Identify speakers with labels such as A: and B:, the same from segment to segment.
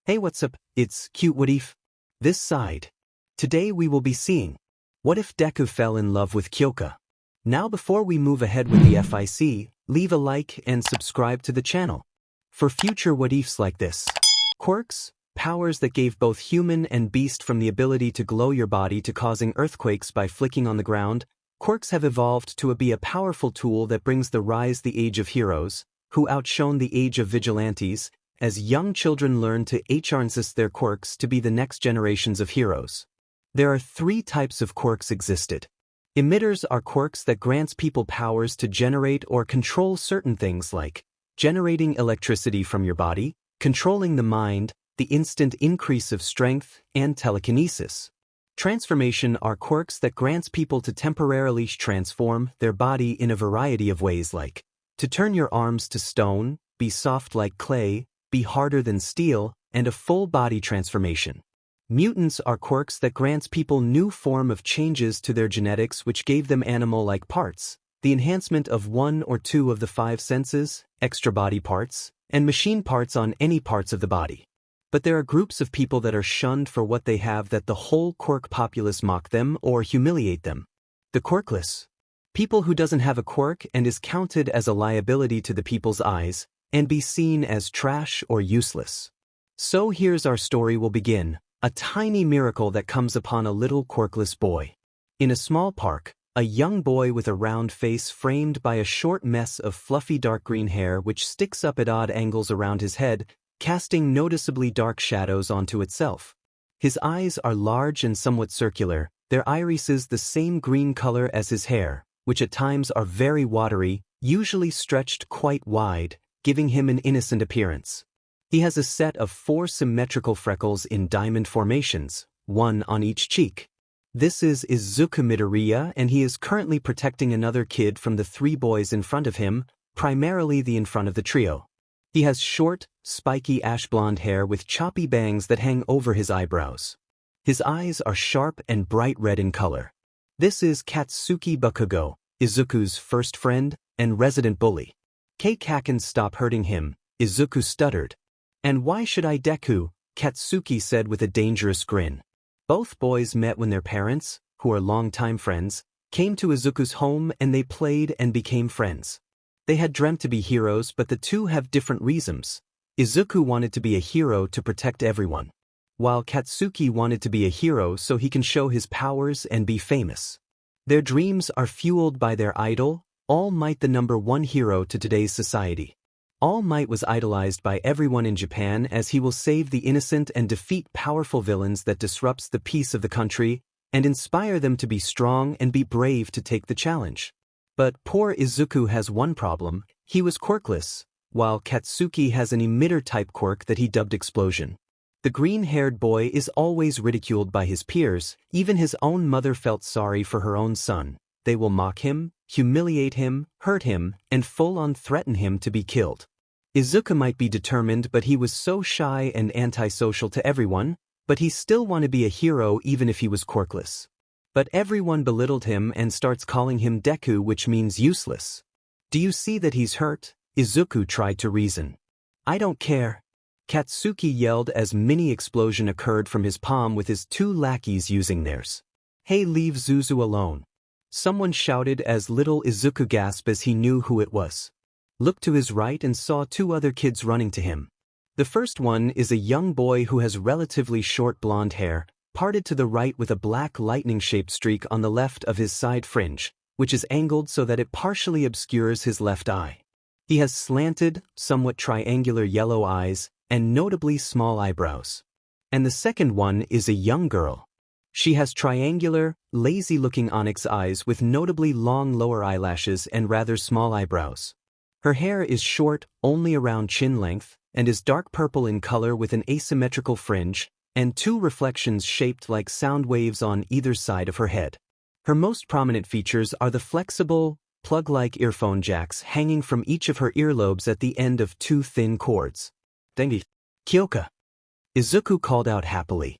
A: Hey, what's up? It's Cute What If? This side. Today we will be seeing what if Deku fell in love with Kyoka. Now before we move ahead with the FIC, leave a like and subscribe to the channel for future what ifs like this. Quirks, powers that gave both human and beast, from the ability to glow your body to causing earthquakes by flicking on the ground. Quirks have evolved to be a powerful tool that brings the age of heroes, who outshone the age of vigilantes, as young children learn to harness their quirks to be the next generations of heroes. There are three types of quirks existed. Emitters are quirks that grants people powers to generate or control certain things, like generating electricity from your body, controlling the mind, the instant increase of strength, and telekinesis. Transformation are quirks that grants people to temporarily transform their body in a variety of ways, like to turn your arms to stone, be soft like clay, be harder than steel, and a full body transformation. Mutants are quirks that grants people new form of changes to their genetics which gave them animal-like parts, the enhancement of one or two of the five senses, extra body parts, and machine parts on any parts of the body. But there are groups of people that are shunned for what they have, that the whole quirk populace mock them or humiliate them. The quirkless. People who doesn't have a quirk and is counted as a liability to the people's eyes, and be seen as trash or useless. So here's our story will begin. A tiny miracle that comes upon a little quirkless boy. In a small park, a young boy with a round face framed by a short mess of fluffy dark green hair which sticks up at odd angles around his head, casting noticeably dark shadows onto itself. His eyes are large and somewhat circular, their irises the same green color as his hair, which at times are very watery, usually stretched quite wide, giving him an innocent appearance. He has a set of 4 symmetrical freckles in diamond formations, one on each cheek. This is Izuku Midoriya, and he is currently protecting another kid from the 3 boys in front of him, primarily the in front of the trio. He has short, spiky ash blonde hair with choppy bangs that hang over his eyebrows. His eyes are sharp and bright red in color. This is Katsuki Bakugo, Izuku's first friend and resident bully. Kaken, stop hurting him, Izuku stuttered. And why should I, Deku? Katsuki said with a dangerous grin. Both boys met when their parents, who are longtime friends, came to Izuku's home and they played and became friends. They had dreamt to be heroes, but the two have different reasons. Izuku wanted to be a hero to protect everyone, while Katsuki wanted to be a hero so he can show his powers and be famous. Their dreams are fueled by their idol, All Might, the #1 hero to today's society. All Might was idolized by everyone in Japan, as he will save the innocent and defeat powerful villains that disrupts the peace of the country, and inspire them to be strong and be brave to take the challenge. But poor Izuku has one problem: he was quirkless, while Katsuki has an emitter-type quirk that he dubbed Explosion. The green-haired boy is always ridiculed by his peers, even his own mother felt sorry for her own son. They will mock him, humiliate him, hurt him, and full-on threaten him to be killed. Izuku might be determined, but he was so shy and antisocial to everyone, but he still wanted to be a hero even if he was quirkless. But everyone belittled him and starts calling him Deku, which means useless. Do you see that he's hurt? Izuku tried to reason. I don't care. Katsuki yelled as mini explosion occurred from his palm with his 2 lackeys using theirs. Hey, leave Zuzu alone. Someone shouted as little Izuku gasped as he knew who it was. Looked to his right and saw 2 other kids running to him. The first one is a young boy who has relatively short blonde hair, parted to the right with a black lightning-shaped streak on the left of his side fringe, which is angled so that it partially obscures his left eye. He has slanted, somewhat triangular yellow eyes, and notably small eyebrows. And the second one is a young girl. She has triangular, lazy-looking onyx eyes with notably long lower eyelashes and rather small eyebrows. Her hair is short, only around chin length, and is dark purple in color with an asymmetrical fringe, and 2 reflections shaped like sound waves on either side of her head. Her most prominent features are the flexible, plug-like earphone jacks hanging from each of her earlobes at the end of 2 thin cords. Deni. Kyoka. Izuku called out happily.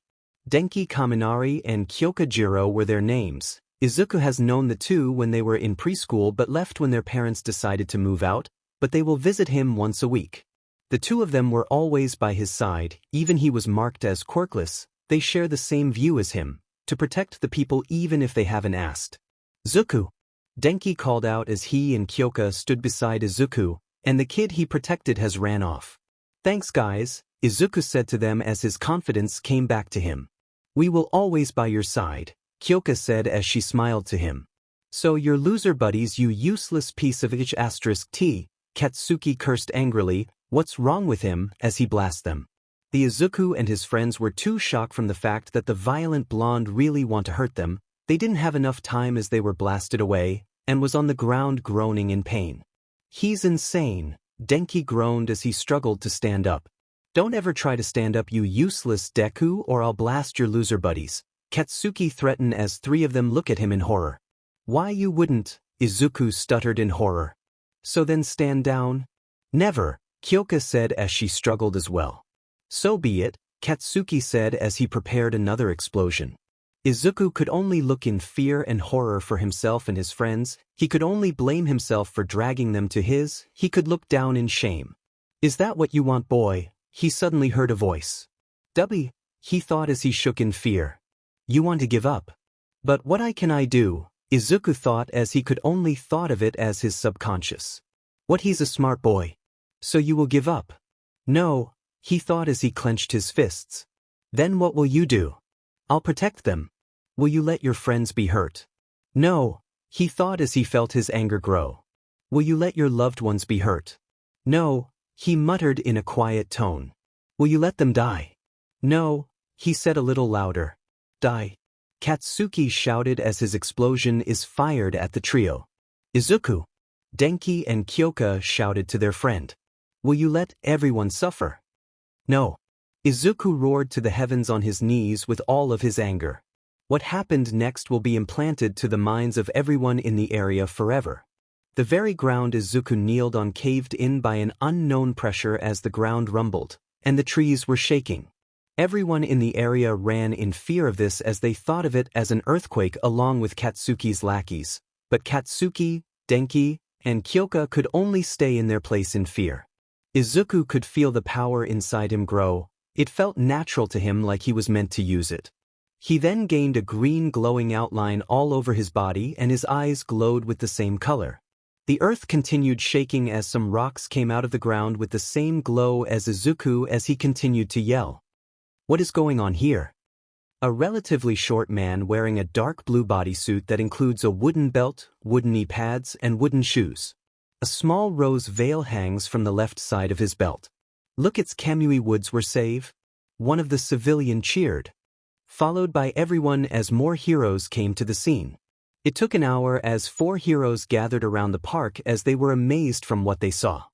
A: Denki Kaminari and Kyoka Jiro were their names. Izuku has known the 2 when they were in preschool but left when their parents decided to move out, but they will visit him once a week. The two of them were always by his side, even he was marked as quirkless. They share the same view as him, to protect the people even if they haven't asked. Izuku. Denki called out as he and Kyoka stood beside Izuku, and the kid he protected has ran off. Thanks guys, Izuku said to them as his confidence came back to him. We will always by your side, Kyoka said as she smiled to him. So your loser buddies, you useless piece of H*T, Katsuki cursed angrily. What's wrong with him, as he blasted them. The Izuku and his friends were too shocked from the fact that the violent blonde really want to hurt them. They didn't have enough time as they were blasted away, and was on the ground groaning in pain. He's insane, Denki groaned as he struggled to stand up. Don't ever try to stand up, you useless Deku, or I'll blast your loser buddies, Katsuki threatened as three of them look at him in horror. Why you wouldn't, Izuku stuttered in horror. So then stand down? Never, Kyoka said as she struggled as well. So be it, Katsuki said as he prepared another explosion. Izuku could only look in fear and horror for himself and his friends. He could only blame himself for dragging them to his. He could look down in shame. Is that what you want, boy? He suddenly heard a voice. W, he thought as he shook in fear. You want to give up? But what can I do? Izuku thought as he could only thought of it as his subconscious. What, he's a smart boy. So you will give up? No, he thought as he clenched his fists. Then what will you do? I'll protect them. Will you let your friends be hurt? No, he thought as he felt his anger grow. Will you let your loved ones be hurt? No, he muttered in a quiet tone. Will you let them die? No, he said a little louder. Die. Katsuki shouted as his explosion is fired at the trio. Izuku. Denki and Kyoka shouted to their friend. Will you let everyone suffer? No. Izuku roared to the heavens on his knees with all of his anger. What happened next will be implanted to the minds of everyone in the area forever. The very ground Izuku kneeled on caved in by an unknown pressure as the ground rumbled, and the trees were shaking. Everyone in the area ran in fear of this as they thought of it as an earthquake along with Katsuki's lackeys, but Katsuki, Denki, and Kyoka could only stay in their place in fear. Izuku could feel the power inside him grow. It felt natural to him, like he was meant to use it. He then gained a green glowing outline all over his body and his eyes glowed with the same color. The earth continued shaking as some rocks came out of the ground with the same glow as Izuku as he continued to yell. What is going on here? A relatively short man wearing a dark blue bodysuit that includes a wooden belt, wooden knee pads, and wooden shoes. A small rose veil hangs from the left side of his belt. Look, it's Kamui Woods were save. One of the civilian cheered. Followed by everyone as more heroes came to the scene. It took an hour as 4 heroes gathered around the park as they were amazed from what they saw.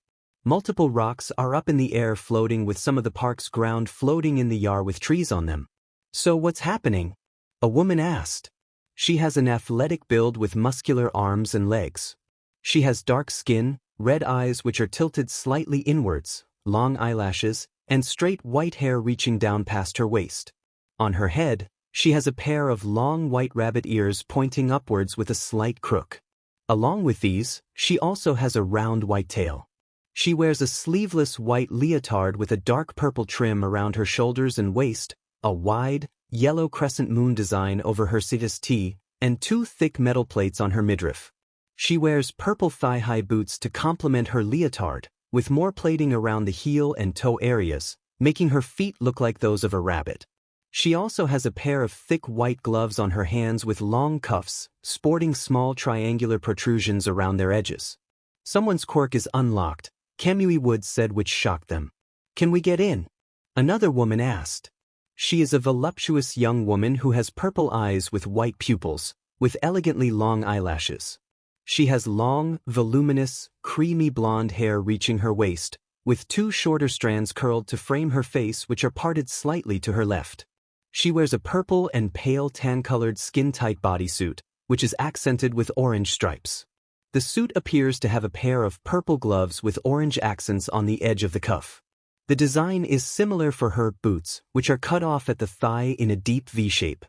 A: Multiple rocks are up in the air floating with some of the park's ground floating in the yard with trees on them. So what's happening? A woman asked. She has an athletic build with muscular arms and legs. She has dark skin, red eyes which are tilted slightly inwards, long eyelashes, and straight white hair reaching down past her waist. On her head, she has a pair of long white rabbit ears pointing upwards with a slight crook. Along with these, she also has a round white tail. She wears a sleeveless white leotard with a dark purple trim around her shoulders and waist, a wide, yellow crescent moon design over her CST, and 2 thick metal plates on her midriff. She wears purple thigh-high boots to complement her leotard, with more plating around the heel and toe areas, making her feet look like those of a rabbit. She also has a pair of thick white gloves on her hands with long cuffs, sporting small triangular protrusions around their edges. Someone's quirk is unlocked, Kamui Woods said, which shocked them. Can we get in? Another woman asked. She is a voluptuous young woman who has purple eyes with white pupils, with elegantly long eyelashes. She has long, voluminous, creamy blonde hair reaching her waist, with 2 shorter strands curled to frame her face which are parted slightly to her left. She wears a purple and pale tan-colored skin-tight bodysuit, which is accented with orange stripes. The suit appears to have a pair of purple gloves with orange accents on the edge of the cuff. The design is similar for her boots, which are cut off at the thigh in a deep V shape.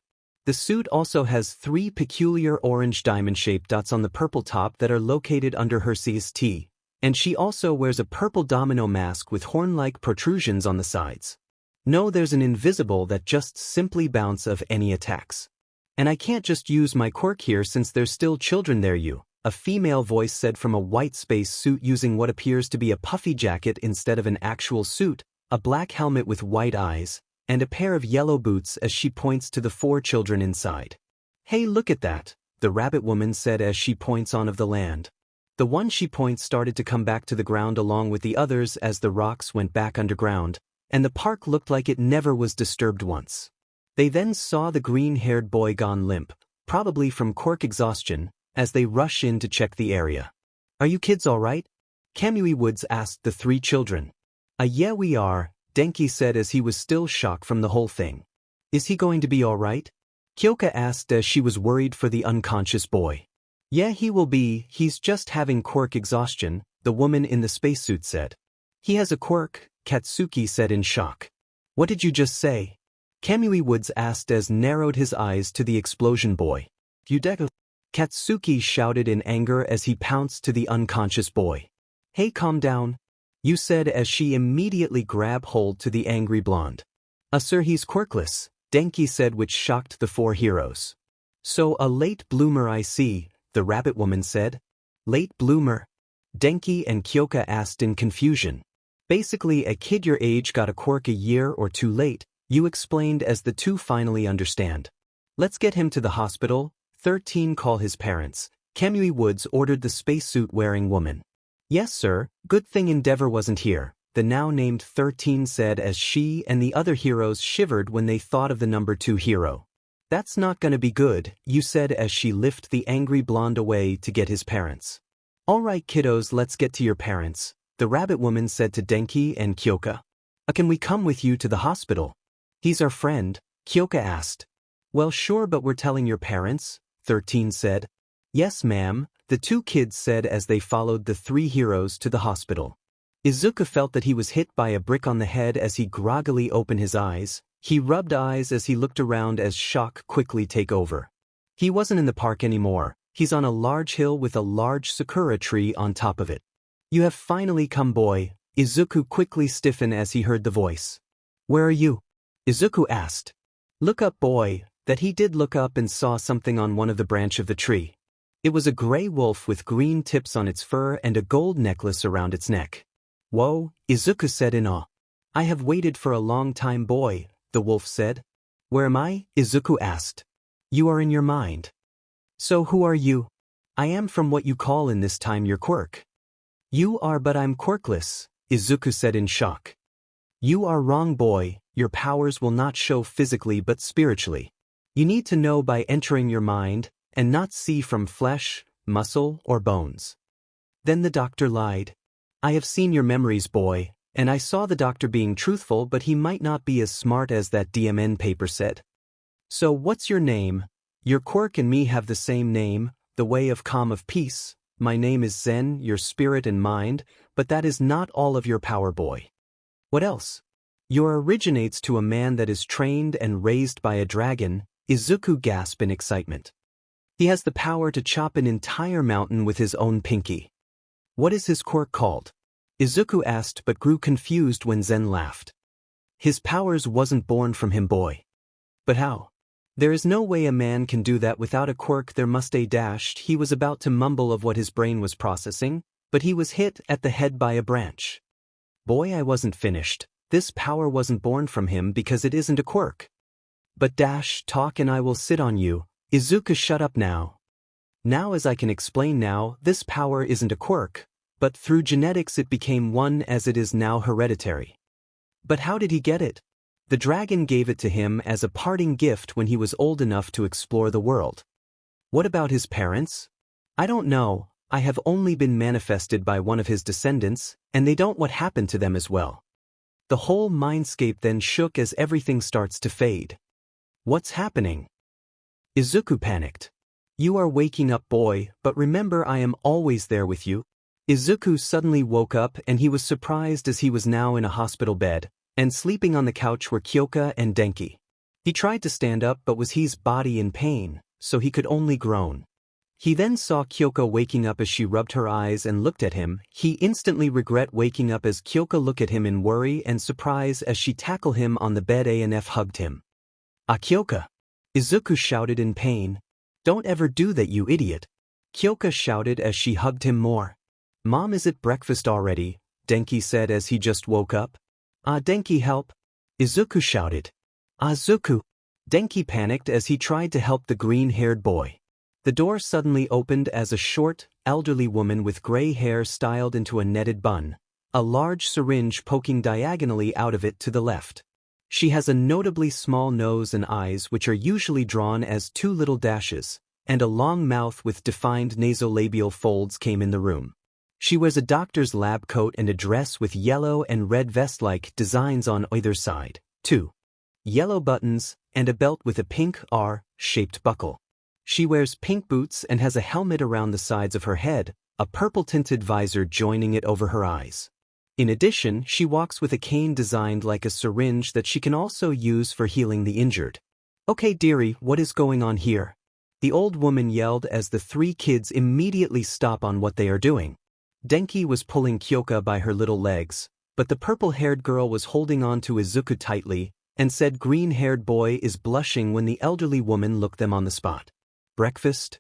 A: The suit also has 3 peculiar orange diamond-shaped dots on the purple top that are located under her CST, And she also wears a purple domino mask with horn-like protrusions on the sides. No, there's an invisible that just simply bounce of any attacks. And I can't just use my quirk here since there's still children there a female voice said from a white space suit using what appears to be a puffy jacket instead of an actual suit, a black helmet with white eyes, and a pair of yellow boots as she points to the 4 children inside. Hey, look at that, the rabbit woman said as she points on of the land. The one she points started to come back to the ground along with the others as the rocks went back underground, and the park looked like it never was disturbed once. They then saw the green-haired boy gone limp, probably from quirk exhaustion, as they rush in to check the area. Are you kids all right? Kamui Woods asked the 3 children. Yeah, we are, Denki said as he was still shocked from the whole thing. Is he going to be all right? Kyoka asked as she was worried for the unconscious boy. Yeah, he will be, he's just having quirk exhaustion, the woman in the spacesuit said. He has a quirk, Katsuki said in shock. What did you just say? Kamui Woods asked as narrowed his eyes to the explosion boy. You Deku? Katsuki shouted in anger as he pounced to the unconscious boy. Hey, calm down, you said as she immediately grabbed hold to the angry blonde. Sir, he's quirkless, Denki said, which shocked the 4 heroes. So a late bloomer I see, the rabbit woman said. Late bloomer? Denki and Kyoka asked in confusion. Basically a kid your age got a quirk a year or 2 late, you explained as the 2 finally understand. Let's get him to the hospital, 13 call his parents, Kamui Woods ordered the spacesuit-wearing woman. Yes sir, good thing Endeavor wasn't here, the now-named 13 said as she and the other heroes shivered when they thought of the number 2 hero. That's not gonna be good, you said as she lifted the angry blonde away to get his parents. Alright kiddos, let's get to your parents, the rabbit woman said to Denki and Kyoka. Can we come with you to the hospital? He's our friend, Kyoka asked. Well sure, but we're telling your parents, 13 said. Yes ma'am, the 2 kids said as they followed the 3 heroes to the hospital. Izuku felt that he was hit by a brick on the head as he groggily opened his eyes. He rubbed eyes as he looked around as shock quickly take over. He wasn't in the park anymore, he's on a large hill with a large sakura tree on top of it. You have finally come boy, Izuku quickly stiffened as he heard the voice. Where are you? Izuku asked. Look up boy, that he did look up and saw something on one of the branch of the tree. It was a gray wolf with green tips on its fur and a gold necklace around its neck. Whoa, Izuku said in awe. I have waited for a long time boy, the wolf said. Where am I? Izuku asked. You are in your mind. So who are you? I am from what you call in this time your quirk. You are, but I'm quirkless, Izuku said in shock. You are wrong boy, your powers will not show physically but spiritually. You need to know by entering your mind, and not see from flesh, muscle, or bones. Then the doctor lied. I have seen your memories boy, and I saw the doctor being truthful, but he might not be as smart as that DMN paper said. So what's your name? Your quirk and me have the same name, the way of calm of peace. My name is Zen, your spirit and mind, but that is not all of your power boy. What else? Your originates to a man that is trained and raised by a dragon, Izuku gasped in excitement. He has the power to chop an entire mountain with his own pinky. What is his quirk called? Izuku asked but grew confused when Zen laughed. His powers wasn't born from him boy. But how? There is no way a man can do that without a quirk. There must a dashed. He was about to mumble of what his brain was processing, but he was hit at the head by a branch. Boy, I wasn't finished. This power wasn't born from him because it isn't a quirk. But dash, talk and I will sit on you. Izuku, shut up now. Now as I can explain now, this power isn't a quirk, but through genetics it became one as it is now hereditary. But how did he get it? The dragon gave it to him as a parting gift when he was old enough to explore the world. What about his parents? I don't know, I have only been manifested by one of his descendants, and they don't what happened to them as well. The whole mindscape then shook as everything starts to fade. What's happening? Izuku panicked. You are waking up boy, but remember I am always there with you. Izuku suddenly woke up and he was surprised as he was now in a hospital bed, and sleeping on the couch were Kyoka and Denki. He tried to stand up but was his body in pain, so he could only groan. He then saw Kyoka waking up as she rubbed her eyes and looked at him. He instantly regret waking up as Kyoka looked at him in worry and surprise as she tackled him on the bed and hugged him. "Ah, Kyoka!" Izuku shouted in pain. "Don't ever do that, you idiot!" Kyoka shouted as she hugged him more. "Mom, is it breakfast already?" Denki said as he just woke up. "Ah, Denki, help!" Izuku shouted. "Ah, Zuku!" Denki panicked as he tried to help the green-haired boy. The door suddenly opened as a short, elderly woman with gray hair styled into a netted bun, a large syringe poking diagonally out of it to the left. She has a notably small nose and eyes which are usually drawn as two little dashes, and a long mouth with defined nasolabial folds came in the room. She wears a doctor's lab coat and a dress with yellow and red vest-like designs on either side, 2 yellow buttons, and a belt with a pink R-shaped buckle. She wears pink boots and has a helmet around the sides of her head, a purple-tinted visor joining it over her eyes. In addition, she walks with a cane designed like a syringe that she can also use for healing the injured. "Okay, dearie, what is going on here?" the old woman yelled as the three kids immediately stop on what they are doing. Denki was pulling Kyoka by her little legs, but the purple-haired girl was holding on to Izuku tightly, and said green-haired boy is blushing when the elderly woman looked them on the spot. "Breakfast?"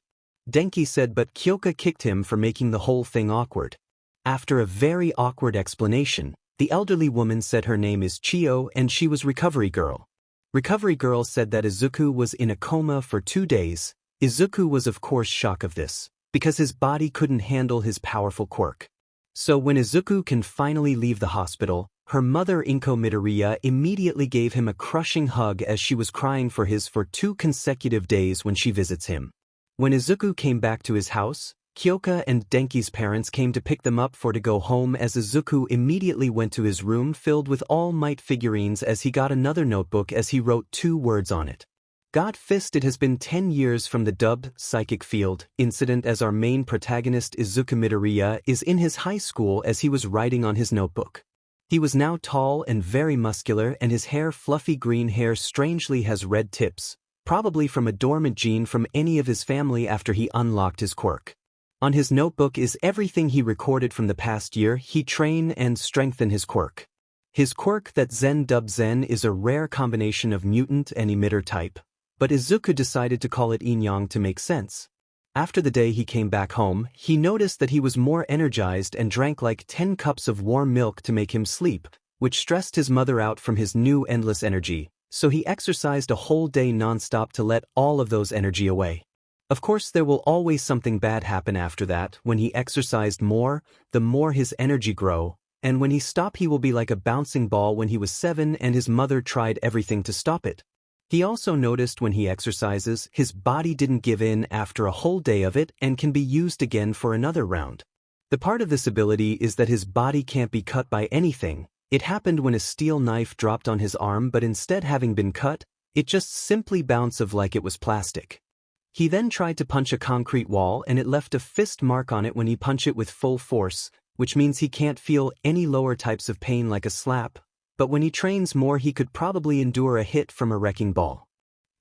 A: Denki said, but Kyoka kicked him for making the whole thing awkward. After a very awkward explanation, the elderly woman said her name is Chio and she was Recovery Girl. Recovery Girl said that Izuku was in a coma for 2 days. Izuku was of course shocked of this, because his body couldn't handle his powerful quirk. So when Izuku can finally leave the hospital, her mother Inko Midoriya immediately gave him a crushing hug as she was crying for 2 consecutive days when she visits him. When Izuku came back to his house, Kyoka and Denki's parents came to pick them up to go home as Izuku immediately went to his room filled with All Might figurines as he got another notebook as he wrote 2 words on it. "God fist." It has been 10 years from the dubbed psychic field incident as our main protagonist Izuku Midoriya is in his high school as he was writing on his notebook. He was now tall and very muscular and his hair fluffy green hair strangely has red tips, probably from a dormant gene from any of his family after he unlocked his quirk. On his notebook is everything he recorded from the past year. He train and strengthen his quirk. His quirk that Zen dubbed Zen is a rare combination of mutant and emitter type, but Izuku decided to call it Yin-Yang to make sense. After the day he came back home, he noticed that he was more energized and drank like 10 cups of warm milk to make him sleep, which stressed his mother out from his new endless energy, so he exercised a whole day non-stop to let all of those energy away. Of course there will always something bad happen after that. When he exercised more, the more his energy grow, and when he stop he will be like a bouncing ball. When he was 7 and his mother tried everything to stop it. He also noticed when he exercises, his body didn't give in after a whole day of it and can be used again for another round. The part of this ability is that his body can't be cut by anything. It happened when a steel knife dropped on his arm, but instead having been cut, it just simply bounced off like it was plastic. He then tried to punch a concrete wall and it left a fist mark on it when he punched it with full force, which means he can't feel any lower types of pain like a slap. But when he trains more he could probably endure a hit from a wrecking ball.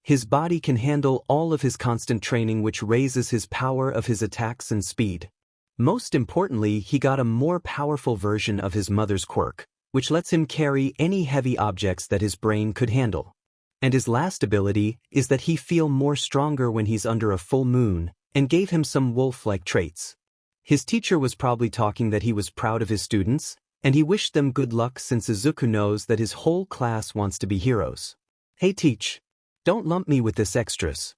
A: His body can handle all of his constant training, which raises his power of his attacks and speed. Most importantly, he got a more powerful version of his mother's quirk, which lets him carry any heavy objects that his brain could handle. And his last ability is that he feel more stronger when he's under a full moon, and gave him some wolf-like traits. His teacher was probably talking that he was proud of his students, and he wished them good luck since Izuku knows that his whole class wants to be heroes. "Hey teach, don't lump me with this extras,"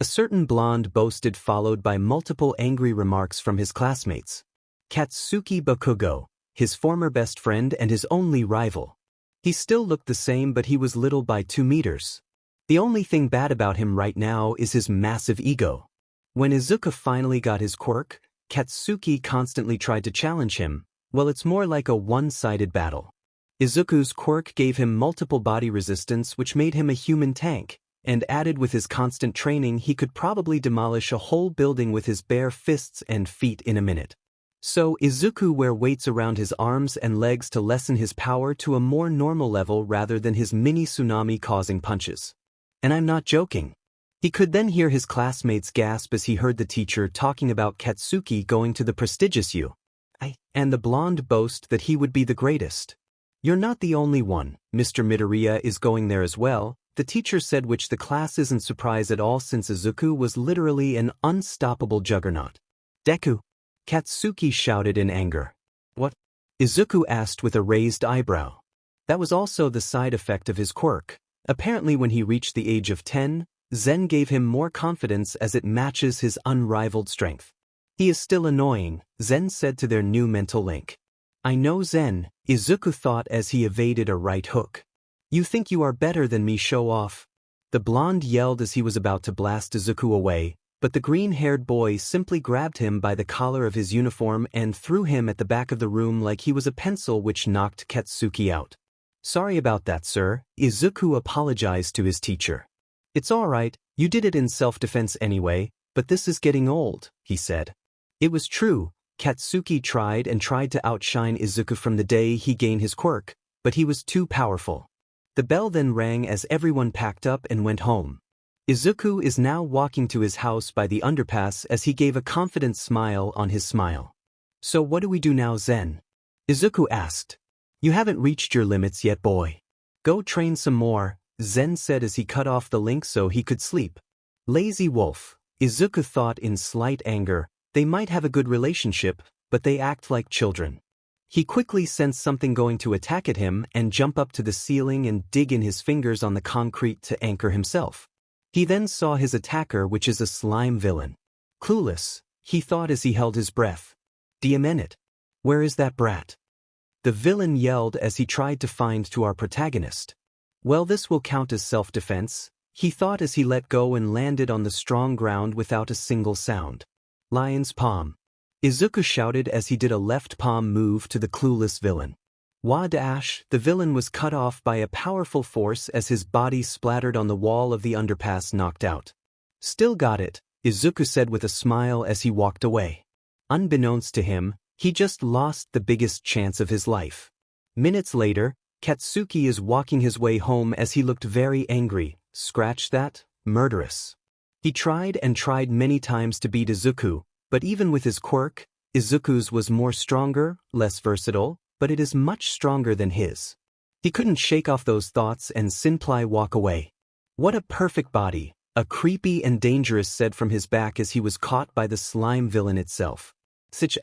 A: a certain blonde boasted, followed by multiple angry remarks from his classmates. Katsuki Bakugo, his former best friend and his only rival. He still looked the same, but he was little by 2 meters. The only thing bad about him right now is his massive ego. When Izuku finally got his quirk, Katsuki constantly tried to challenge him. Well, it's more like a one-sided battle. Izuku's quirk gave him multiple body resistance, which made him a human tank, and added with his constant training he could probably demolish a whole building with his bare fists and feet in a minute. So Izuku wear weights around his arms and legs to lessen his power to a more normal level rather than his mini tsunami causing punches. And I'm not joking. He could then hear his classmates gasp as he heard the teacher talking about Katsuki going to the prestigious U. And the blonde boast that he would be the greatest. You're not the only one, Mr. Midoriya is going there as well, the teacher said, which the class isn't surprised at all since Izuku was literally an unstoppable juggernaut. Deku! Katsuki shouted in anger. What? Izuku asked with a raised eyebrow. That was also the side effect of his quirk. Apparently when he reached the age of 10, Zen gave him more confidence as it matches his unrivaled strength. He is still annoying, Zen said to their new mental link. I know Zen, Izuku thought as he evaded a right hook. You think you are better than me, show off. The blonde yelled as he was about to blast Izuku away, but the green-haired boy simply grabbed him by the collar of his uniform and threw him at the back of the room like he was a pencil, which knocked Katsuki out. Sorry about that, sir, Izuku apologized to his teacher. It's alright, you did it in self-defense anyway, but this is getting old, he said. It was true, Katsuki tried to outshine Izuku from the day he gained his quirk, but he was too powerful. The bell then rang as everyone packed up and went home. Izuku is now walking to his house by the underpass as he gave a confident smile on his smile. So what do we do now, Zen? Izuku asked. You haven't reached your limits yet, boy. Go train some more, Zen said as he cut off the link so he could sleep. Lazy wolf, Izuku thought in slight anger. They might have a good relationship, but they act like children. He quickly sensed something going to attack at him and jump up to the ceiling and dig in his fingers on the concrete to anchor himself. He then saw his attacker, which is a slime villain. Clueless, he thought as he held his breath. Damn it. Where is that brat? The villain yelled as he tried to find to our protagonist. Well, this will count as self-defense, he thought as he let go and landed on the strong ground without a single sound. Lion's palm. Izuku shouted as he did a left palm move to the clueless villain. Wadash, the villain was cut off by a powerful force as his body splattered on the wall of the underpass, knocked out. Still got it, Izuku said with a smile as he walked away. Unbeknownst to him, he just lost the biggest chance of his life. Minutes later, Katsuki is walking his way home as he looked very angry. Scratch that, murderous. He tried many times to beat Izuku, but even with his quirk, Izuku's was more stronger, less versatile, but it is much stronger than his. He couldn't shake off those thoughts and simply walk away. What a perfect body, a creepy and dangerous said from his back as he was caught by the slime villain itself. Sich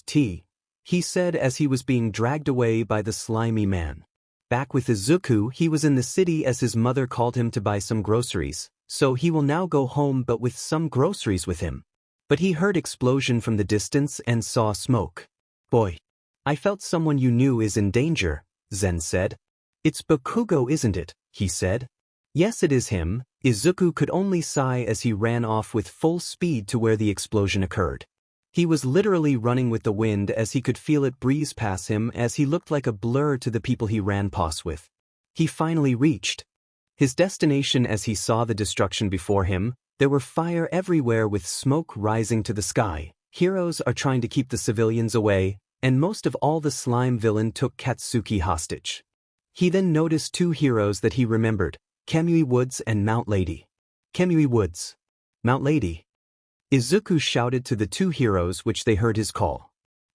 A: *T, he said as he was being dragged away by the slimy man. Back with Izuku, he was in the city as his mother called him to buy some groceries, so he will now go home but with some groceries with him. But he heard explosion from the distance and saw smoke. Boy. I felt someone you knew is in danger, Zen said. It's Bakugo, isn't it? He said. Yes, it is him. Izuku could only sigh as he ran off with full speed to where the explosion occurred. He was literally running with the wind as he could feel it breeze past him as he looked like a blur to the people he ran past with. He finally reached his destination as he saw the destruction before him. There were fire everywhere with smoke rising to the sky. Heroes are trying to keep the civilians away, and most of all the slime villain took Katsuki hostage. He then noticed two heroes that he remembered, Kamui Woods and Mount Lady. Kamui Woods. Mount Lady. Izuku shouted to the two heroes, which they heard his call.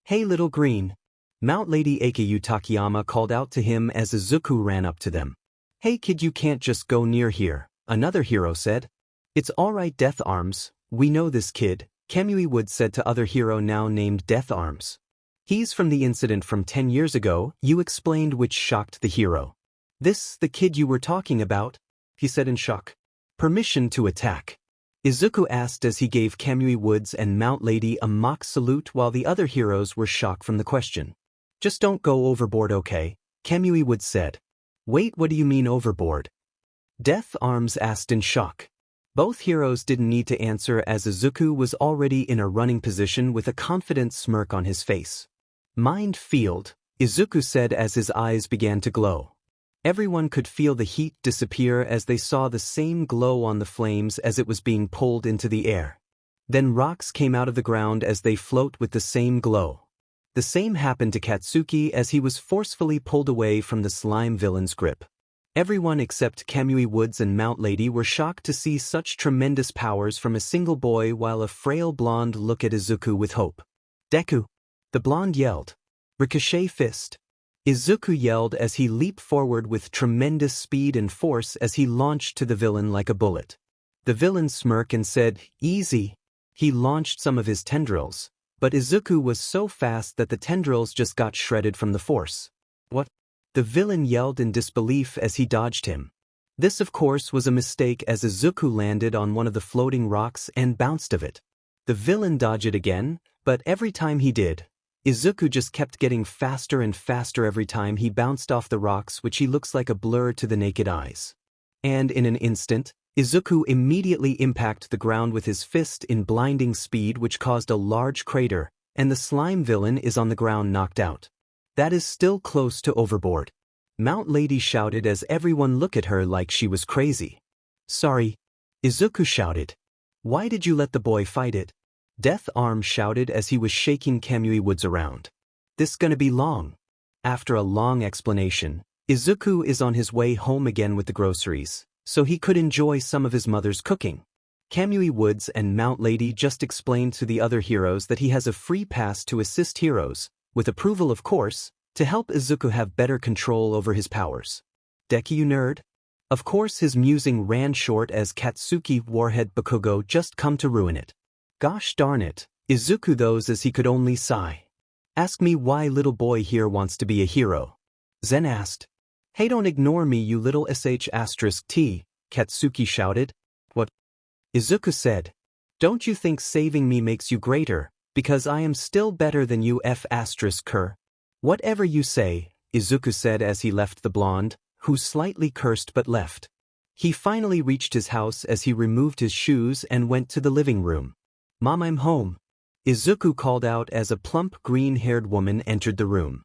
A: Hey little green. Mount Lady Akayu Takayama called out to him as Izuku ran up to them. Hey kid, you can't just go near here, another hero said. It's alright, Death Arms, we know this kid, Kamui Woods said to other hero now named Death Arms. He's from the incident from 10 years ago, you explained, which shocked the hero. This, the kid you were talking about? He said in shock. Permission to attack. Izuku asked as he gave Kamui Woods and Mount Lady a mock salute while the other heroes were shocked from the question. Just don't go overboard, okay? Kamui Woods said. Wait, what do you mean overboard? Death Arms asked in shock. Both heroes didn't need to answer as Izuku was already in a running position with a confident smirk on his face. Mind field, Izuku said as his eyes began to glow. Everyone could feel the heat disappear as they saw the same glow on the flames as it was being pulled into the air. Then rocks came out of the ground as they float with the same glow. The same happened to Katsuki as he was forcefully pulled away from the slime villain's grip. Everyone except Kamui Woods and Mount Lady were shocked to see such tremendous powers from a single boy, while a frail blonde looked at Izuku with hope. Deku! The blonde yelled. Ricochet fist. Izuku yelled as he leaped forward with tremendous speed and force as he launched to the villain like a bullet. The villain smirked and said, "Easy." He launched some of his tendrils, but Izuku was so fast that the tendrils just got shredded from the force. What? The villain yelled in disbelief as he dodged him. This of course was a mistake, as Izuku landed on one of the floating rocks and bounced of it. The villain dodged it again, but every time he did, Izuku just kept getting faster and faster every time he bounced off the rocks, which he looks like a blur to the naked eyes. And in an instant, Izuku immediately impacted the ground with his fist in blinding speed, which caused a large crater, and the slime villain is on the ground knocked out. That is still close to overboard. Mount Lady shouted as everyone looked at her like she was crazy. "Sorry," Izuku shouted. "Why did you let the boy fight it?" Death Arm shouted as he was shaking Kamui Woods around. "This gonna be long." After a long explanation, Izuku is on his way home again with the groceries, so he could enjoy some of his mother's cooking. Kamui Woods and Mount Lady just explained to the other heroes that he has a free pass to assist heroes, with approval of course, to help Izuku have better control over his powers. "Deku, you nerd?" Of course his musing ran short as Katsuki Warhead Bakugo just come to ruin it. "Gosh darn it," Izuku those as he could only sigh. "Ask me why little boy here wants to be a hero." Zen asked. "Hey, don't ignore me, you little sh*t, Katsuki shouted. "What?" Izuku said. "Don't you think saving me makes you greater, because I am still better than you f***er." "Whatever you say," Izuku said as he left the blonde, who slightly cursed but left. He finally reached his house as he removed his shoes and went to the living room. "Mom, I'm home," Izuku called out as a plump green-haired woman entered the room.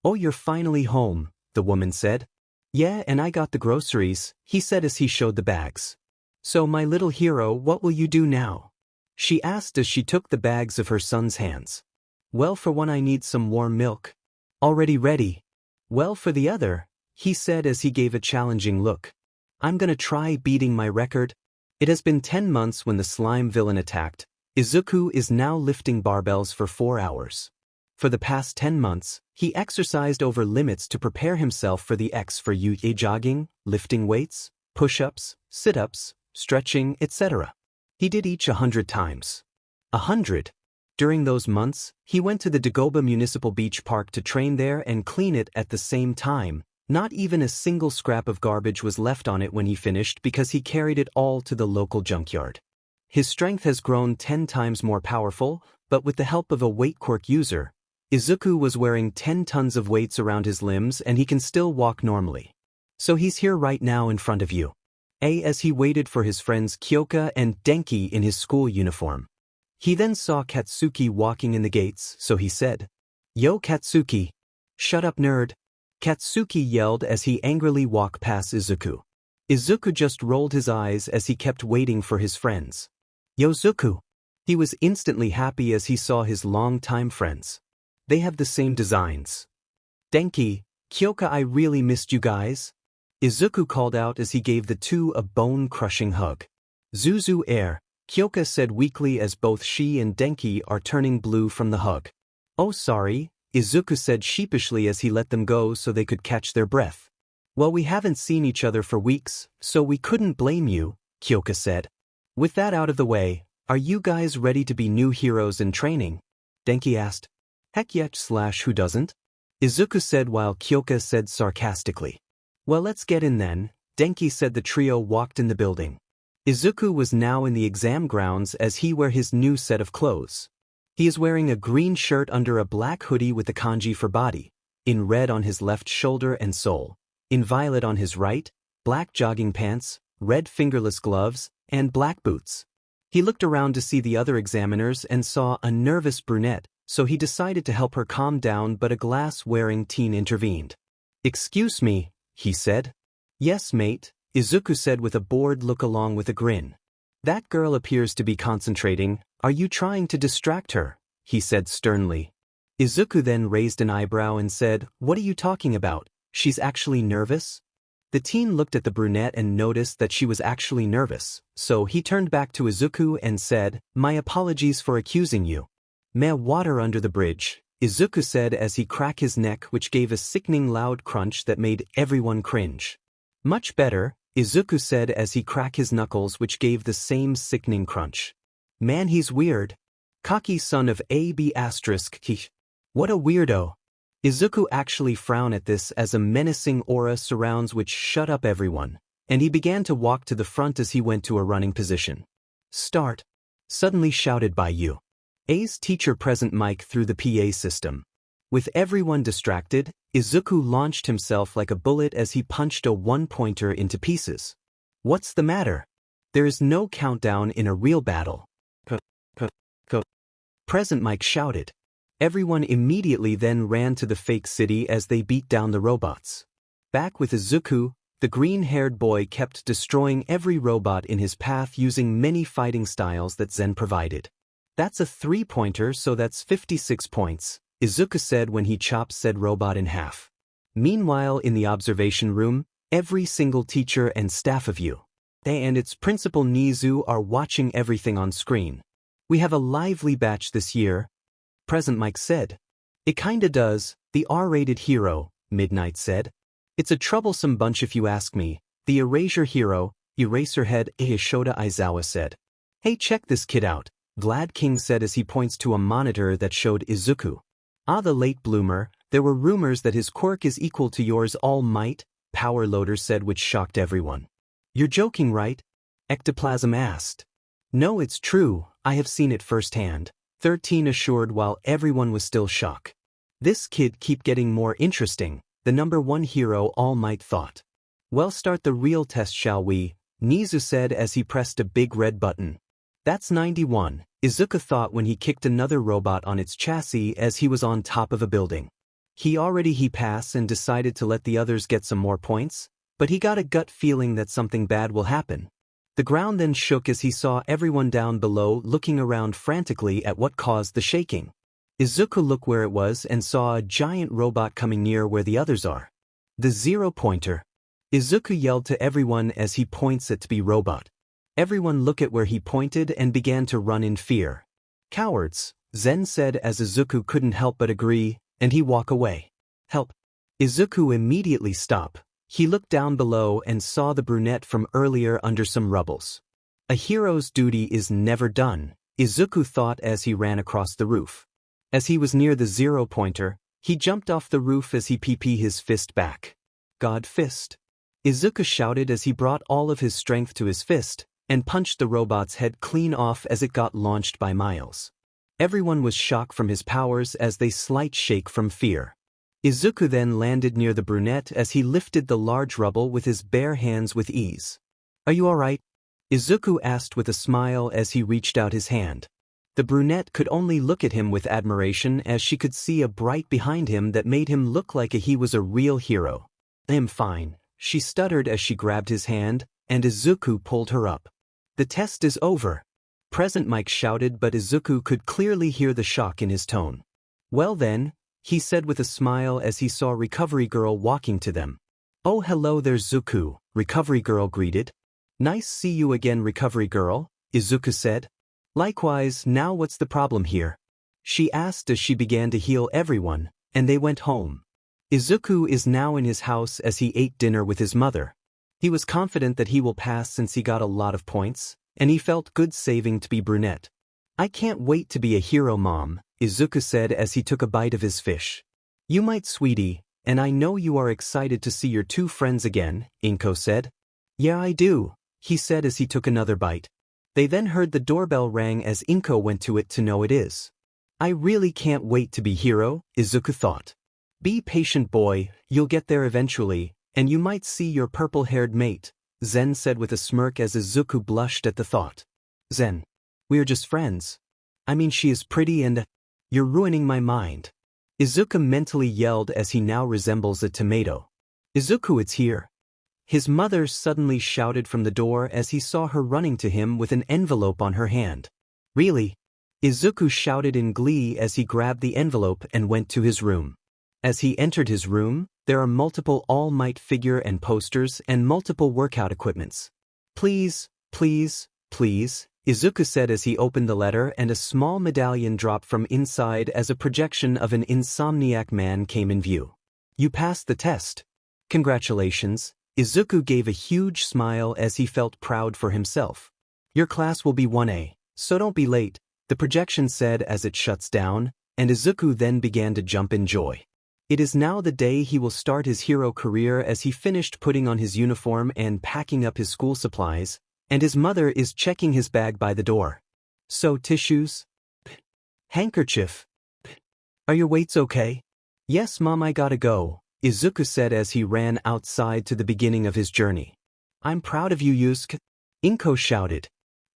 A: "Oh, you're finally home," the woman said. "Yeah, and I got the groceries," he said as he showed the bags. "So my little hero, what will you do now?" she asked as she took the bags of her son's hands. "Well, for one I need some warm milk." "Already ready." "Well, for the other," he said as he gave a challenging look. "I'm gonna try beating my record." It has been 10 months when the slime villain attacked. Izuku is now lifting barbells for 4 hours. For the past 10 months, he exercised over limits to prepare himself for the jogging, lifting weights, push-ups, sit-ups, stretching, etc. He did each 100 times. 100. During those months, he went to the Dagoba Municipal Beach Park to train there and clean it at the same time. Not even a single scrap of garbage was left on it when he finished, because he carried it all to the local junkyard. His strength has grown 10 times more powerful, but with the help of a weight quirk user, Izuku was wearing 10 tons of weights around his limbs and he can still walk normally. So he's here right now in front of you. As he waited for his friends Kyoka and Deni in his school uniform. He then saw Katsuki walking in the gates, so he said, "Yo, Katsuki." "Shut up, nerd," Katsuki yelled as he angrily walked past Izuku. Izuku just rolled his eyes as he kept waiting for his friends. "Yo, Zuku." He was instantly happy as he saw his long-time friends. They have the same designs. "Deni, Kyoka, I really missed you guys," Izuku called out as he gave the two a bone-crushing hug. "Zuzu air," Kyoka said weakly as both she and Deni are turning blue from the hug. "Oh, sorry," Izuku said sheepishly as he let them go so they could catch their breath. "Well, we haven't seen each other for weeks, so we couldn't blame you," Kyoka said. "With that out of the way, are you guys ready to be new heroes in training?" Deni asked. "Heck yes/who doesn't?" Izuku said while Kyoka said sarcastically. "Well, let's get in then," Deni said. The trio walked in the building. Izuku was now in the exam grounds as he wore his new set of clothes. He is wearing a green shirt under a black hoodie with the kanji for body, in red on his left shoulder and sole, in violet on his right, black jogging pants, red fingerless gloves, and black boots. He looked around to see the other examiners and saw a nervous brunette, so he decided to help her calm down, but a glass-wearing teen intervened. "Excuse me," he said. "Yes, mate," Izuku said with a bored look along with a grin. "That girl appears to be concentrating. Are you trying to distract her?" he said sternly. Izuku then raised an eyebrow and said, "What are you talking about? She's actually nervous?" The teen looked at the brunette and noticed that she was actually nervous, so he turned back to Izuku and said, "My apologies for accusing you." "Meh, water under the bridge," Izuku said as he cracked his neck, which gave a sickening loud crunch that made everyone cringe. "Much better," Izuku said as he cracked his knuckles, which gave the same sickening crunch. "Man, he's weird. Cocky son of AB***. What a weirdo." Izuku actually frowned at this as a menacing aura surrounds which shut up everyone, and he began to walk to the front as he went to a running position. "Start," suddenly shouted by A's teacher present mic through the PA system. With everyone distracted, Izuku launched himself like a bullet as he punched a one-pointer into pieces. "What's the matter? There is no countdown in a real battle." Present mic shouted. Everyone immediately then ran to the fake city as they beat down the robots. Back with Izuku, the green-haired boy kept destroying every robot in his path using many fighting styles that Zen provided. "That's a 3-pointer, so that's 56 points, Izuku said when he chopped said robot in half. Meanwhile, in the observation room, every single teacher and staff of They and its principal Nizu are watching everything on screen. "We have a lively batch this year," Present Mike said. "It kinda does," the R-rated hero, Midnight said. "It's a troublesome bunch if you ask me," the Erasure hero, Eraserhead Shoto Aizawa said. "Hey, check this kid out," Vlad King said as he points to a monitor that showed Izuku. "Ah, the late bloomer, there were rumors that his quirk is equal to yours all might," Power Loader said, which shocked everyone. "You're joking, right?" Ectoplasm asked. "No, it's true, I have seen it firsthand," 13 assured while everyone was still shocked. "This kid keep getting more interesting," the number 1 hero All Might thought. "Well, start the real test, shall we?" Nizu said as he pressed a big red button. "That's 91, Izuku thought when he kicked another robot on its chassis as he was on top of a building. He passed and decided to let the others get some more points, but he got a gut feeling that something bad will happen. The ground then shook as he saw everyone down below looking around frantically at what caused the shaking. Izuku looked where it was and saw a giant robot coming near where the others are. "The 0-pointer. Izuku yelled to everyone as he points at to be robot. Everyone looked at where he pointed and began to run in fear. "Cowards," Zen said as Izuku couldn't help but agree, and he walked away. "Help." Izuku immediately stopped. He looked down below and saw the brunette from earlier under some rubbles. A hero's duty is never done, Izuku thought as he ran across the roof. As he was near the 0-pointer, he jumped off the roof as he pp his fist back. "God fist." Izuku shouted as he brought all of his strength to his fist, and punched the robot's head clean off as it got launched by miles. Everyone was shocked from his powers as they slight shake from fear. Izuku then landed near the brunette as he lifted the large rubble with his bare hands with ease. "Are you alright?" Izuku asked with a smile as he reached out his hand. The brunette could only look at him with admiration as she could see a bright behind him that made him look like he was a real hero. "I'm fine," she stuttered as she grabbed his hand, and Izuku pulled her up. "The test is over," Present Mike shouted, but Izuku could clearly hear the shock in his tone. "Well then," he said with a smile as he saw Recovery Girl walking to them. "Oh, hello there, Zuku," Recovery Girl greeted. "Nice see you again, Recovery Girl," Izuku said. "Likewise, now what's the problem here?" she asked as she began to heal everyone, and they went home. Izuku is now in his house as he ate dinner with his mother. He was confident that he will pass since he got a lot of points, and he felt good saving to be brunette. "I can't wait to be a hero, Mom," Izuku said as he took a bite of his fish. "You might, sweetie, and I know you are excited to see your 2 friends again," Inko said. "Yeah, I do," he said as he took another bite. They then heard the doorbell rang as Inko went to it to know it is. "I really can't wait to be hero," Izuku thought. "Be patient, boy, you'll get there eventually, and you might see your purple-haired mate," Zen said with a smirk as Izuku blushed at the thought. "Zen, we're just friends. I mean, she is pretty and you're ruining my mind," Izuku mentally yelled as he now resembles a tomato. "Izuku, it's here." His mother suddenly shouted from the door as he saw her running to him with an envelope on her hand. "Really?" Izuku shouted in glee as he grabbed the envelope and went to his room. As he entered his room, there are multiple All Might figure and posters and multiple workout equipments. Please, please, please, Izuku said as he opened the letter, and a small medallion dropped from inside as a projection of an insomniac man came in view. You passed the test. Congratulations. Izuku gave a huge smile as he felt proud for himself. Your class will be 1A, so don't be late, the projection said as it shuts down, and Izuku then began to jump in joy. It is now the day he will start his hero career as he finished putting on his uniform and packing up his school supplies, and his mother is checking his bag by the door. So tissues? Handkerchief? Are your weights okay? Yes, Mom, I gotta go, Izuku said as he ran outside to the beginning of his journey. I'm proud of you, Yusuke, Inko shouted.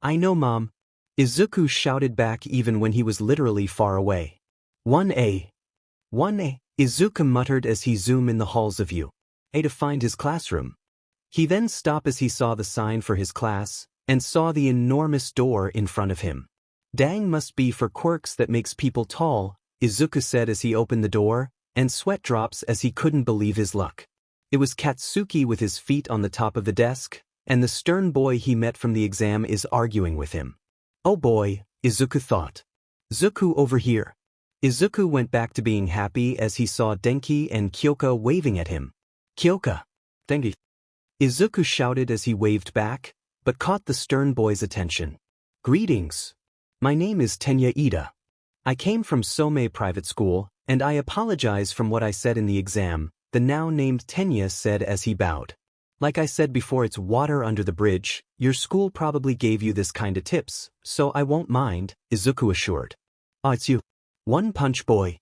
A: I know, Mom. Izuku shouted back even when he was literally far away. 1A. 1A, Izuku muttered as he zoomed in the halls of U.A. to find his classroom. He then stopped as he saw the sign for his class, and saw the enormous door in front of him. Dang, must be for quirks that makes people tall, Izuku said as he opened the door, and sweat drops as he couldn't believe his luck. It was Katsuki with his feet on the top of the desk, and the stern boy he met from the exam is arguing with him. Oh boy, Izuku thought. Zuku over here. Izuku went back to being happy as he saw Denki and Kyoka waving at him. Kyoka. Denki. Izuku shouted as he waved back, but caught the stern boy's attention. Greetings. My name is Tenya Ida. I came from Somei Private School, and I apologize from what I said in the exam, the now named Tenya said as he bowed. Like I said before, it's water under the bridge, your school probably gave you this kinda tips, so I won't mind, Izuku assured. Oh, it's you. One Punch Boy.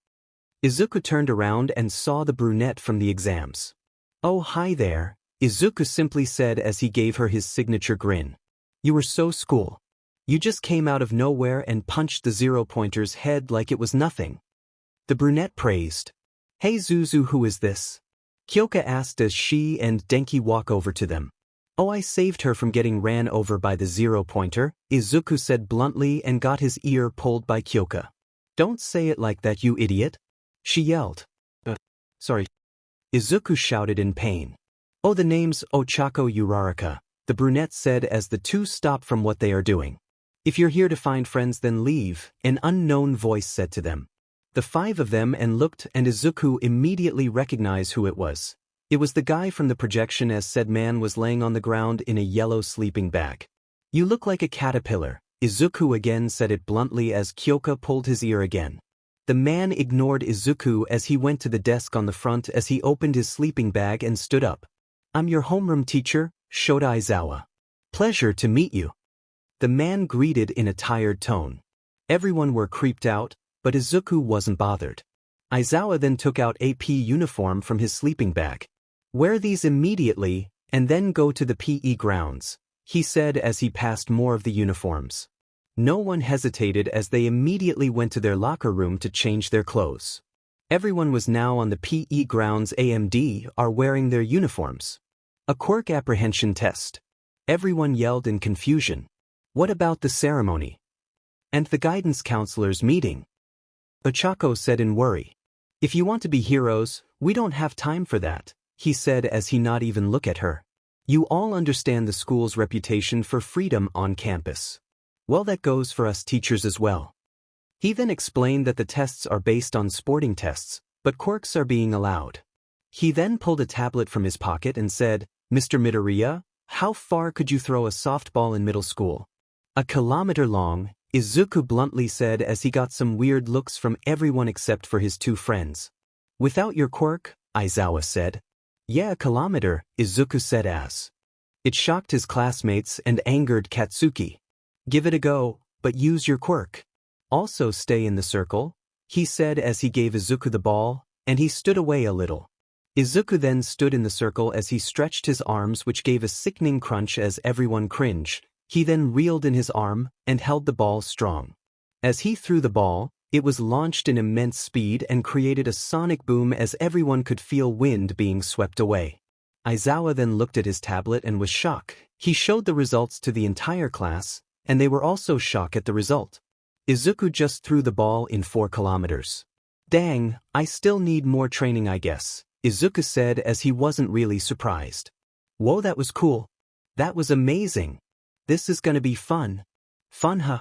A: Izuku turned around and saw the brunette from the exams. Oh, hi there, Izuku simply said as he gave her his signature grin. You were so cool. You just came out of nowhere and punched the zero-pointer's head like it was nothing. The brunette praised. Hey Zuzu, who is this? Kyoka asked as she and Denki walk over to them. Oh, I saved her from getting ran over by the zero-pointer, Izuku said bluntly and got his ear pulled by Kyoka. Don't say it like that, you idiot. She yelled. Sorry. Izuku shouted in pain. Oh, the name's Ochako Uraraka, the brunette said as the two stopped from what they are doing. If you're here to find friends, then leave, an unknown voice said to them. The five of them and looked, and Izuku immediately recognized who it was. It was the guy from the projection, as said man was laying on the ground in a yellow sleeping bag. You look like a caterpillar, Izuku again said it bluntly as Kyoka pulled his ear again. The man ignored Izuku as he went to the desk on the front as he opened his sleeping bag and stood up. I'm your homeroom teacher, Shoto Aizawa. Pleasure to meet you. The man greeted in a tired tone. Everyone were creeped out, but Izuku wasn't bothered. Aizawa then took out a PE uniform from his sleeping bag. Wear these immediately, and then go to the PE grounds, he said as he passed more of the uniforms. No one hesitated as they immediately went to their locker room to change their clothes. Everyone was now on the PE grounds. AMD are wearing their uniforms. A quirk apprehension test. Everyone yelled in confusion. What about the ceremony? And the guidance counselor's meeting? Ochako said in worry. If you want to be heroes, we don't have time for that, he said as he not even looked at her. You all understand the school's reputation for freedom on campus. Well, that goes for us teachers as well. He then explained that the tests are based on sporting tests, but quirks are being allowed. He then pulled a tablet from his pocket and said, Mr. Midoriya, how far could you throw a softball in middle school? A kilometer long, Izuku bluntly said as he got some weird looks from everyone except for his two friends. Without your quirk, Aizawa said. Yeah, a kilometer, Izuku said as. It shocked his classmates and angered Katsuki. Give it a go, but use your quirk. Also stay in the circle, he said as he gave Izuku the ball, and he stood away a little. Izuku then stood in the circle as he stretched his arms, which gave a sickening crunch as everyone cringed. He then reeled in his arm and held the ball strong. As he threw the ball, it was launched in immense speed and created a sonic boom as everyone could feel wind being swept away. Aizawa then looked at his tablet and was shocked. He showed the results to the entire class, and they were also shocked at the result. Izuku just threw the ball in 4 kilometers. Dang, I still need more training, I guess, Izuku said as he wasn't really surprised. Whoa, that was cool. That was amazing. This is gonna be fun. Fun, huh?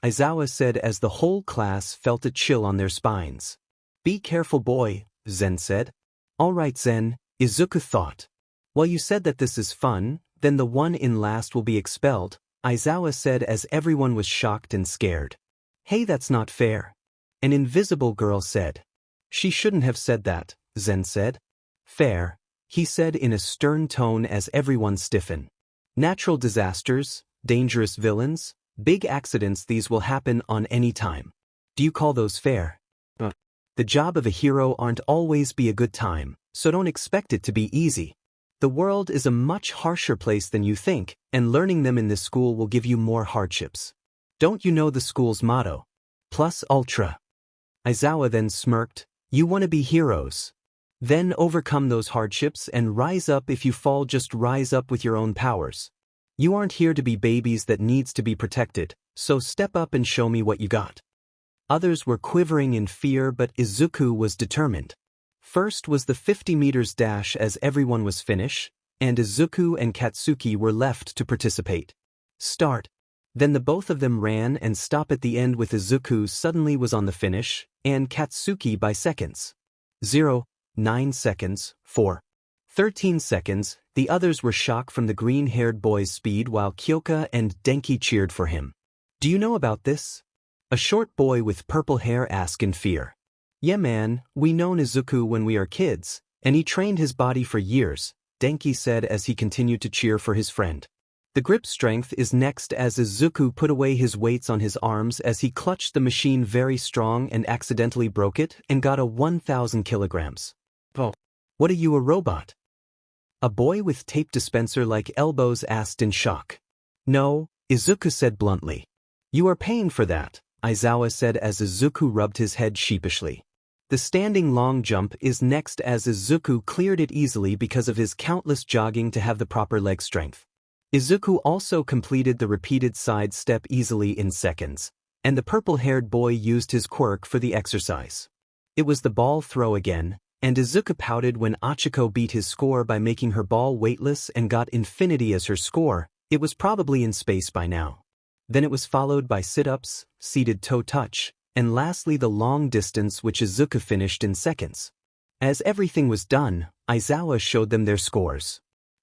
A: Aizawa said as the whole class felt a chill on their spines. Be careful, boy, Zen said. Alright, Zen, Izuku thought. Well, you said that this is fun, then the one in last will be expelled, Aizawa said as everyone was shocked and scared. Hey, that's not fair. An invisible girl said. She shouldn't have said that, Zen said. Fair, he said in a stern tone as everyone stiffened. Natural disasters, dangerous villains, big accidents, these will happen on any time. Do you call those fair? The job of a hero aren't always be a good time, so don't expect it to be easy. The world is a much harsher place than you think, and learning them in this school will give you more hardships. Don't you know the school's motto? Plus ultra. Aizawa then smirked. You want to be heroes. Then overcome those hardships and rise up. If you fall, just rise up with your own powers. You aren't here to be babies that needs to be protected, so step up and show me what you got. Others were quivering in fear, but Izuku was determined. First was the 50 meters dash as everyone was finished, and Izuku and Katsuki were left to participate. Start. Then the both of them ran and stopped at the end with Izuku suddenly was on the finish, and Katsuki by seconds. 0, 9 seconds, 4. 13 seconds, the others were shocked from the green-haired boy's speed while Kyoka and Denki cheered for him. Do you know about this? A short boy with purple hair asked in fear. Yeah man, we known Izuku when we are kids, and he trained his body for years, Denki said as he continued to cheer for his friend. The grip strength is next as Izuku put away his weights on his arms as he clutched the machine very strong and accidentally broke it and got a 1,000 kilograms. Oh. What are you, a robot? A boy with tape dispenser-like elbows asked in shock. No, Izuku said bluntly. You are paying for that, Aizawa said as Izuku rubbed his head sheepishly. The standing long jump is next as Izuku cleared it easily because of his countless jogging to have the proper leg strength. Izuku also completed the repeated side step easily in seconds, and the purple-haired boy used his quirk for the exercise. It was the ball throw again, and Izuku pouted when Achiko beat his score by making her ball weightless and got infinity as her score. It was probably in space by now. Then it was followed by sit-ups, seated toe touch, and lastly the long distance which Izuku finished in seconds. As everything was done, Aizawa showed them their scores.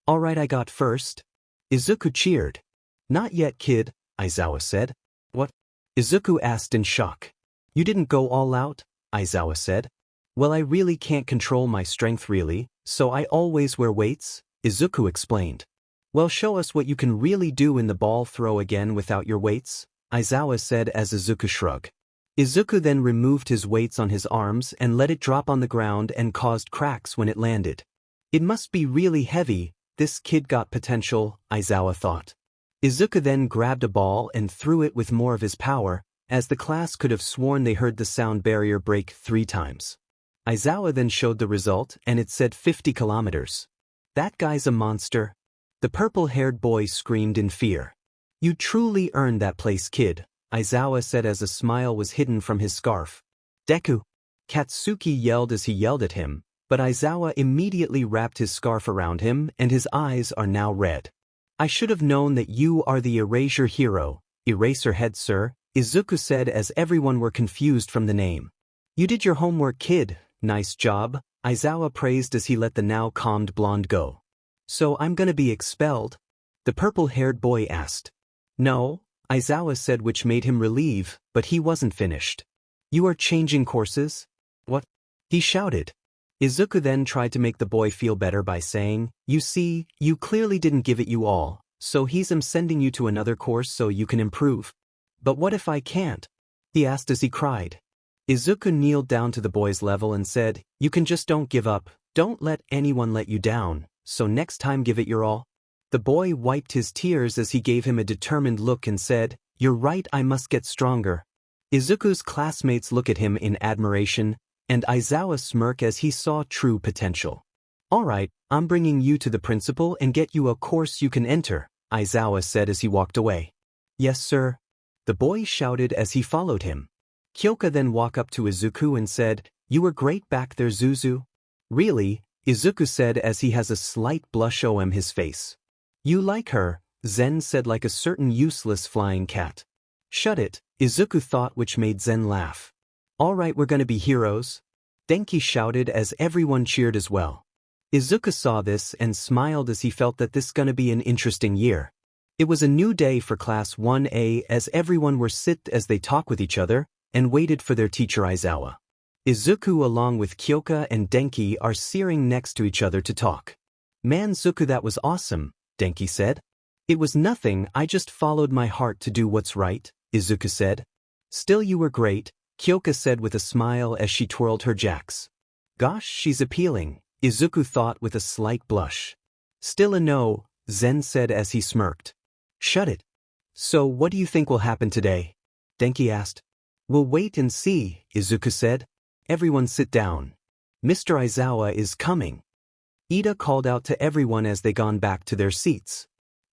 A: Alright, I got first. Izuku cheered. Not yet, kid, Aizawa said. What? Izuku asked in shock. You didn't go all out? Aizawa said. Well, I really can't control my strength really, so I always wear weights, Izuku explained. Well, show us what you can really do in the ball throw again without your weights, Aizawa said as Izuku shrugged. Izuku then removed his weights on his arms and let it drop on the ground and caused cracks when it landed. It must be really heavy, this kid got potential, Aizawa thought. Izuku then grabbed a ball and threw it with more of his power, as the class could have sworn they heard the sound barrier break 3 times. Aizawa then showed the result and it said 50 kilometers. That guy's a monster. The purple-haired boy screamed in fear. You truly earned that place, kid, Aizawa said as a smile was hidden from his scarf. Deku! Katsuki yelled as he yelled at him, but Aizawa immediately wrapped his scarf around him and his eyes are now red. I should have known that you are the Erasure Hero, Eraserhead sir, Izuku said as everyone were confused from the name. You did your homework, kid, nice job, Aizawa praised as he let the now calmed blonde go. So I'm gonna be expelled? The purple-haired boy asked. No, Aizawa said, which made him relieve, but he wasn't finished. You are changing courses? What? He shouted. Izuku then tried to make the boy feel better by saying, you see, you clearly didn't give it you all, so I'm sending you to another course so you can improve. But what if I can't? He asked as he cried. Izuku kneeled down to the boy's level and said, you can just don't give up, don't let anyone let you down, so next time give it your all. The boy wiped his tears as he gave him a determined look and said, you're right, I must get stronger. Izuku's classmates look at him in admiration, and Aizawa smirk as he saw true potential. Alright, I'm bringing you to the principal and get you a course you can enter, Aizawa said as he walked away. Yes sir. The boy shouted as he followed him. Kyoka then walked up to Izuku and said, you were great back there, Zuzu. Really, Izuku said as he has a slight blush on his face. You like her, Zen said like a certain useless flying cat. Shut it, Izuku thought, which made Zen laugh. Alright, we're gonna be heroes? Denki shouted as everyone cheered as well. Izuku saw this and smiled as he felt that this gonna be an interesting year. It was a new day for Class 1A as everyone were sit as they talk with each other and waited for their teacher Aizawa. Izuku along with Kyoka and Denki are searing next to each other to talk. Man Zuku, that was awesome, Denki said. It was nothing, I just followed my heart to do what's right, Izuku said. Still you were great, Kyoka said with a smile as she twirled her jacks. Gosh, she's appealing, Izuku thought with a slight blush. Still a no, Zen said as he smirked. Shut it. So what do you think will happen today? Denki asked. We'll wait and see, Izuku said. Everyone sit down. Mr. Aizawa is coming. Ida called out to everyone as they gone back to their seats.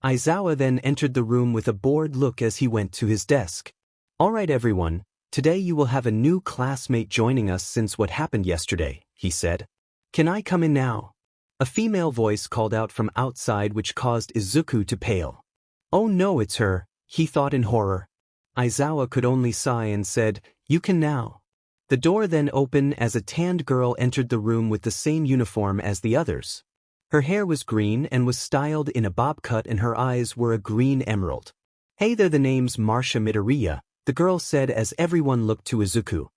A: Aizawa then entered the room with a bored look as he went to his desk. Alright everyone, today you will have a new classmate joining us since what happened yesterday, he said. Can I come in now? A female voice called out from outside which caused Izuku to pale. Oh no, it's her, he thought in horror. Aizawa could only sigh and said, You can now. The door then opened as a tanned girl entered the room with the same uniform as the others. Her hair was green and was styled in a bob cut and her eyes were a green emerald. Hey there, the name's Marcia Midoriya, the girl said as everyone looked to Izuku.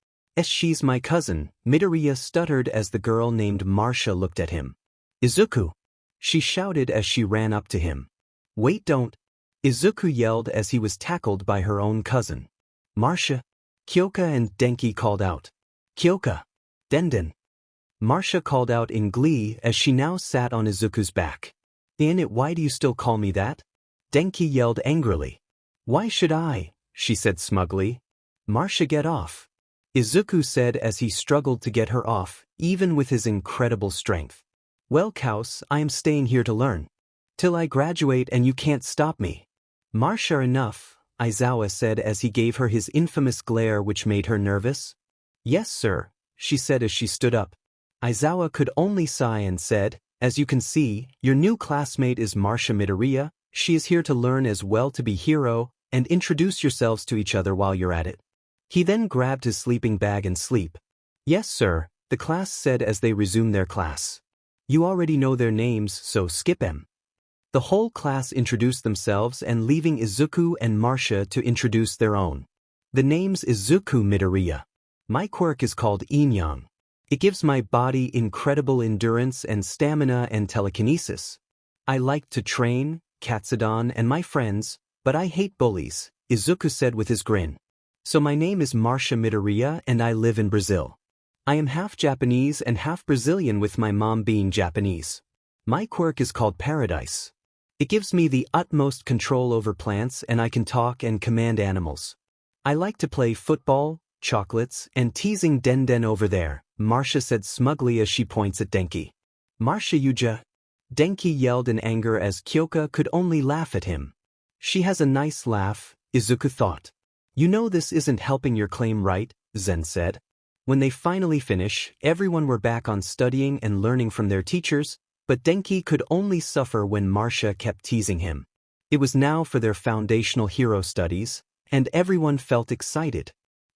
A: She's my cousin, Midoriya stuttered as the girl named Marcia looked at him. Izuku! She shouted as she ran up to him. Wait, don't! Izuku yelled as he was tackled by her own cousin. Marcia! Kyoka and Denki called out. Kyoka! Denden! Marcia called out in glee as she now sat on Izuku's back. In it, why do you still call me that? Denki yelled angrily. Why should I? She said smugly. Marcia, get off. Izuku said as he struggled to get her off, even with his incredible strength. Well, Kaus, I am staying here to learn. Till I graduate and you can't stop me. Marcia, enough, Aizawa said as he gave her his infamous glare which made her nervous. Yes, sir, she said as she stood up. Aizawa could only sigh and said, as you can see, your new classmate is Marcia Midoriya. She is here to learn as well to be hero, and introduce yourselves to each other while you're at it. He then grabbed his sleeping bag and sleep. Yes, sir, the class said as they resumed their class. You already know their names, so skip them. The whole class introduced themselves and leaving Izuku and Marcia to introduce their own. The name's Izuku Midoriya. My quirk is called Inyang. It gives my body incredible endurance and stamina and telekinesis. I like to train, Katsudon and my friends, but I hate bullies, Izuku said with his grin. So my name is Marcia Midoriya and I live in Brazil. I am half Japanese and half Brazilian with my mom being Japanese. My quirk is called Paradise. It gives me the utmost control over plants and I can talk and command animals. I like to play football, chocolates, and teasing Denden over there, Marcia said smugly as she points at Denki. Marcia Yuja. Denki yelled in anger as Kyoka could only laugh at him. She has a nice laugh, Izuku thought. You know this isn't helping your claim, right? Zen said. When they finally finish, everyone were back on studying and learning from their teachers, but Denki could only suffer when Marcia kept teasing him. It was now for their foundational hero studies, and everyone felt excited.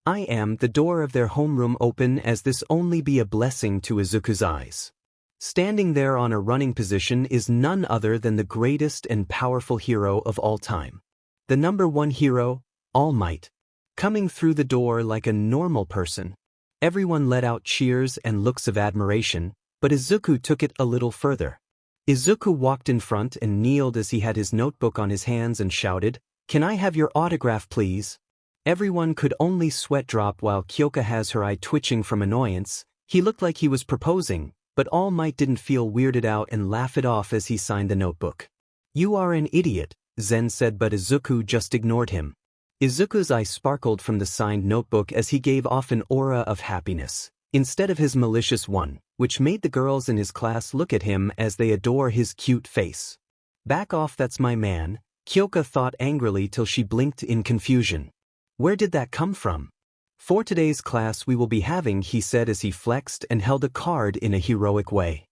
A: I am the door of their homeroom open as this only be a blessing to Izuku's eyes. Standing there on a running position is none other than the greatest and powerful hero of all time. The #1 hero, All Might. Coming through the door like a normal person. Everyone let out cheers and looks of admiration, but Izuku took it a little further. Izuku walked in front and kneeled as he had his notebook on his hands and shouted, Can I have your autograph please? Everyone could only sweat drop while Kyoka has her eye twitching from annoyance. He looked like he was proposing, but All Might didn't feel weirded out and laugh it off as he signed the notebook. You are an idiot, Zen said, but Izuku just ignored him. Izuku's eye sparkled from the signed notebook as he gave off an aura of happiness, instead of his malicious one, which made the girls in his class look at him as they adore his cute face. Back off, that's my man, Kyoka thought angrily till she blinked in confusion. Where did that come from? For today's class we will be having, he said as he flexed and held a card in a heroic way.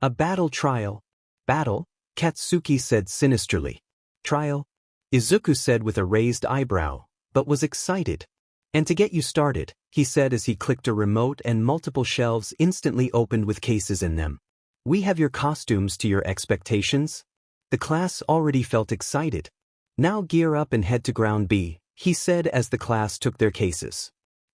A: A battle trial. Battle? Katsuki said sinisterly. Trial? Izuku said with a raised eyebrow, but was excited. And to get you started, he said as he clicked a remote and multiple shelves instantly opened with cases in them. We have your costumes to your expectations? The class already felt excited. Now gear up and head to Ground B, he said as the class took their cases.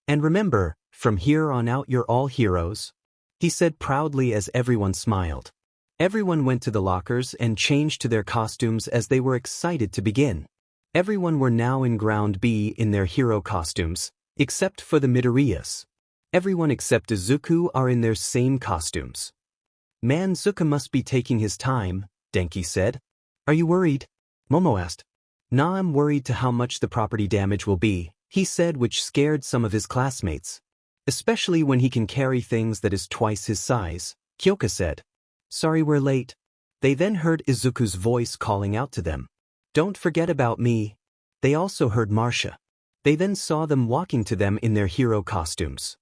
A: And remember, from here on out you're all heroes, he said proudly as everyone smiled. Everyone went to the lockers and changed to their costumes as they were excited to begin. Everyone were now in Ground B in their hero costumes, except for the Midoriyas. Everyone except Izuku are in their same costumes. Man, Zuka must be taking his time, Denki said. Are you worried? Momo asked. Nah, I'm worried to how much the property damage will be, he said, which scared some of his classmates. Especially when he can carry things that is twice his size, Kyoka said. Sorry we're late. They then heard Izuku's voice calling out to them. Don't forget about me. They also heard Marcia. They then saw them walking to them in their hero costumes.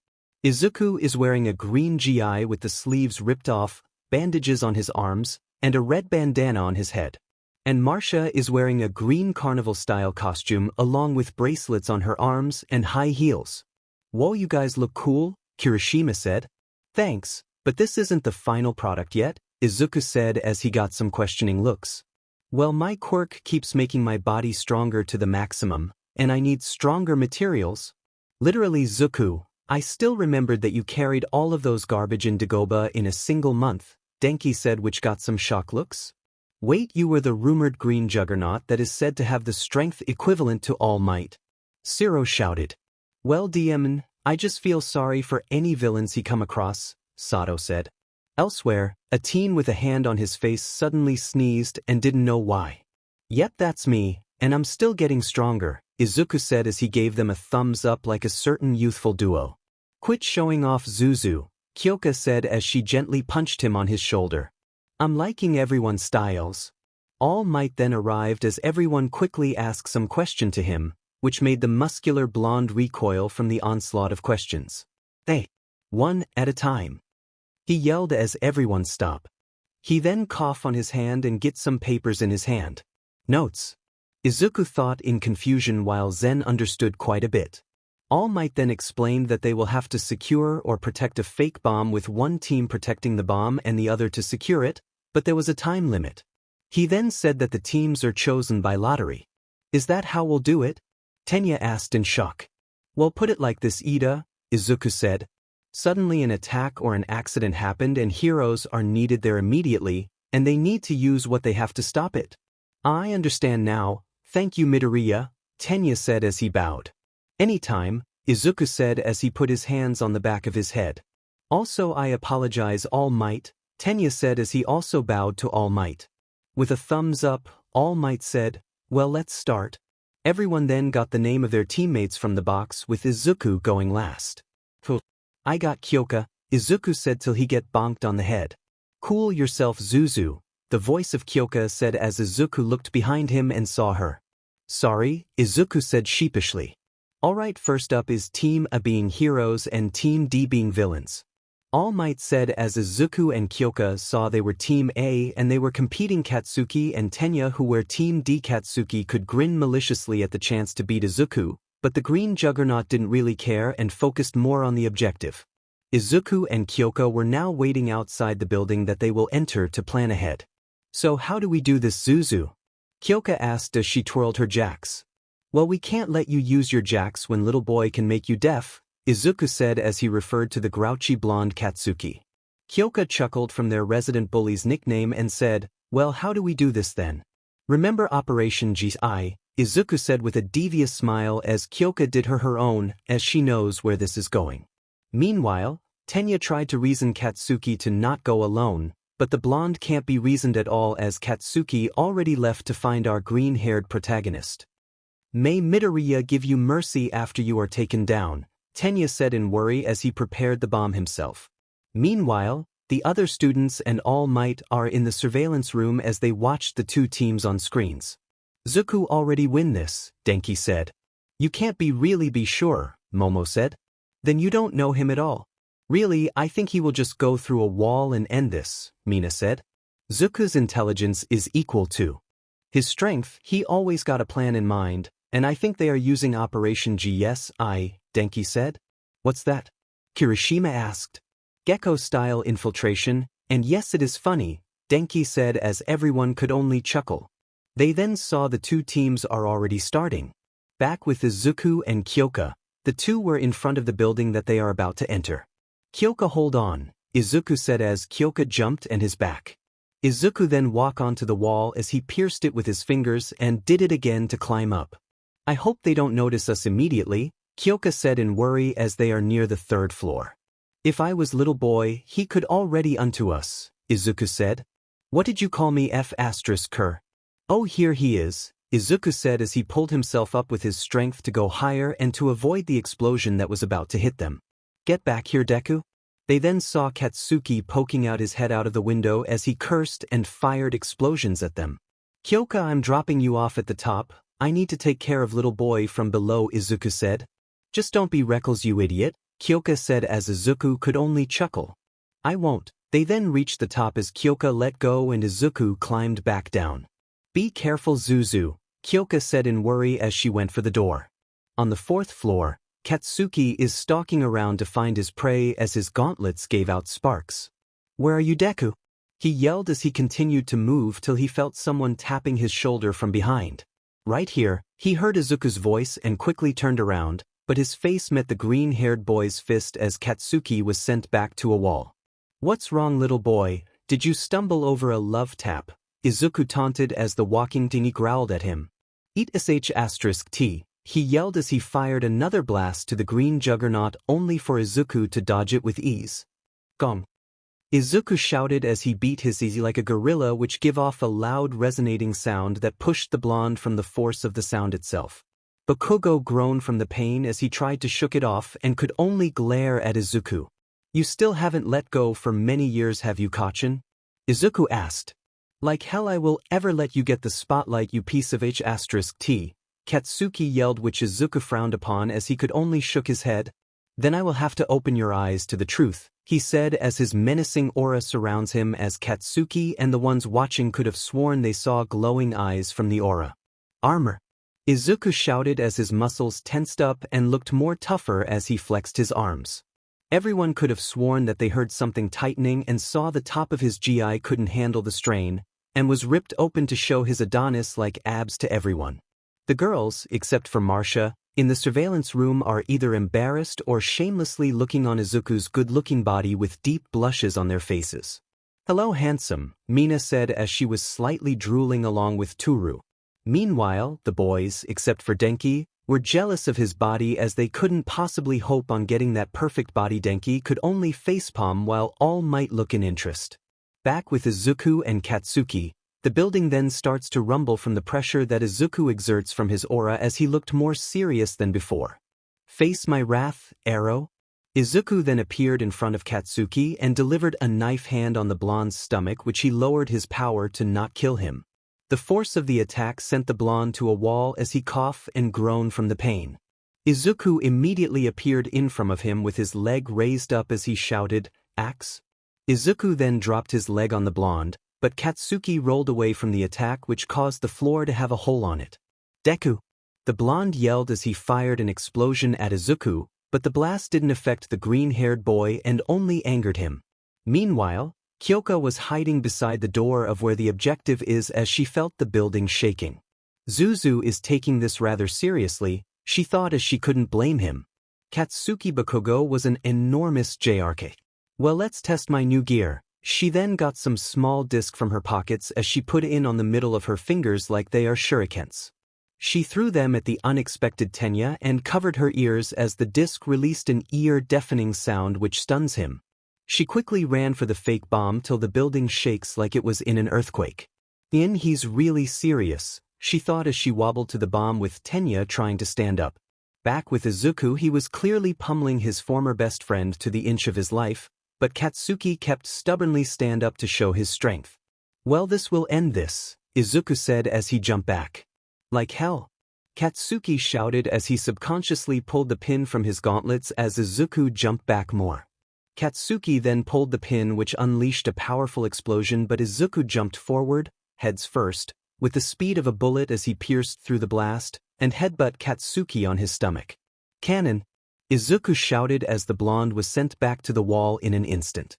A: Izuku is wearing a green GI with the sleeves ripped off, bandages on his arms, and a red bandana on his head. And Marcia is wearing a green carnival-style costume along with bracelets on her arms and high heels. Whoa, you guys look cool, Kirishima said. Thanks, but this isn't the final product yet, Izuku said as he got some questioning looks. Well, my quirk keeps making my body stronger to the maximum, and I need stronger materials. Literally, Zuku, I still remembered that you carried all of those garbage in Dagoba in a single month, Denki said, which got some shock looks. Wait, you were the rumored green juggernaut that is said to have the strength equivalent to All Might. Zero shouted. Well, DM, I just feel sorry for any villains he come across, Sato said. Elsewhere, a teen with a hand on his face suddenly sneezed and didn't know why. Yep, that's me, and I'm still getting stronger, Izuku said as he gave them a thumbs up like a certain youthful duo. Quit showing off, Zuzu, Kyoka said as she gently punched him on his shoulder. I'm liking everyone's styles. All Might then arrived as everyone quickly asked some question to him, which made the muscular blonde recoil from the onslaught of questions. They, one at a time. He yelled as everyone stopped. He then coughed on his hand and get some papers in his hand. Notes. Izuku thought in confusion while Zen understood quite a bit. All Might then explained that they will have to secure or protect a fake bomb with one team protecting the bomb and the other to secure it, but there was a time limit. He then said that the teams are chosen by lottery. Is that how we'll do it? Tenya asked in shock. Well, put it like this, Ida, Izuku said. Suddenly an attack or an accident happened and heroes are needed there immediately, and they need to use what they have to stop it. I understand now, thank you Midoriya, Tenya said as he bowed. Anytime, Izuku said as he put his hands on the back of his head. Also I apologize, All Might, Tenya said as he also bowed to All Might. With a thumbs up, All Might said, well, let's start. Everyone then got the name of their teammates from the box with Izuku going last. I got Kyoka, Izuku said till he get bonked on the head. Cool yourself, Zuzu, the voice of Kyoka said as Izuku looked behind him and saw her. Sorry, Izuku said sheepishly. Alright, first up is Team A being heroes and Team D being villains. All Might said as Izuku and Kyoka saw they were Team A and they were competing. Katsuki and Tenya, who were Team D. Katsuki could grin maliciously at the chance to beat Izuku, but the green juggernaut didn't really care and focused more on the objective. Izuku and Kyoka were now waiting outside the building that they will enter to plan ahead. So how do we do this, Zuzu? Kyoka asked as she twirled her jacks. Well, we can't let you use your jacks when little boy can make you deaf, Izuku said as he referred to the grouchy blonde Katsuki. Kyoka chuckled from their resident bully's nickname and said, well, how do we do this then? Remember Operation GI, Izuku said with a devious smile as Kyoka did her own, as she knows where this is going. Meanwhile, Tenya tried to reason Katsuki to not go alone, but the blonde can't be reasoned at all as Katsuki already left to find our green-haired protagonist. May Midoriya give you mercy after you are taken down, Tenya said in worry as he prepared the bomb himself. Meanwhile, the other students and All Might are in the surveillance room as they watched the two teams on screens. Zuku already win this, Denki said. You can't really be sure, Momo said. Then you don't know him at all. Really, I think he will just go through a wall and end this, Mina said. Zuku's intelligence is equal to his strength. He always got a plan in mind, and I think they are using Operation GSI, Denki said. What's that? Kirishima asked. Gecko-style infiltration, and yes, it is funny, Denki said as everyone could only chuckle. They then saw the two teams are already starting. Back with Izuku and Kyoka, the two were in front of the building that they are about to enter. Kyoka, hold on, Izuku said as Kyoka jumped and his back. Izuku then walked onto the wall as he pierced it with his fingers and did it again to climb up. I hope they don't notice us immediately, Kyoka said in worry as they are near the third floor. If I was little boy, he could already unto us, Izuku said. What did you call me F***er? Oh, here he is, Izuku said as he pulled himself up with his strength to go higher and to avoid the explosion that was about to hit them. Get back here, Deku. They then saw Katsuki poking out his head out of the window as he cursed and fired explosions at them. Kyoka, I'm dropping you off at the top. I need to take care of little boy from below, Izuku said. Just don't be reckless, you idiot, Kyoka said as Izuku could only chuckle. I won't. They then reached the top as Kyoka let go and Izuku climbed back down. Be careful, Zuzu, Kyoka said in worry as she went for the door. On the fourth floor, Katsuki is stalking around to find his prey as his gauntlets gave out sparks. Where are you, Deku? He yelled as he continued to move till he felt someone tapping his shoulder from behind. Right here, he heard Izuku's voice and quickly turned around, but his face met the green-haired boy's fist as Katsuki was sent back to a wall. What's wrong, little boy? Did you stumble over a love tap? Izuku taunted as the walking Deni growled at him. Eat sh**t. He yelled as he fired another blast to the green juggernaut only for Izuku to dodge it with ease. Gong. Izuku shouted as he beat his easy like a gorilla, which gave off a loud resonating sound that pushed the blonde from the force of the sound itself. Bakugo groaned from the pain as he tried to shook it off and could only glare at Izuku. You still haven't let go for many years, have you, Kachin? Izuku asked. Like hell I will ever let you get the spotlight, you piece of h**t. Katsuki yelled, which Izuku frowned upon as he could only shook his head. Then I will have to open your eyes to the truth, he said as his menacing aura surrounds him as Katsuki and the ones watching could have sworn they saw glowing eyes from the aura. Armor. Izuku shouted as his muscles tensed up and looked more tougher as he flexed his arms. Everyone could have sworn that they heard something tightening and saw the top of his GI couldn't handle the strain, and was ripped open to show his Adonis-like abs to everyone. The girls, except for Marcia, in the surveillance room are either embarrassed or shamelessly looking on Izuku's good-looking body with deep blushes on their faces. Hello, handsome, Mina said as she was slightly drooling along with Toru. Meanwhile, the boys, except for Denki, were jealous of his body as they couldn't possibly hope on getting that perfect body. Denki could only facepalm while all might look in interest. Back with Izuku and Katsuki, the building then starts to rumble from the pressure that Izuku exerts from his aura as he looked more serious than before. Face my wrath, arrow? Izuku then appeared in front of Katsuki and delivered a knife hand on the blonde's stomach, which he lowered his power to not kill him. The force of the attack sent the blonde to a wall as he coughed and groaned from the pain. Izuku immediately appeared in front of him with his leg raised up as he shouted, Axe? Izuku then dropped his leg on the blonde, but Katsuki rolled away from the attack, which caused the floor to have a hole on it. Deku! The blonde yelled as he fired an explosion at Izuku, but the blast didn't affect the green-haired boy and only angered him. Meanwhile, Kyoka was hiding beside the door of where the objective is as she felt the building shaking. Zuzu is taking this rather seriously, she thought, as she couldn't blame him. Katsuki Bakugo was an enormous JRK. Well, let's test my new gear. She then got some small disc from her pockets as she put in on the middle of her fingers like they are shurikens. She threw them at the unexpected Tenya and covered her ears as the disc released an ear-deafening sound which stuns him. She quickly ran for the fake bomb till the building shakes like it was in an earthquake. He's really serious, she thought as she wobbled to the bomb with Tenya trying to stand up. Back with Izuku, he was clearly pummeling his former best friend to the inch of his life, but Katsuki kept stubbornly stand up to show his strength. Well, this will end this, Izuku said as he jumped back. Like hell, Katsuki shouted as he subconsciously pulled the pin from his gauntlets as Izuku jumped back more. Katsuki then pulled the pin which unleashed a powerful explosion, but Izuku jumped forward, heads first, with the speed of a bullet as he pierced through the blast, and headbutt Katsuki on his stomach. "Cannon!" Izuku shouted as the blonde was sent back to the wall in an instant.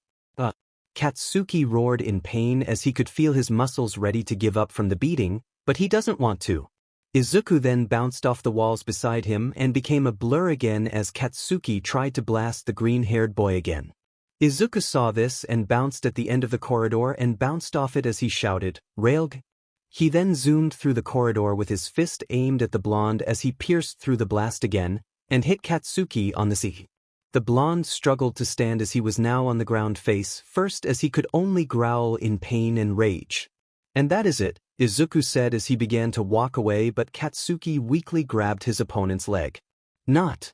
A: Katsuki roared in pain as he could feel his muscles ready to give up from the beating, but he doesn't want to. Izuku then bounced off the walls beside him and became a blur again as Katsuki tried to blast the green-haired boy again. Izuku saw this and bounced at the end of the corridor and bounced off it as he shouted, "Railg!" He then zoomed through the corridor with his fist aimed at the blonde as he pierced through the blast again, and hit Katsuki on the sea. The blonde struggled to stand as he was now on the ground face first as he could only growl in pain and rage. "And that is it," Izuku said as he began to walk away, but Katsuki weakly grabbed his opponent's leg. "Not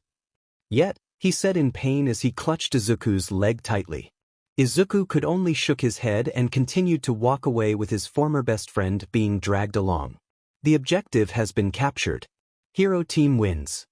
A: yet," he said in pain as he clutched Izuku's leg tightly. Izuku could only shook his head and continued to walk away with his former best friend being dragged along. The objective has been captured. Hero team wins.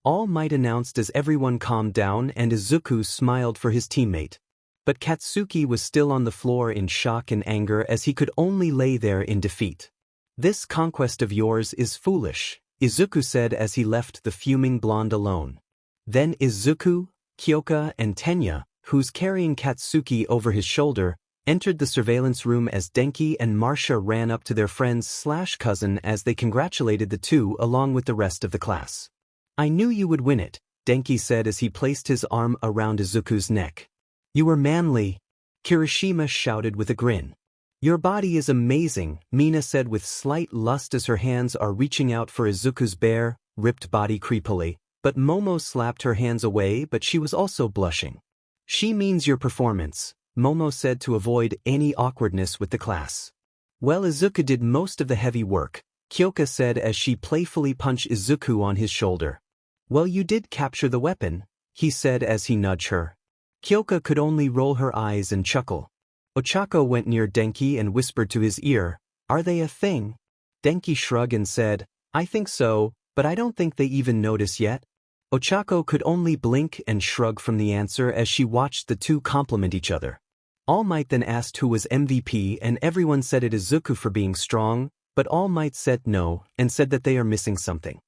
A: All Might announced as everyone calmed down and Izuku smiled for his teammate. But Katsuki was still on the floor in shock and anger as he could only lay there in defeat. "This conquest of yours is foolish," Izuku said as he left the fuming blonde alone. Then Izuku, Kyoka and Tenya, who's carrying Katsuki over his shoulder, entered the surveillance room as Denki and Marcia ran up to their friends/cousin as they congratulated the two along with the rest of the class. "I knew you would win it," Denki said as he placed his arm around Izuku's neck. "You were manly," Kirishima shouted with a grin. "Your body is amazing," Mina said with slight lust as her hands are reaching out for Izuku's bare, ripped body creepily, but Momo slapped her hands away, but she was also blushing. "She means your performance," Momo said to avoid any awkwardness with the class. "Well, Izuku did most of the heavy work," Kyoka said as she playfully punched Izuku on his shoulder. "Well, you did capture the weapon," he said as he nudged her. Kyoka could only roll her eyes and chuckle. Ochako went near Denki and whispered to his ear, "Are they a thing?" Denki shrugged and said, "I think so, but I don't think they even notice yet." Ochako could only blink and shrug from the answer as she watched the two compliment each other. All Might then asked who was MVP and everyone said it is Izuku for being strong, but All Might said no and said that they are missing something.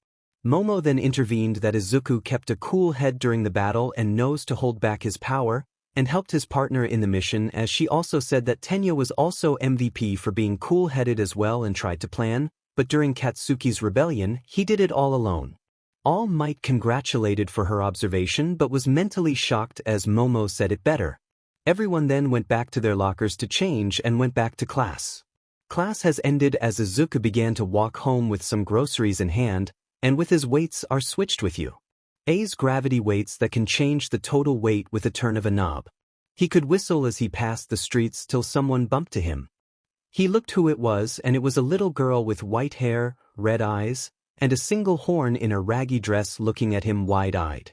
A: Momo then intervened that Izuku kept a cool head during the battle and knows to hold back his power, and helped his partner in the mission as she also said that Tenya was also MVP for being cool-headed as well and tried to plan, but during Katsuki's rebellion, he did it all alone. All Might congratulated for her observation but was mentally shocked as Momo said it better. Everyone then went back to their lockers to change and went back to class. Class has ended as Izuku began to walk home with some groceries in hand, and with his weights are switched with you. A's gravity weights that can change the total weight with a turn of a knob. He could whistle as he passed the streets till someone bumped to him. He looked who it was, and it was a little girl with white hair, red eyes, and a single horn in a raggy dress looking at him wide-eyed.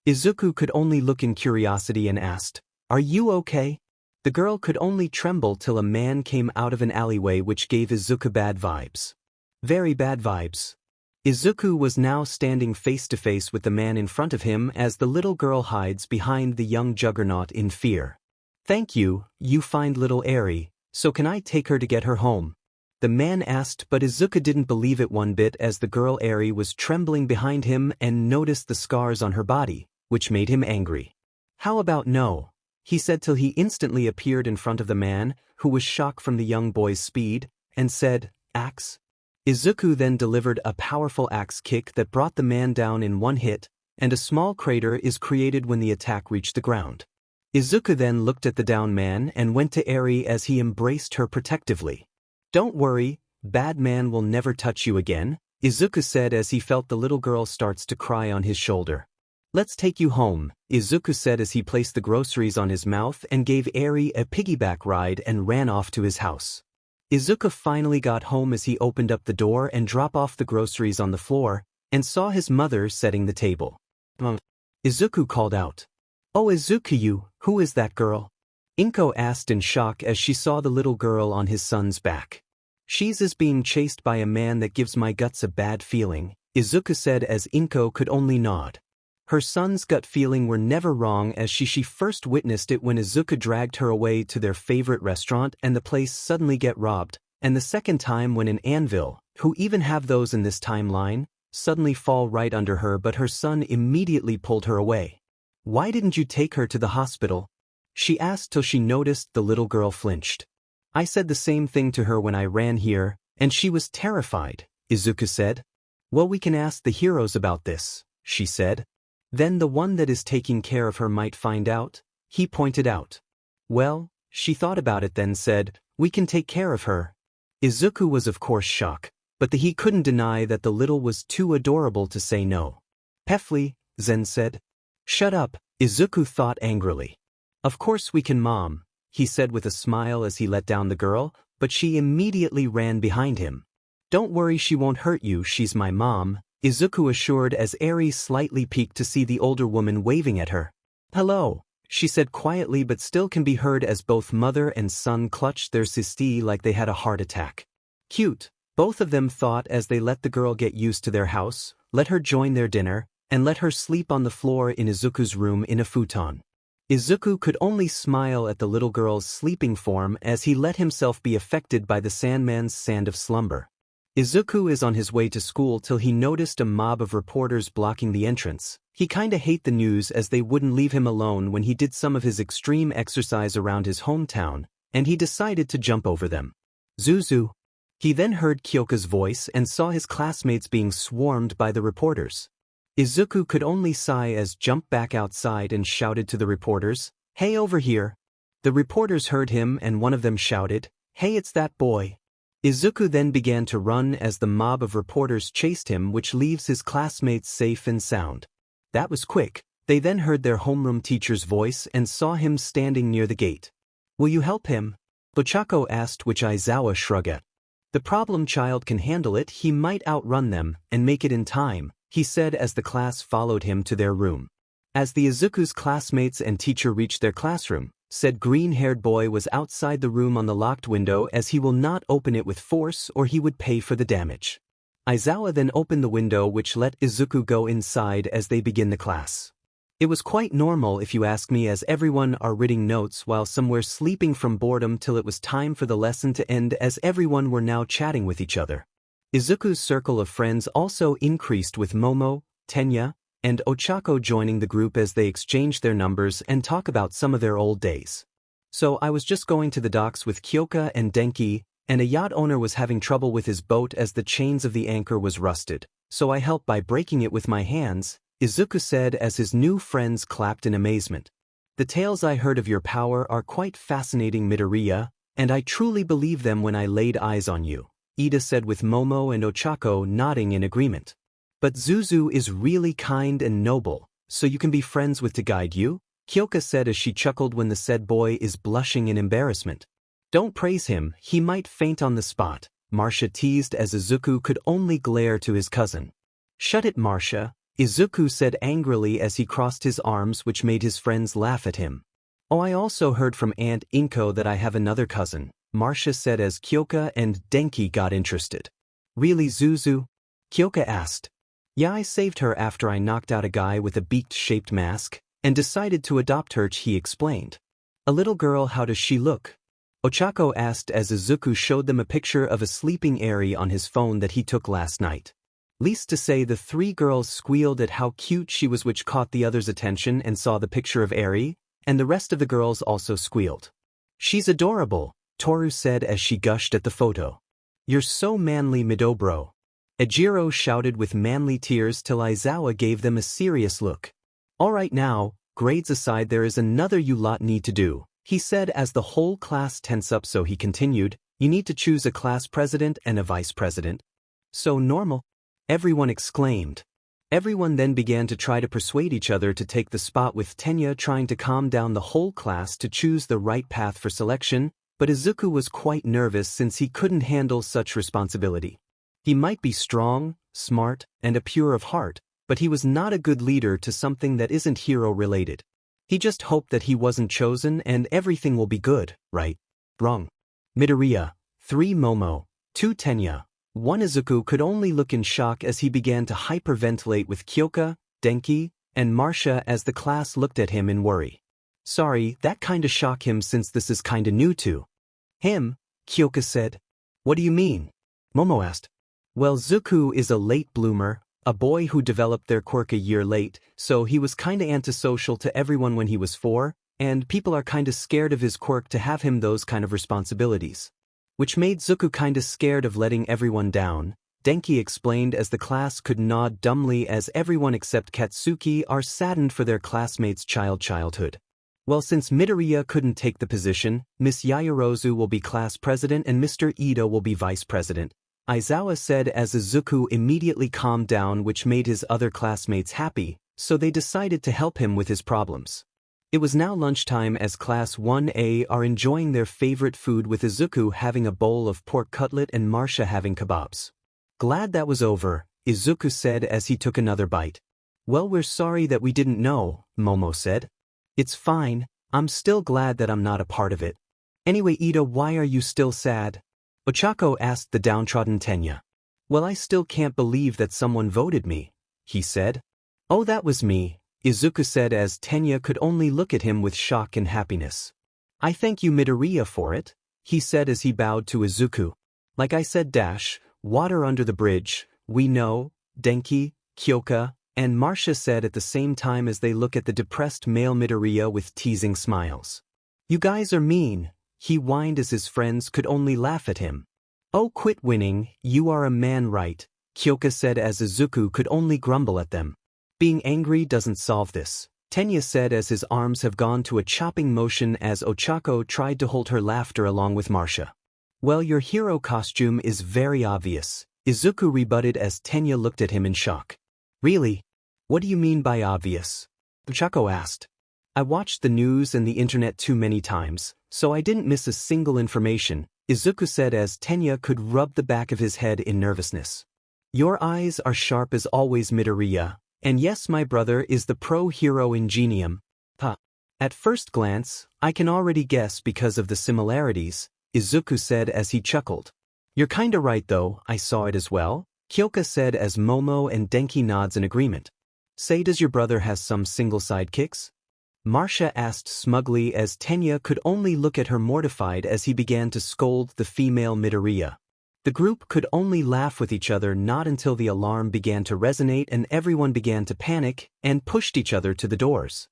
A: Izuku could only look in curiosity and asked, "Are you okay?" The girl could only tremble till a man came out of an alleyway which gave Izuku bad vibes. Very bad vibes. Izuku was now standing face to face with the man in front of him as the little girl hides behind the young juggernaut in fear. "Thank you, you find little Eri, so can I take her to get her home?" The man asked, but Izuku didn't believe it one bit as the girl Eri was trembling behind him and noticed the scars on her body, which made him angry. "How about no?" he said till he instantly appeared in front of the man, who was shocked from the young boy's speed, and said, "Axe?" Izuku then delivered a powerful axe kick that brought the man down in one hit, and a small crater is created when the attack reached the ground. Izuku then looked at the down man and went to Eri as he embraced her protectively. "Don't worry, bad man will never touch you again," Izuku said as he felt the little girl starts to cry on his shoulder. "Let's take you home," Izuku said as he placed the groceries on his mouth and gave Eri a piggyback ride and ran off to his house. Izuku finally got home as he opened up the door and dropped off the groceries on the floor, and saw his mother setting the table. Izuku called out, "Oh Izuku, who is that girl?" Inko asked in shock as she saw the little girl on his son's back. "She's being chased by a man that gives my guts a bad feeling," Izuku said as Inko could only nod. Her son's gut feeling were never wrong as she first witnessed it when Izuku dragged her away to their favorite restaurant and the place suddenly get robbed, and the second time when an anvil, who even have those in this timeline, suddenly fall right under her but her son immediately pulled her away. "Why didn't you take her to the hospital?" she asked till she noticed the little girl flinched. "I said the same thing to her when I ran here, and she was terrified," Izuku said. "Well, we can ask the heroes about this," she said. "Then the one that is taking care of her might find out," he pointed out. Well, she thought about it then said, "We can take care of her." Izuku was of course shocked, but he couldn't deny that the little was too adorable to say no. "Pefli," Zen said. "Shut up," Izuku thought angrily. "Of course we can, Mom," he said with a smile as he let down the girl, but she immediately ran behind him. "Don't worry, she won't hurt you, she's my mom," Izuku assured as Eri slightly peeked to see the older woman waving at her. "Hello," she said quietly but still can be heard as both mother and son clutched their sisti like they had a heart attack. "Cute," both of them thought as they let the girl get used to their house, let her join their dinner, and let her sleep on the floor in Izuku's room in a futon. Izuku could only smile at the little girl's sleeping form as he let himself be affected by the Sandman's sand of slumber. Izuku is on his way to school till he noticed a mob of reporters blocking the entrance. He kinda hate the news as they wouldn't leave him alone when he did some of his extreme exercise around his hometown, and he decided to jump over them. "Zuzu." He then heard Kyoka's voice and saw his classmates being swarmed by the reporters. Izuku could only sigh as jumped back outside and shouted to the reporters, "Hey, over here." The reporters heard him and one of them shouted, "Hey, it's that boy." Izuku then began to run as the mob of reporters chased him, which leaves his classmates safe and sound. That was quick. They then heard their homeroom teacher's voice and saw him standing near the gate. "Will you help him?" Ochako asked, which Aizawa shrugged at. "The problem child can handle it, he might outrun them and make it in time," he said as the class followed him to their room. As the Izuku's classmates and teacher reached their classroom, said green-haired boy was outside the room on the locked window as he will not open it with force or he would pay for the damage. Aizawa then opened the window which let Izuku go inside as they begin the class. It was quite normal if you ask me as everyone are reading notes while some were sleeping from boredom till it was time for the lesson to end as everyone were now chatting with each other. Izuku's circle of friends also increased with Momo, Tenya, and Ochako joining the group as they exchanged their numbers and talk about some of their old days. "So I was just going to the docks with Kyoka and Denki, and a yacht owner was having trouble with his boat as the chains of the anchor was rusted, so I helped by breaking it with my hands," Izuku said as his new friends clapped in amazement. "The tales I heard of your power are quite fascinating, Midoriya, and I truly believed them when I laid eyes on you," Ida said with Momo and Ochako nodding in agreement. "But Zuzu is really kind and noble, so you can be friends with to guide you," Kyoka said as she chuckled when the said boy is blushing in embarrassment. "Don't praise him, he might faint on the spot," Marcia teased as Izuku could only glare to his cousin. "Shut it, Marcia," Izuku said angrily as he crossed his arms, which made his friends laugh at him. "Oh, I also heard from Aunt Inko that I have another cousin," Marcia said as Kyoka and Denki got interested. "Really, Zuzu?" Kyoka asked. "Yeah, I saved her after I knocked out a guy with a beak-shaped mask, and decided to adopt her," he explained. "A little girl, how does she look?" Ochako asked as Izuku showed them a picture of a sleeping Eri on his phone that he took last night. Least to say the three girls squealed at how cute she was, which caught the others' attention and saw the picture of Eri, and the rest of the girls also squealed. "She's adorable," Toru said as she gushed at the photo. "You're so manly, Midobro." Ejiro shouted with manly tears till Aizawa gave them a serious look. "Alright now, grades aside, there is another you lot need to do," he said as the whole class tense up, so he continued, "You need to choose a class president and a vice president." "So normal?" everyone exclaimed. Everyone then began to try to persuade each other to take the spot, with Tenya trying to calm down the whole class to choose the right path for selection, but Izuku was quite nervous since he couldn't handle such responsibility. He might be strong, smart, and a pure of heart, but he was not a good leader to something that isn't hero-related. He just hoped that he wasn't chosen and everything will be good, right? Wrong. Midoriya, 3 Momo, 2 Tenya, 1 Izuku could only look in shock as he began to hyperventilate with Kyoka, Denki, and Marcia as the class looked at him in worry. Sorry, that kinda shocked him since this is kinda new to him, Kyoka said. What do you mean? Momo asked. Well, Izuku is a late bloomer, a boy who developed their quirk a year late, so he was kinda antisocial to everyone when he was 4, and people are kinda scared of his quirk to have him those kind of responsibilities. Which made Izuku kinda scared of letting everyone down, Denki explained as the class could nod dumbly as everyone except Katsuki are saddened for their classmates' childhood. Well, since Midoriya couldn't take the position, Miss Yaoyorozu will be class president and Mr. Ito will be vice president, Aizawa said as Izuku immediately calmed down, which made his other classmates happy, so they decided to help him with his problems. It was now lunchtime as Class 1A are enjoying their favorite food with Izuku having a bowl of pork cutlet and Marcia having kebabs. Glad that was over, Izuku said as he took another bite. Well, we're sorry that we didn't know, Momo said. It's fine, I'm still glad that I'm not a part of it. Anyway, Ida, why are you still sad? Ochako asked the downtrodden Tenya. Well, I still can't believe that someone voted me, he said. Oh, that was me, Izuku said as Tenya could only look at him with shock and happiness. I thank you Midoriya for it, he said as he bowed to Izuku. Like I said, water under the bridge, we know, Denki, Kyoka, and Marcia said at the same time as they look at the depressed male Midoriya with teasing smiles. You guys are mean, he whined as his friends could only laugh at him. Oh, quit winning, you are a man, right, Kyoka said as Izuku could only grumble at them. Being angry doesn't solve this, Tenya said as his arms have gone to a chopping motion as Ochako tried to hold her laughter along with Marcia. Well, your hero costume is very obvious, Izuku rebutted as Tenya looked at him in shock. Really? What do you mean by obvious? Ochako asked. I watched the news and the internet too many times, so I didn't miss a single information, Izuku said as Tenya could rub the back of his head in nervousness. Your eyes are sharp as always, Midoriya. And yes, my brother is the pro-hero ingenium. At first glance, I can already guess because of the similarities, Izuku said as he chuckled. You're kinda right though, I saw it as well, Kyoka said as Momo and Denki nods in agreement. Say, does your brother has some single sidekicks? Marcia asked smugly as Tenya could only look at her mortified as he began to scold the female Midoriya. The group could only laugh with each other not until the alarm began to resonate and everyone began to panic and pushed each other to the doors.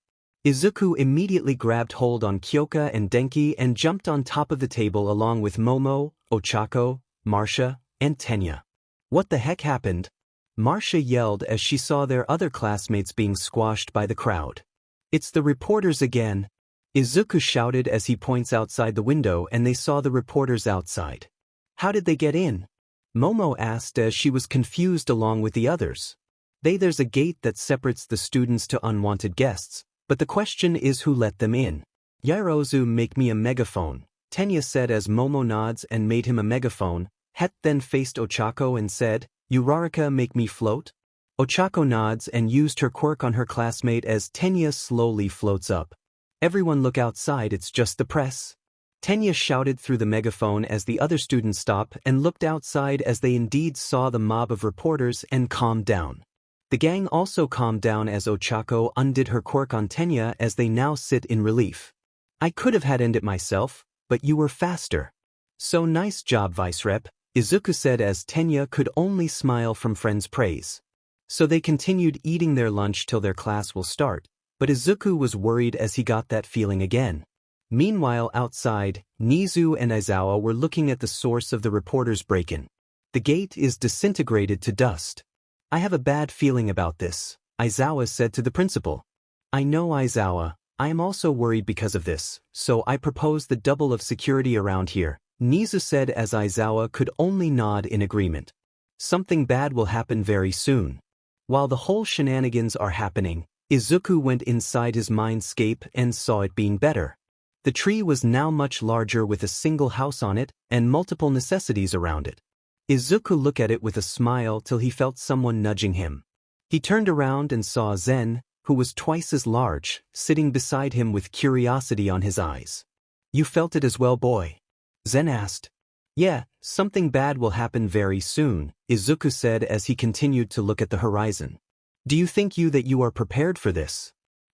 A: Izuku immediately grabbed hold on Kyoka and Denki and jumped on top of the table along with Momo, Ochako, Marcia, and Tenya. What the heck happened? Marcia yelled as she saw their other classmates being squashed by the crowd. It's the reporters again, Izuku shouted as he points outside the window and they saw the reporters outside. How did they get in? Momo asked as she was confused along with the others. There's a gate that separates the students to unwanted guests, but the question is who let them in. Yaoyorozu, make me a megaphone, Tenya said as Momo nods and made him a megaphone. Het then faced Ochako and said, Uraraka, make me float? Ochako nods and used her quirk on her classmate as Tenya slowly floats up. Everyone look outside, it's just the press. Tenya shouted through the megaphone as the other students stopped and looked outside as they indeed saw the mob of reporters and calmed down. The gang also calmed down as Ochako undid her quirk on Tenya as they now sit in relief. I could have had ended myself, but you were faster. So nice job, Vice Rep, Izuku said as Tenya could only smile from friends' praise. So they continued eating their lunch till their class will start, but Izuku was worried as he got that feeling again. Meanwhile, outside, Nizu and Aizawa were looking at the source of the reporter's break-in. The gate is disintegrated to dust. I have a bad feeling about this, Aizawa said to the principal. I know, Aizawa, I am also worried because of this, so I propose the double of security around here, Nizu said as Aizawa could only nod in agreement. Something bad will happen very soon. While the whole shenanigans are happening, Izuku went inside his mindscape and saw it being better. The tree was now much larger with a single house on it and multiple necessities around it. Izuku looked at it with a smile till he felt someone nudging him. He turned around and saw Zen, who was twice as large, sitting beside him with curiosity on his eyes. You felt it as well, boy? Zen asked. Yeah, something bad will happen very soon, Izuku said as he continued to look at the horizon. Do you think that you are prepared for this?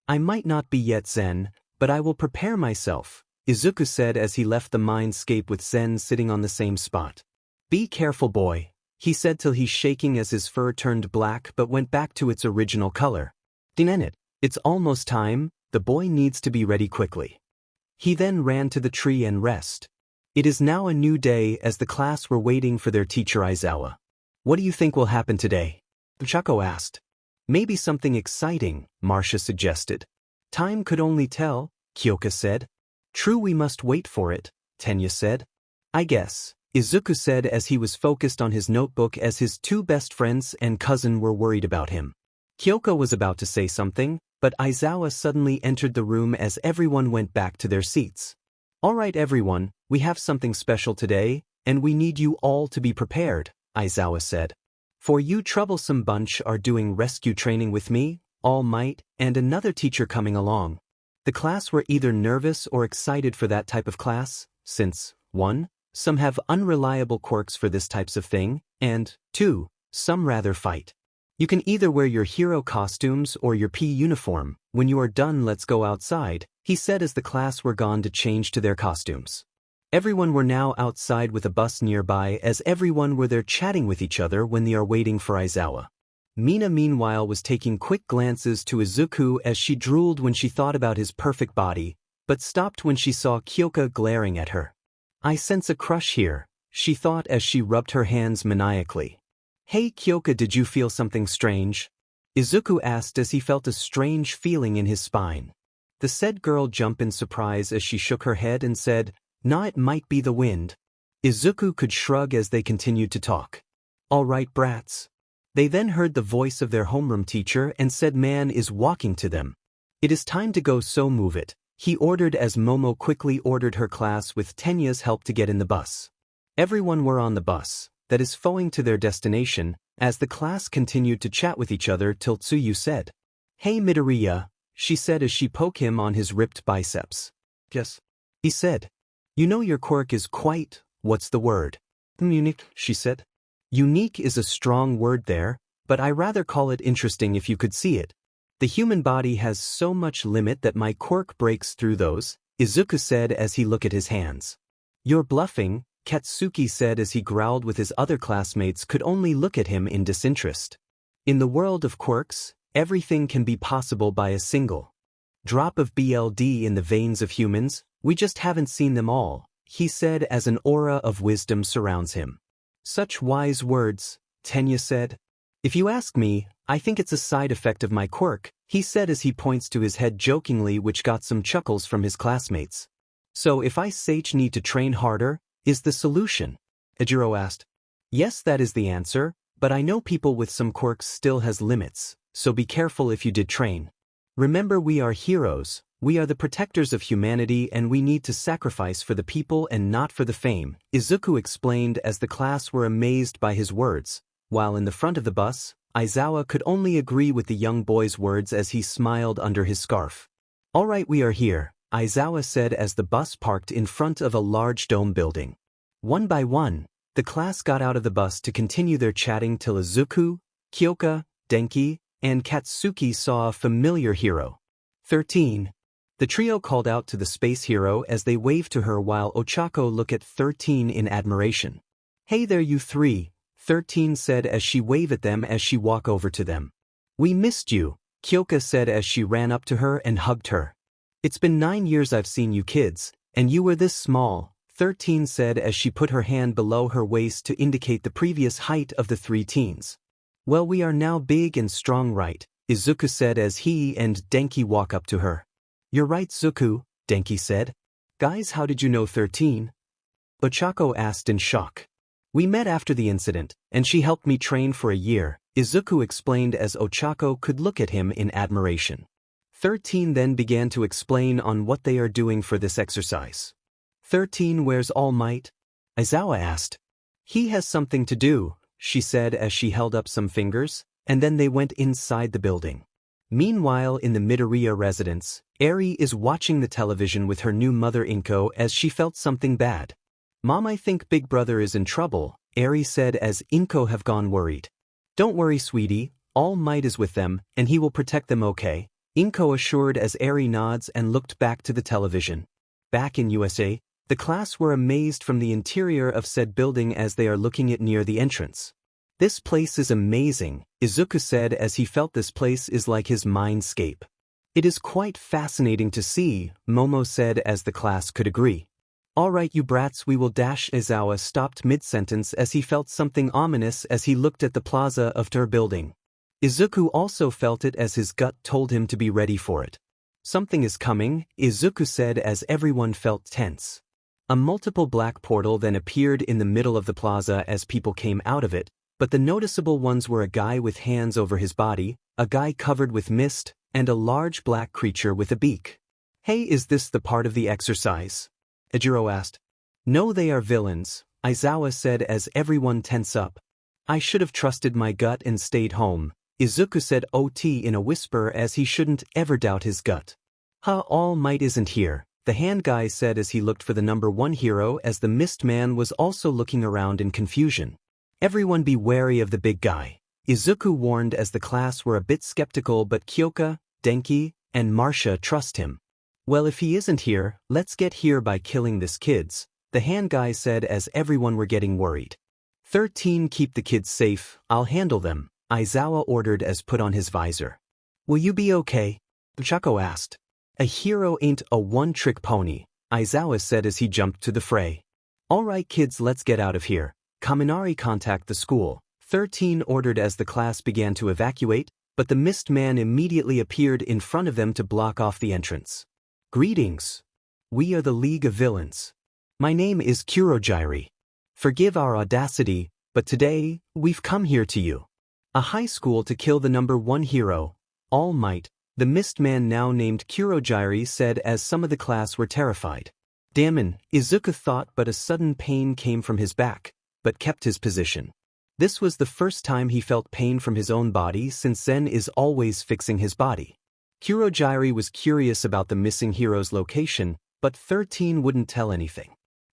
A: I might not be yet, Zen, but I will prepare myself, Izuku said as he left the mindscape with Zen sitting on the same spot. Be careful, boy, he said till he's shaking as his fur turned black but went back to its original color. Dinenit, it's almost time, the boy needs to be ready quickly. He then ran to the tree and rest. It is now a new day as the class were waiting for their teacher Aizawa. What do you think will happen today? Ochako asked. Maybe something exciting, Marcia suggested. Time could only tell, Kyoka said. True, we must wait for it, Tenya said. I guess, Izuku said as he was focused on his notebook as his two best friends and cousin were worried about him. Kyoka was about to say something, but Aizawa suddenly entered the room as everyone went back to their seats. All right everyone, we have something special today, and we need you all to be prepared, Aizawa said. For you troublesome bunch are doing rescue training with me, All Might, and another teacher coming along. The class were either nervous or excited for that type of class, since, 1. Some have unreliable quirks for this types of thing, and, 2. Some rather fight. You can either wear your hero costumes or your P uniform. When you are done, let's go outside, he said as the class were gone to change to their costumes. Everyone were now outside with a bus nearby as everyone were there chatting with each other when they are waiting for Aizawa. Mina meanwhile was taking quick glances to Izuku as she drooled when she thought about his perfect body, but stopped when she saw Kyoka glaring at her. I sense a crush here, she thought as she rubbed her hands maniacally. Hey Kyoka, did you feel something strange? Izuku asked as he felt a strange feeling in his spine. The said girl jumped in surprise as she shook her head and said, Nah, it might be the wind. Izuku could shrug as they continued to talk. All right, brats. They then heard the voice of their homeroom teacher and said man is walking to them. It is time to go, so move it, he ordered as Momo quickly ordered her class with Tenya's help to get in the bus. Everyone were on the bus, that is going to their destination, as the class continued to chat with each other till Tsuyu said, Hey Midoriya, she said as she poked him on his ripped biceps. Yes, he said. You know your quirk is quite, what's the word? Unique, she said. Unique is a strong word there, but I rather call it interesting if you could see it. The human body has so much limit that my quirk breaks through those, Izuku said as he looked at his hands. You're bluffing, Katsuki said as he growled with his other classmates could only look at him in disinterest. In the world of quirks, everything can be possible by a single drop of BLD in the veins of humans, we just haven't seen them all, he said as an aura of wisdom surrounds him. Such wise words, Tenya said. If you ask me, I think it's a side effect of my quirk, he said as he points to his head jokingly, which got some chuckles from his classmates. So if I need to train harder, is the solution? Ejiro asked. Yes, that is the answer, but I know people with some quirks still has limits, so be careful if you did train. Remember, we are heroes, we are the protectors of humanity and we need to sacrifice for the people and not for the fame, Izuku explained as the class were amazed by his words, while in the front of the bus, Aizawa could only agree with the young boy's words as he smiled under his scarf. All right, we are here, Aizawa said as the bus parked in front of a large dome building. One by one, the class got out of the bus to continue their chatting till Izuku, Kyoka, Denki, and Katsuki saw a familiar hero. 13. The trio called out to the space hero as they waved to her while Ochako looked at 13 in admiration. Hey there you three, 13 said as she waved at them as she walked over to them. We missed you, Kyoka said as she ran up to her and hugged her. It's been 9 years I've seen you kids, and you were this small, 13 said as she put her hand below her waist to indicate the previous height of the three teens. Well, we are now big and strong, right? Izuku said as he and Denki walk up to her. You're right, Zuku, Denki said. Guys, how did you know 13? Ochako asked in shock. We met after the incident, and she helped me train for a year, Izuku explained as Ochako could look at him in admiration. 13 then began to explain on what they are doing for this exercise. 13, where's All Might? Aizawa asked. He has something to do, she said as she held up some fingers, and then they went inside the building. Meanwhile, in the Midoriya residence, Eri is watching the television with her new mother Inko as she felt something bad. Mom, I think Big Brother is in trouble, Eri said as Inko have gone worried. Don't worry, sweetie, All Might is with them, and he will protect them okay, Inko assured as Eri nods and looked back to the television. Back in USA, the class were amazed from the interior of said building as they are looking at near the entrance. This place is amazing, Izuku said as he felt this place is like his mindscape. It is quite fascinating to see, Momo said as the class could agree. Alright you brats, we will dash. Izawa stopped mid-sentence as he felt something ominous as he looked at the plaza of their building. Izuku also felt it as his gut told him to be ready for it. Something is coming, Izuku said as everyone felt tense. A multiple black portal then appeared in the middle of the plaza as people came out of it, but the noticeable ones were a guy with hands over his body, a guy covered with mist, and a large black creature with a beak. Hey, is this the part of the exercise? Ejiro asked. No, they are villains, Izawa said as everyone tense up. I should have trusted my gut and stayed home, Izuku said OT in a whisper as he shouldn't ever doubt his gut. All Might isn't here, the hand guy said as he looked for the number 1 hero as the mist man was also looking around in confusion. Everyone be wary of the big guy, Izuku warned as the class were a bit skeptical, but Kyoka, Denki, and Marcia trust him. Well, if he isn't here, let's get here by killing this kids, the hand guy said as everyone were getting worried. 13 Keep the kids safe, I'll handle them, Izawa ordered as put on his visor. Will you be okay? Chaco asked. A hero ain't a one-trick pony, Izawa said as he jumped to the fray. Alright kids, let's get out of here. Kaminari, contact the school, 13 ordered as the class began to evacuate, but the mist man immediately appeared in front of them to block off the entrance. Greetings. We are the League of Villains. My name is Kurojiri. Forgive our audacity, but today, we've come here to you. A high school to kill the number 1 hero, All Might, the mist man now named Kurojiri said as some of the class were terrified. Daemon, Izuku thought, but a sudden pain came from his back, but kept his position. This was the first time he felt pain from his own body since Zen is always fixing his body. Kurojiri was curious about the missing hero's location, but 13 wouldn't tell anything.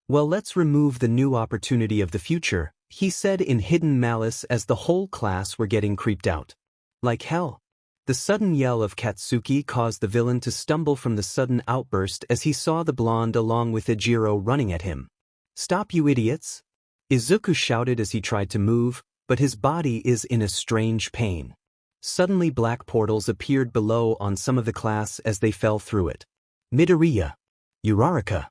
A: Well, let's remove the new opportunity of the future, he said in hidden malice as the whole class were getting creeped out. Like hell. The sudden yell of Katsuki caused the villain to stumble from the sudden outburst as he saw the blonde along with Ejiro running at him. Stop, you idiots! Izuku shouted as he tried to move, but his body is in a strange pain. Suddenly black portals appeared below on some of the class as they fell through it. Midoriya. Uraraka.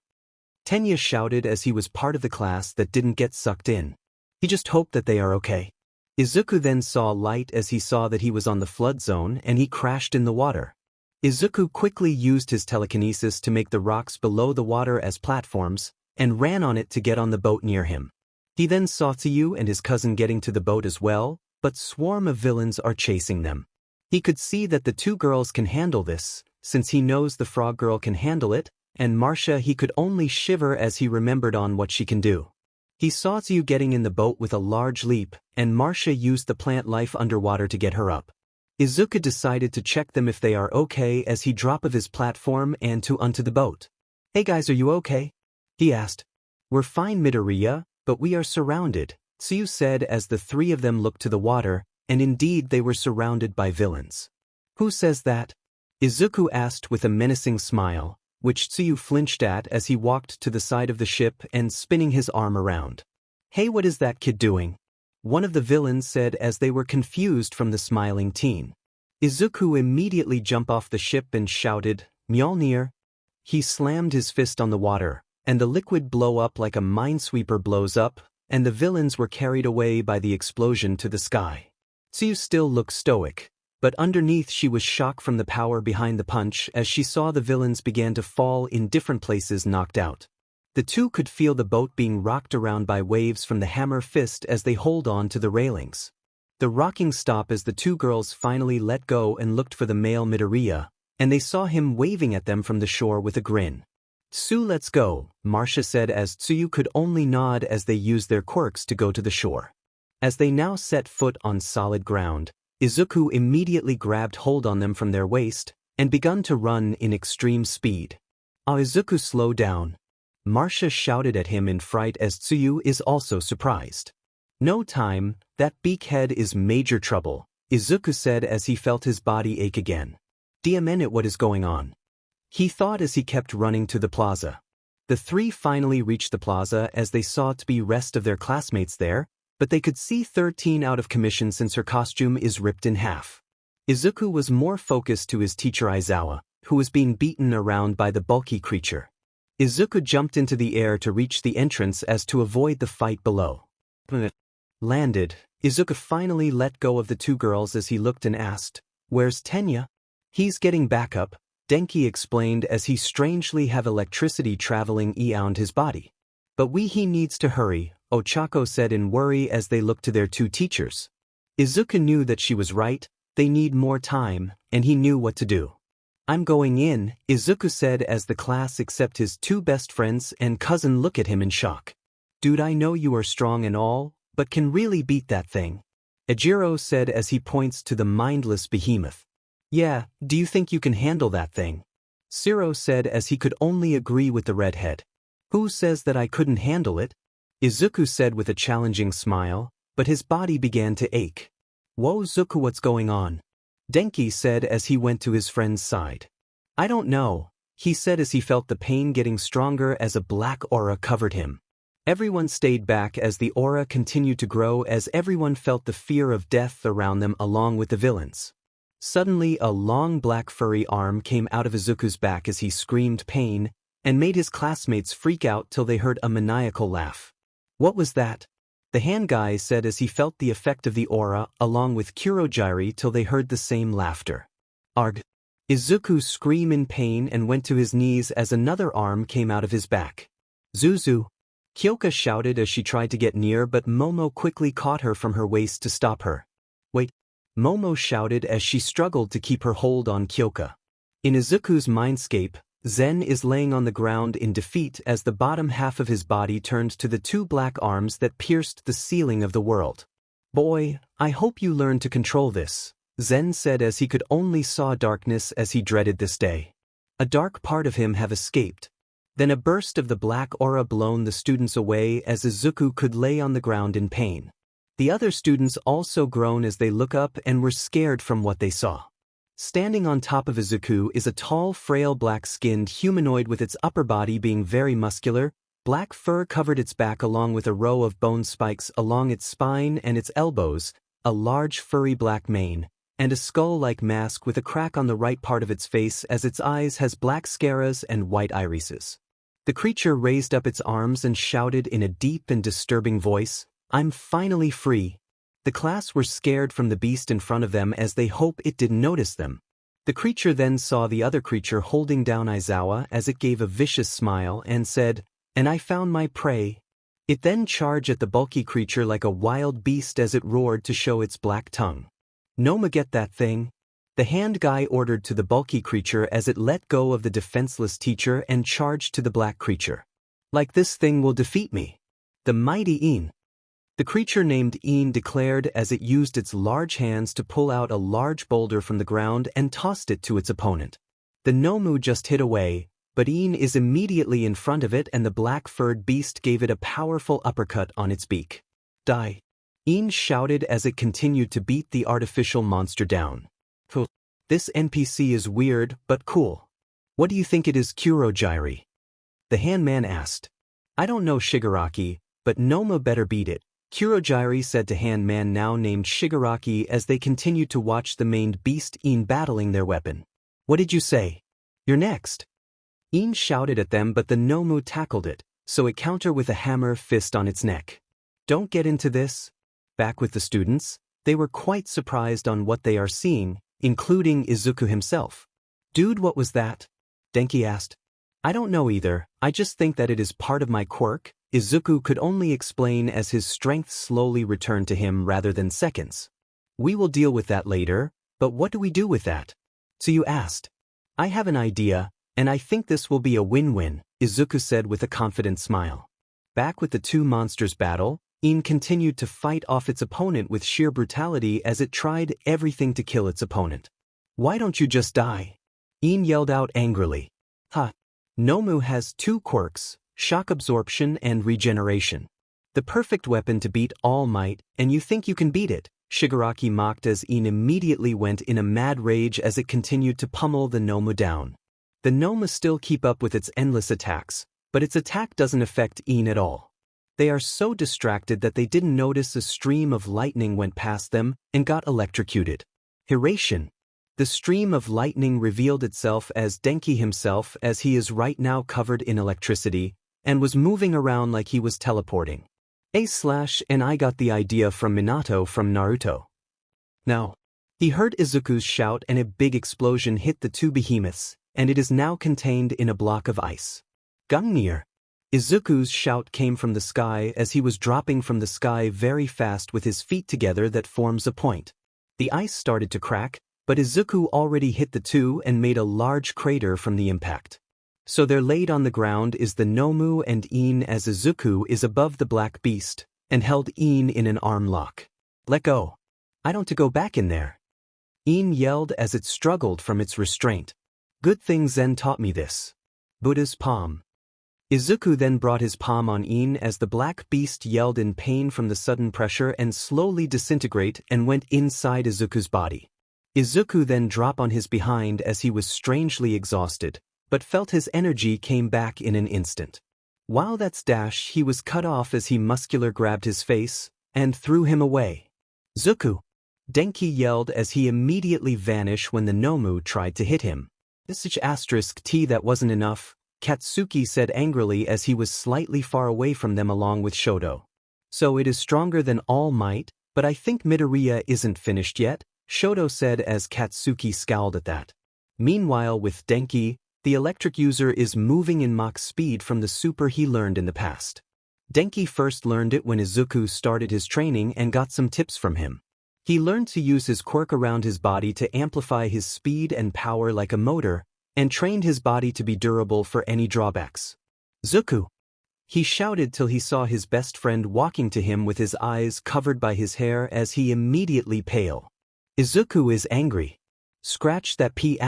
A: Tenya shouted as he was part of the class that didn't get sucked in. He just hoped that they are okay. Izuku then saw light as he saw that he was on the flood zone and he crashed in the water. Izuku quickly used his telekinesis to make the rocks below the water as platforms, and ran on it to get on the boat near him. He then saw Tsuyu and his cousin getting to the boat as well, but swarm of villains are chasing them. He could see that the 2 girls can handle this, since he knows the frog girl can handle it, and Marcia he could only shiver as he remembered on what she can do. He saw Tsuyu getting in the boat with a large leap, and Marcia used the plant life underwater to get her up. Izuku decided to check them if they are okay as he dropped of his platform and onto the boat. Hey guys, are you okay? He asked. We're fine, Midoriya, but we are surrounded, Tsuyu said as the 3 of them looked to the water, and indeed they were surrounded by villains. Who says that? Izuku asked with a menacing smile, which Tsuyu flinched at as he walked to the side of the ship and spinning his arm around. Hey, what is that kid doing? One of the villains said as they were confused from the smiling teen. Izuku immediately jumped off the ship and shouted, Mjolnir. He slammed his fist on the water, and the liquid blew up like a minesweeper blows up, and the villains were carried away by the explosion to the sky. Tsuyu still looked stoic, but underneath she was shocked from the power behind the punch as she saw the villains began to fall in different places knocked out. The 2 could feel the boat being rocked around by waves from the hammer fist as they hold on to the railings. The rocking stopped as the 2 girls finally let go and looked for the male Midoriya, and they saw him waving at them from the shore with a grin. Tsu, let's go, Marcia said as Tsuyu could only nod as they used their quirks to go to the shore. As they now set foot on solid ground, Izuku immediately grabbed hold on them from their waist, and begun to run in extreme speed. Izuku, slow down. Marcia shouted at him in fright as Tsuyu is also surprised. No time, that beakhead is major trouble, Izuku said as he felt his body ache again. Diamine, what is going on? He thought as he kept running to the plaza. The three finally reached the plaza as they saw to be rest of their classmates there, but they could see 13 out of commission since her costume is ripped in half. Izuku was more focused to his teacher Aizawa, who was being beaten around by the bulky creature. Izuku jumped into the air to reach the entrance as to avoid the fight below. Landed, Izuku finally let go of the two girls as he looked and asked, "Where's Tenya?" "He's getting back up," Denki explained as he strangely have electricity traveling around his body. "But he needs to hurry," Ochako said in worry as they looked to their two teachers. Izuku knew that she was right, they need more time, and he knew what to do. "I'm going in," Izuku said as the class except his two best friends and cousin look at him in shock. "Dude, I know you are strong and all, but can really beat that thing?" Ejiro said as he points to the mindless behemoth. "Yeah, do you think you can handle that thing?" Siro said as he could only agree with the redhead. "Who says that I couldn't handle it?" Izuku said with a challenging smile, but his body began to ache. "Whoa Zuku, what's going on?" Denki said as he went to his friend's side. "I don't know," he said as he felt the pain getting stronger as a black aura covered him. Everyone stayed back as the aura continued to grow as everyone felt the fear of death around them along with the villains. Suddenly a long black furry arm came out of Izuku's back as he screamed pain, and made his classmates freak out till they heard a maniacal laugh. "What was that?" the hand guy said as he felt the effect of the aura along with Kurogiri till they heard the same laughter. "Arg!" Izuku screamed in pain and went to his knees as another arm came out of his back. "Zuzu!" Kyoka shouted as she tried to get near, but Momo quickly caught her from her waist to stop her. "Wait!" Momo shouted as she struggled to keep her hold on Kyoka. In Izuku's mindscape, Zen is laying on the ground in defeat as the bottom half of his body turned to the two black arms that pierced the ceiling of the world. "Boy, I hope you learn to control this," Zen said as he could only saw darkness as he dreaded this day. A dark part of him have escaped. Then a burst of the black aura blown the students away as Izuku could lay on the ground in pain. The other students also groaned as they look up and were scared from what they saw. Standing on top of Izuku is a tall, frail black-skinned humanoid with its upper body being very muscular. Black fur covered its back along with a row of bone spikes along its spine and its elbows, a large furry black mane, and a skull-like mask with a crack on the right part of its face as its eyes has black scaras and white irises. The creature raised up its arms and shouted in a deep and disturbing voice, "I'm finally free." The class were scared from the beast in front of them as they hope it didn't notice them. The creature then saw the other creature holding down Aizawa as it gave a vicious smile and said, "And I found my prey." It then charged at the bulky creature like a wild beast as it roared to show its black tongue. "Noma, get that thing," the hand guy ordered to the bulky creature as it let go of the defenseless teacher and charged to the black creature. "Like this thing will defeat me." The mighty Een. The creature named Een declared as it used its large hands to pull out a large boulder from the ground and tossed it to its opponent. The Nomu just hit away, but Een is immediately in front of it and the black-furred beast gave it a powerful uppercut on its beak. "Die!" Een shouted as it continued to beat the artificial monster down. "This NPC is weird, but cool. What do you think it is, Kurogiri?" the handman asked. "I don't know, Shigaraki, but Noma better beat it," Kurogiri said to handman now named Shigaraki as they continued to watch the maned beast Een battling their weapon. "What did you say? You're next." Een shouted at them but the Nomu tackled it, so it countered with a hammer fist on its neck. "Don't get into this." Back with the students, they were quite surprised on what they are seeing, including Izuku himself. "Dude, what was that?" Denki asked. "I don't know either, I just think that it is part of my quirk," Izuku could only explain as his strength slowly returned to him rather than seconds. "We will deal with that later, but what do we do with that?" Tsuyu asked. "I have an idea, and I think this will be a win-win," Izuku said with a confident smile. Back with the two monsters' battle, Een continued to fight off its opponent with sheer brutality as it tried everything to kill its opponent. "Why don't you just die?" Een yelled out angrily. "Ha! Nomu has two quirks, shock absorption and regeneration. The perfect weapon to beat All Might, and you think you can beat it," Shigaraki mocked as Iin immediately went in a mad rage as it continued to pummel the Nomu down. The Nomu still keep up with its endless attacks, but its attack doesn't affect Iin at all. They are so distracted that they didn't notice a stream of lightning went past them and got electrocuted. Hiration. The stream of lightning revealed itself as Denki himself, as he is right now covered in electricity, and was moving around like he was teleporting. And I got the idea from Minato from Naruto. Now, he heard Izuku's shout and a big explosion hit the two behemoths, and it is now contained in a block of ice. Gungnir. Izuku's shout came from the sky as he was dropping from the sky very fast with his feet together that forms a point. The ice started to crack, but Izuku already hit the two and made a large crater from the impact. So there laid on the ground is the Nomu and Iin as Izuku is above the black beast, and held Iin in an arm lock. Let go. I don't want to go back in there. Iin yelled as it struggled from its restraint. Good thing Zen taught me this. Buddha's palm. Izuku then brought his palm on Iin as the black beast yelled in pain from the sudden pressure and slowly disintegrate and went inside Izuku's body. Izuku then dropped on his behind as he was strangely exhausted, but felt his energy came back in an instant. While that's dash he was cut off as he muscular grabbed his face and threw him away. Zuku! Denki yelled as he immediately vanished when the Nomu tried to hit him. T that wasn't enough, Katsuki said angrily as he was slightly far away from them along with Shoto. So it is stronger than All Might, but I think Midoriya isn't finished yet, Shoto said as Katsuki scowled at that. Meanwhile with Denki, the electric user is moving in Mach speed from the super he learned in the past. Denki first learned it when Izuku started his training and got some tips from him. He learned to use his quirk around his body to amplify his speed and power like a motor, and trained his body to be durable for any drawbacks. Zuku! He shouted till he saw his best friend walking to him with his eyes covered by his hair as he immediately pale. Izuku is angry. Scratch that P**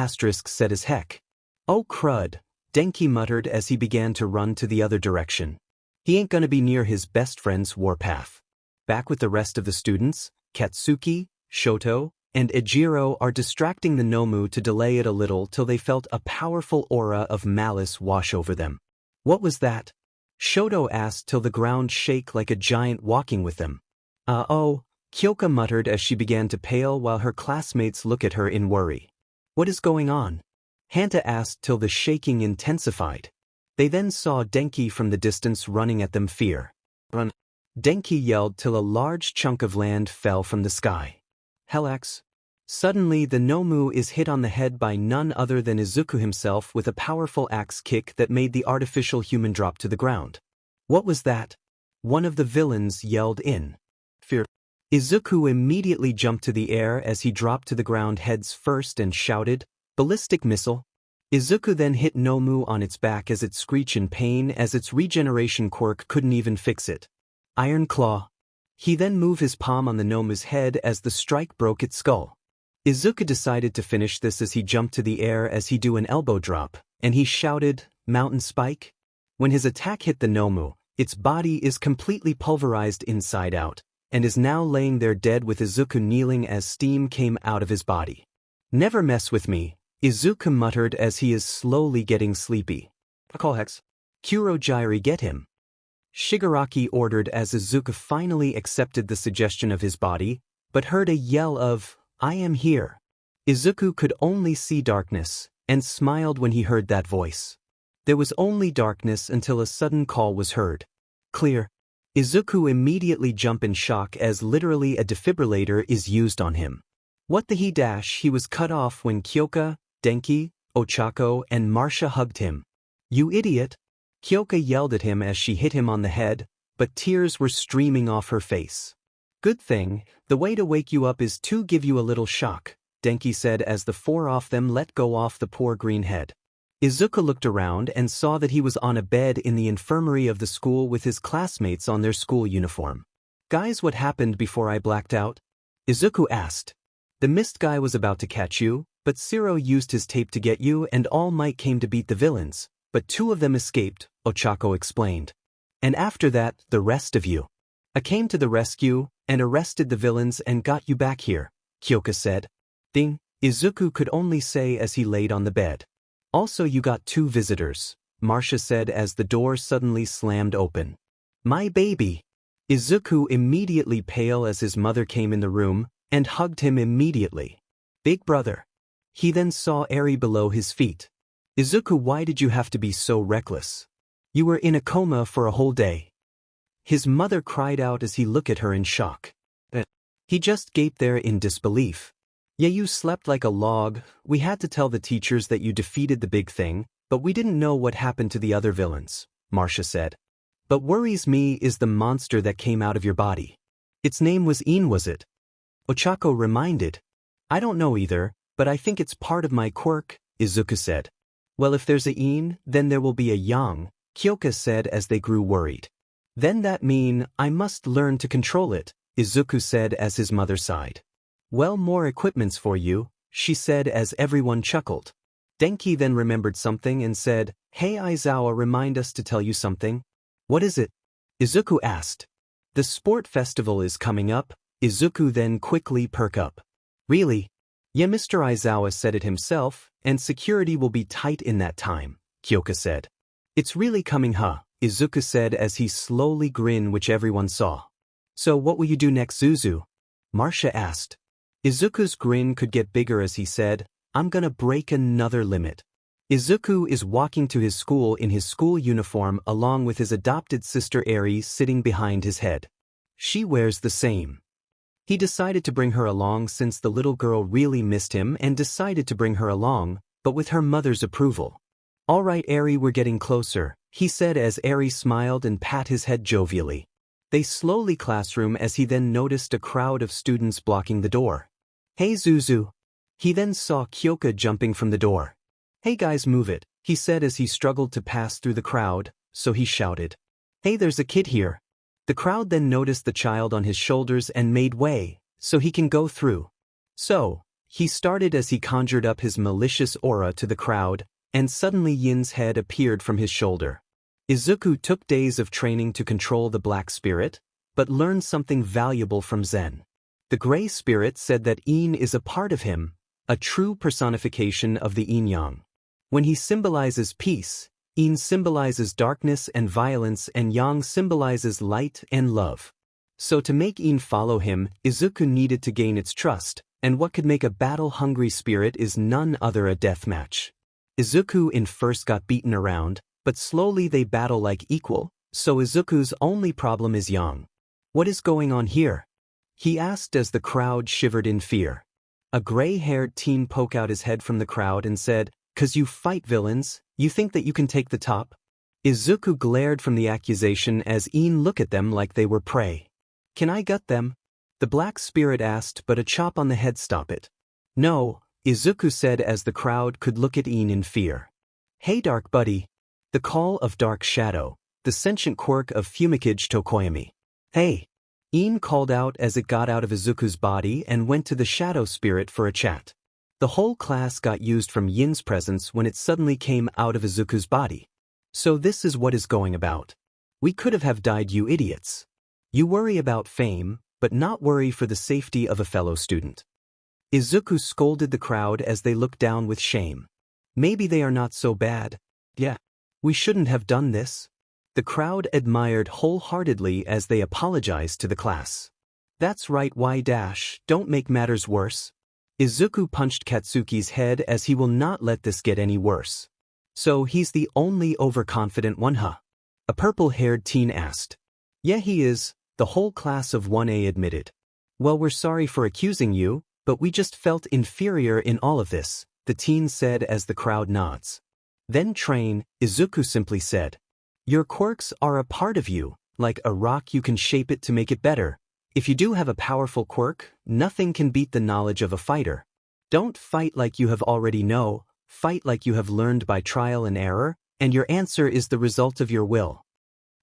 A: said as heck. Oh crud, Denki muttered as he began to run to the other direction. He ain't gonna be near his best friend's warpath. Back with the rest of the students, Katsuki, Shoto, and Ejiro are distracting the Nomu to delay it a little till they felt a powerful aura of malice wash over them. What was that? Shoto asked till the ground shake like a giant walking with them. Oh, Kyoka muttered as she began to pale while her classmates look at her in worry. What is going on? Hanta asked till the shaking intensified. They then saw Denki from the distance running at them fear. Run! Denki yelled till a large chunk of land fell from the sky. Hellax! Suddenly the Nomu is hit on the head by none other than Izuku himself with a powerful axe kick that made the artificial human drop to the ground. What was that? One of the villains yelled in fear. Izuku immediately jumped to the air as he dropped to the ground heads first and shouted, "Ballistic missile!" Izuku then hit Nomu on its back as it screeched in pain as its regeneration quirk couldn't even fix it. Iron Claw. He then moved his palm on the Nomu's head as the strike broke its skull. Izuku decided to finish this as he jumped to the air as he do an elbow drop, and he shouted, "Mountain Spike?" When his attack hit the Nomu, its body is completely pulverized inside out, and is now laying there dead with Izuku kneeling as steam came out of his body. Never mess with me, Izuku muttered as he is slowly getting sleepy. Call Hex. Kurogyri get him. Shigaraki ordered as Izuku finally accepted the suggestion of his body, but heard a yell of, "I am here." Izuku could only see darkness, and smiled when he heard that voice. There was only darkness until a sudden call was heard. Clear. Izuku immediately jumped in shock as literally a defibrillator is used on him. What the he was cut off when Kyoka, Denki, Ochako, and Marcia hugged him. You idiot! Kyoka yelled at him as she hit him on the head, but tears were streaming off her face. Good thing, the way to wake you up is to give you a little shock, Denki said as the four of them let go off the poor green head. Izuku looked around and saw that he was on a bed in the infirmary of the school with his classmates on their school uniform. Guys, what happened before I blacked out? Izuku asked. The mist guy was about to catch you, but Zero used his tape to get you and All Might came to beat the villains, but two of them escaped, Ochako explained. And after that, the rest of you. I came to the rescue and arrested the villains and got you back here, Kyoka said. Ding, Izuku could only say as he laid on the bed. Also you got 2 visitors, Marcia said as the door suddenly slammed open. My baby. Izuku immediately pale as his mother came in the room and hugged him immediately. Big brother. He then saw Eri below his feet. Izuku, why did you have to be so reckless? You were in a coma for a whole day. His mother cried out as he looked at her in shock. He just gaped there in disbelief. Yeah, you slept like a log. We had to tell the teachers that you defeated the big thing, but we didn't know what happened to the other villains, Marcia said. But worries me is the monster that came out of your body. Its name was Een, was it? Ochako reminded. I don't know either, but I think it's part of my quirk, Izuku said. Well, if there's a Een, then there will be a Yang, Kyoka said as they grew worried. Then that mean I must learn to control it, Izuku said as his mother sighed. Well, more equipments for you, she said as everyone chuckled. Denki then remembered something and said, Hey Aizawa, remind us to tell you something. What is it? Izuku asked. The sport festival is coming up, Izuku then quickly perked up. Really? Yeah, Mr. Aizawa said it himself, and security will be tight in that time, Kyoka said. It's really coming, huh? Izuku said as he slowly grinned, which everyone saw. So what will you do next, Zuzu? Marcia asked. Izuku's grin could get bigger as he said, I'm gonna break another limit. Izuku is walking to his school in his school uniform along with his adopted sister Eri sitting behind his head. She wears the same. He decided to bring her along since the little girl really missed him and decided to bring her along, but with her mother's approval. All right, Eri, we're getting closer, he said as Eri smiled and pat his head jovially. They slowly classroom as he then noticed a crowd of students blocking the door. Hey Zuzu. He then saw Kyoka jumping from the door. Hey guys, move it, he said as he struggled to pass through the crowd, so he shouted. Hey, there's a kid here. The crowd then noticed the child on his shoulders and made way, so he can go through. So, he started as he conjured up his malicious aura to the crowd, and suddenly Yin's head appeared from his shoulder. Izuku took days of training to control the black spirit, but learned something valuable from Zen. The gray spirit said that Een is a part of him, a true personification of the Yin-Yang. When he symbolizes peace, Een symbolizes darkness and violence and Yang symbolizes light and love. So to make Een follow him, Izuku needed to gain its trust, and what could make a battle-hungry spirit is none other a death match. Izuku in first got beaten around, but slowly they battle like equal, so Izuku's only problem is Yang. What is going on here? He asked as the crowd shivered in fear. A gray-haired teen poked out his head from the crowd and said, "'Cause you fight villains, you think that you can take the top?" Izuku glared from the accusation as Een looked at them like they were prey. "Can I gut them?" The black spirit asked, but a chop on the head stopped it. "No," Izuku said as the crowd could look at Een in fear. "Hey Dark Buddy." The call of Dark Shadow, the sentient quirk of Fumikage Tokoyami. "Hey." Een called out as it got out of Izuku's body and went to the shadow spirit for a chat. The whole class got used from Yin's presence when it suddenly came out of Izuku's body. So this is what is going about. We could have died, you idiots. You worry about fame, but not worry for the safety of a fellow student. Izuku scolded the crowd as they looked down with shame. Maybe they are not so bad. Yeah. We shouldn't have done this. The crowd admired wholeheartedly as they apologized to the class. That's right, don't make matters worse. Izuku punched Katsuki's head as he will not let this get any worse. So he's the only overconfident one, huh? A purple-haired teen asked. Yeah, he is, the whole class of 1A admitted. Well, we're sorry for accusing you, but we just felt inferior in all of this, the teen said as the crowd nods. Then train, Izuku simply said. Your quirks are a part of you, like a rock you can shape it to make it better. If you do have a powerful quirk, nothing can beat the knowledge of a fighter. Don't fight like you have already know, fight like you have learned by trial and error, and your answer is the result of your will.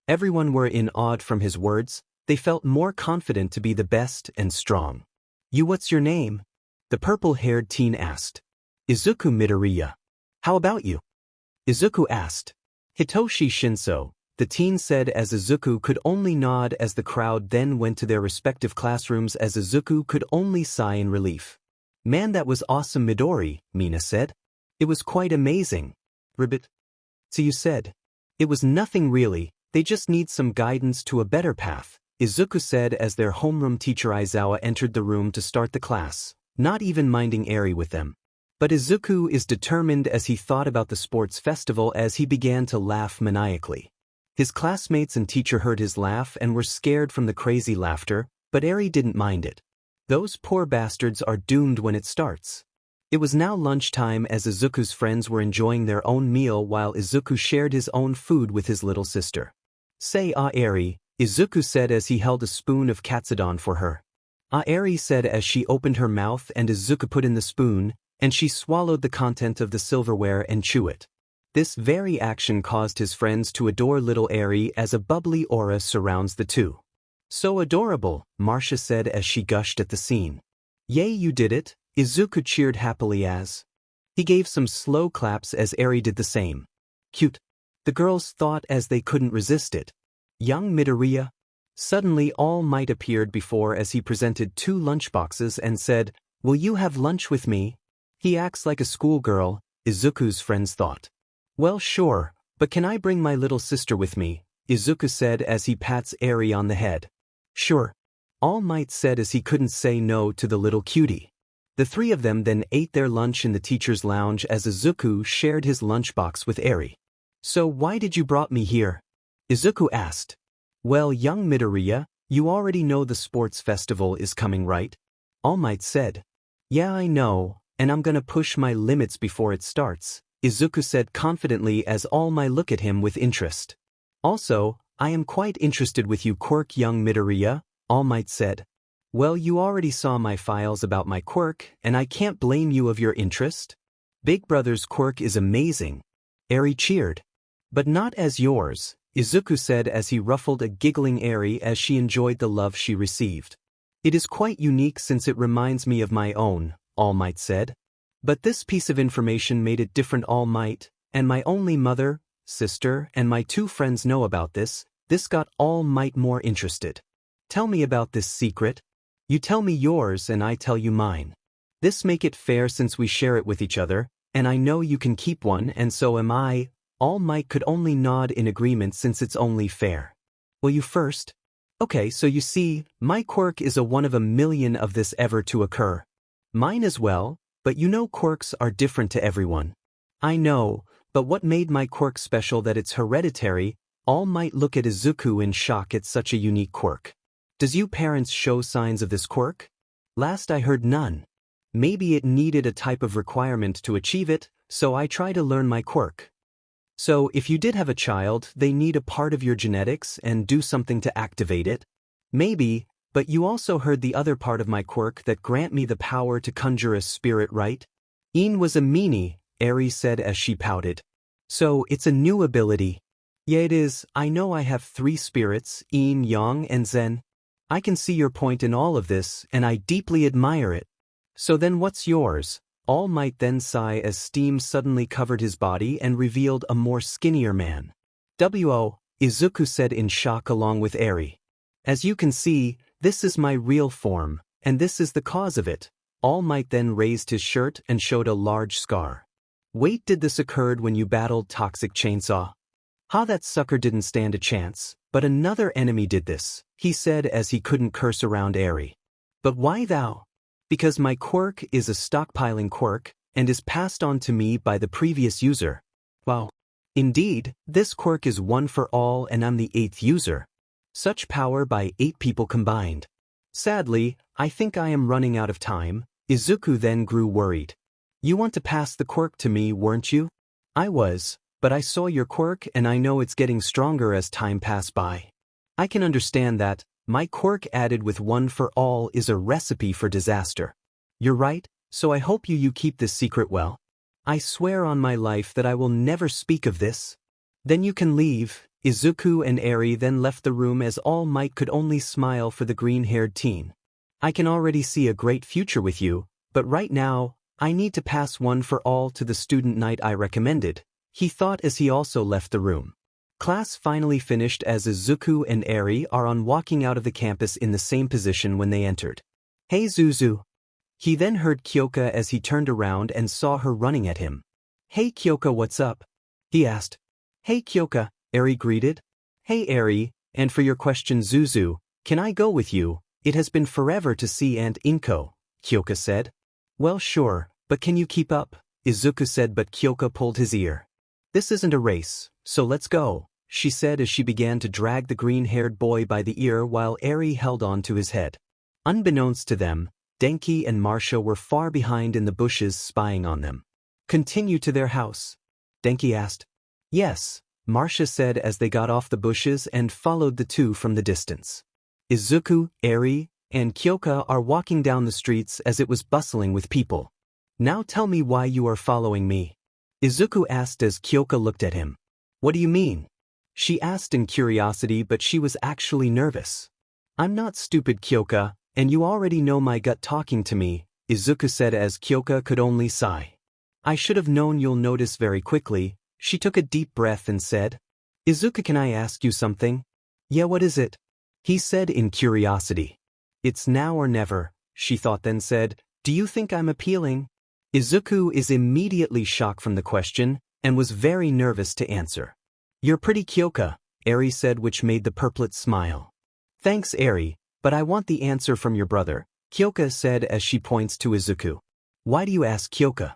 A: Everyone were in awe from his words, they felt more confident to be the best and strong. You, what's your name? The purple-haired teen asked. Izuku Midoriya. How about you? Izuku asked. Hitoshi Shinso, the teen said as Izuku could only nod as the crowd then went to their respective classrooms as Izuku could only sigh in relief. Man, that was awesome, Midori, Mina said. It was quite amazing. Ribbit. So you said. It was nothing really, they just need some guidance to a better path, Izuku said as their homeroom teacher Aizawa entered the room to start the class, not even minding Eri with them. But Izuku is determined as he thought about the sports festival as he began to laugh maniacally. His classmates and teacher heard his laugh and were scared from the crazy laughter, but Eri didn't mind it. Those poor bastards are doomed when it starts. It was now lunchtime as Izuku's friends were enjoying their own meal while Izuku shared his own food with his little sister. Say Eri, Izuku said as he held a spoon of katsudon for her. Eri said as she opened her mouth and Izuku put in the spoon, and she swallowed the content of the silverware and chew it. This very action caused his friends to adore little Eri as a bubbly aura surrounds the two. So adorable, Marcia said as she gushed at the scene. Yay, you did it, Izuku cheered happily as he gave some slow claps as Eri did the same. Cute. The girls thought as they couldn't resist it. Young Midoriya. Suddenly All Might appeared before as he presented 2 lunchboxes and said, "Will you have lunch with me?" He acts like a schoolgirl, Izuku's friends thought. Well, sure, but can I bring my little sister with me? Izuku said as he pats Eri on the head. Sure. All Might said as he couldn't say no to the little cutie. The 3 of them then ate their lunch in the teacher's lounge as Izuku shared his lunchbox with Eri. So why did you brought me here? Izuku asked. Well, young Midoriya, you already know the sports festival is coming, right? All Might said. Yeah, I know, and I'm gonna push my limits before it starts, Izuku said confidently as All Might looked at him with interest. Also, I am quite interested with you, Quirk, young Midoriya, All Might said. Well, you already saw my files about my quirk, and I can't blame you of your interest. Big Brother's quirk is amazing. Eri cheered. But not as yours, Izuku said as he ruffled a giggling Eri as she enjoyed the love she received. It is quite unique since it reminds me of my own, All Might said. But this piece of information made it different, All Might, and my only mother, sister, and my 2 friends know about this. This got All Might more interested. Tell me about this secret. You tell me yours and I tell you mine. This make it fair since we share it with each other, and I know you can keep one and so am I. All Might could only nod in agreement since it's only fair. Will you first? Okay, so you see, my quirk is a 1 of a million of this ever to occur. Mine as well, but you know quirks are different to everyone. I know, but what made my quirk special that it's hereditary? All Might look at Izuku in shock at such a unique quirk. Does you parents show signs of this quirk? Last I heard none. Maybe it needed a type of requirement to achieve it, so I try to learn my quirk. So if you did have a child, they need a part of your genetics and do something to activate it? Maybe, but you also heard the other part of my quirk that grant me the power to conjure a spirit, right? Een was a meanie, Eri said as she pouted. So it's a new ability. Yeah, it is. I know I have 3 spirits, Een, Yang, and Zen. I can see your point in all of this, and I deeply admire it. So then what's yours? All Might then sigh as steam suddenly covered his body and revealed a more skinnier man. W.O., Izuku said in shock along with Eri. As you can see, this is my real form, and this is the cause of it. All Might then raised his shirt and showed a large scar. Wait, did this occurred when you battled Toxic Chainsaw? Ha, that sucker didn't stand a chance, but another enemy did this, he said as he couldn't curse around Eri. But why thou? Because my quirk is a stockpiling quirk, and is passed on to me by the previous user. Wow. Indeed, this quirk is 1 for all and I'm the 8th user. Such power by 8 people combined. Sadly, I think I am running out of time. Izuku then grew worried. You want to pass the quirk to me, weren't you? I was, but I saw your quirk and I know it's getting stronger as time passed by. I can understand that. My quirk added with 1 for all is a recipe for disaster. You're right, so I hope you keep this secret well. I swear on my life that I will never speak of this. Then you can leave. Izuku and Eri then left the room as All Might could only smile for the green-haired teen. I can already see a great future with you, but right now, I need to pass 1 for all to the student night I recommended, he thought as he also left the room. Class finally finished as Izuku and Eri are on walking out of the campus in the same position when they entered. Hey Zuzu. He then heard Kyoka as he turned around and saw her running at him. Hey Kyoka, what's up? He asked. Hey Kyoka, Eri greeted. Hey Eri, and for your question Zuzu, can I go with you? It has been forever to see Aunt Inko, Kyoka said. Well sure, but can you keep up? Izuku said, but Kyoka pulled his ear. This isn't a race, so let's go, she said as she began to drag the green-haired boy by the ear while Eri held on to his head. Unbeknownst to them, Denki and Marcia were far behind in the bushes spying on them. Continue to their house? Denki asked. Yes, Marcia said as they got off the bushes and followed the two from the distance. Izuku, Eri, and Kyoka are walking down the streets as it was bustling with people. Now tell me why you are following me. Izuku asked as Kyoka looked at him. What do you mean? She asked in curiosity, but she was actually nervous. I'm not stupid, Kyoka, and you already know my gut talking to me, Izuku said as Kyoka could only sigh. I should have known you'll notice very quickly. She took a deep breath and said. Izuku, can I ask you something? Yeah, what is it? He said in curiosity. It's now or never, she thought, then said, do you think I'm appealing? Izuku is immediately shocked from the question, and was very nervous to answer. You're pretty, Kyoka, Eri said, which made the purplet smile. Thanks, Eri, but I want the answer from your brother, Kyoka said as she points to Izuku. Why do you ask, Kyoka?